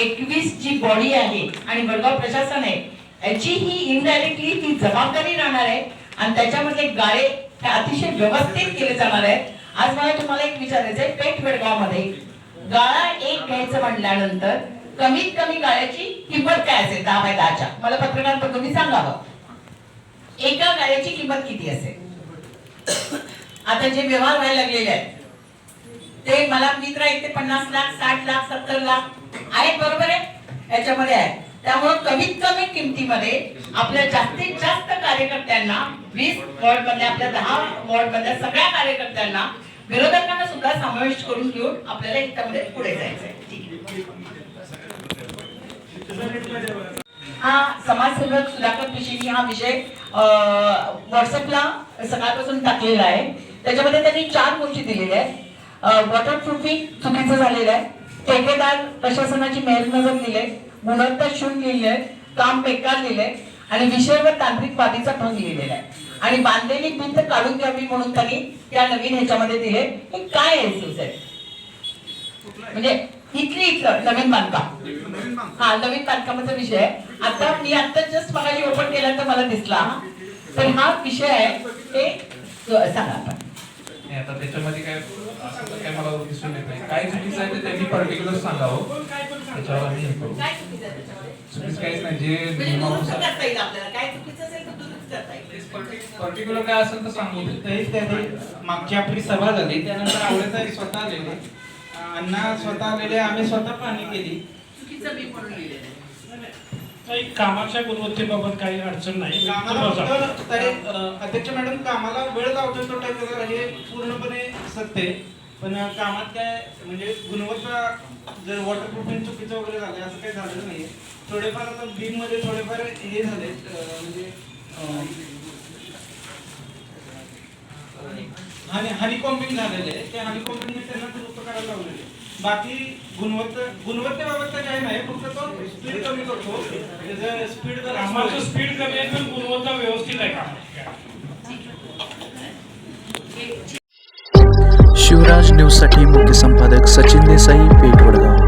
E: 21 जी बॉडी आहे आणि वडगाव प्रशासन आहे याची ही इनडायरेक्टली ती जबाबदारी राहणार आहे आणि त्याच्यामधले गाळे हे अतिशय व्यवस्थित केले जाणार आहेत. आज मला तुम्हाला एक विचारायचं आहे, पेठ वडगाव मध्ये गाळा एक घ्यायचं म्हटल्यानंतर कमीत कमी गाळ्याची किंमत काय असेल? 10x10च्या मला पत्रकार तुम्ही सांगावं. एका गाळ्याची किंमत किती असेल? आता जे व्यवहार व्हायला लागलेले आहेत ते मला मित्र ऐकते 50 लाख 60 लाख 70 लाख आहेत, बरोबर आहे, याच्यामध्ये आहे. त्यामुळे कमीत कमी किमतीमध्ये आपल्या जास्तीत जास्त कार्यकर्त्यांना 20 वॉर्ड मधल्या आपल्या 10 वॉर्ड मधल्या सगळ्या कार्यकर्त्यांना विरोधकांना सुद्धा समाविष्ट करून घेऊन आपल्याला हितामध्ये पुढे जायचं आहे. हा समाजसेवक सुधाकर पिशेनी हा विषय व्हॉट्सअपला सकाळपासून टाकलेला आहे. त्याच्यामध्ये त्यांनी 4 गोष्टी दिलेल्या आहेत. वॉटर प्रूफिंग चुकीचं झालेलं आहे, ठेकेदार प्रशासनाची गैरनजर लिहिलंय, गुणवत्ता शून्य लिहिलंय, काम बेकार लिहिलंय आणि विषयावर तांत्रिक बाबीचा भंग लिहिलेला आहे आणि बांधलेली भिंत काढून घ्यावी म्हणून त्यांनी त्या नवीन ह्याच्यामध्ये दिले. हे काय आहे सुसाईड? म्हणजे इथलं नवीन बांधकाम, हा नवीन बांधकामाचा विषय आहे. आता मी जस्ट मगाशी ओपन केला तर मला दिसला, तर हा विषय आहे ते सांगा आपण.
D: आता त्याच्यामध्ये काय असं काय मला दिसून येत नाही. काय चुकीचं आहे ते त्यांनी पर्टिक्युलर सांगावं, त्याच्यावर आम्ही हे करू. चुकीचं काहीच नाही. जे पर्टिक्युलर काय असेल तर सांगू.
C: मागची आपली सभा झाली त्यानंतर आवडेचा स्वतः आलेले, अण्णा स्वतः आलेले, आम्ही स्वतः पाहणी केली.
E: चुकीचं मी म्हणून लिहिलेलं आहे.
F: काही कामाच्या गुणवत्तेबाबत काही अडचण नाही.
C: अध्यक्ष मॅडम कामाला वेळ लावतो तो टाइम हे पूर्णपणे सत्य आहे, पण कामात काय म्हणजे गुणवत्ता जर वॉटरप्रूफिंग चुकीचं वगैरे झालं असं काही झालेलं नाही. थोडेफार आता बीम मध्ये थोडेफार हे झाले म्हणजे हनी कॉम्बिंग झालेले आहे. ते हनी कॉम्बिंग त्यांना दुरुस्त करायला लावलेले. बाकी गुणवत्तेबाबत तर काही नाही, फक्त तो स्पीड कमी करतो. त्याचं स्पीड
F: कामाचं स्पीड कमी आहे पण गुणवत्ता व्यवस्थित आहे का?
A: शिवराज न्यूजसाठी मुख्य संपादक सचिन देसाई, पेठ वडगाव.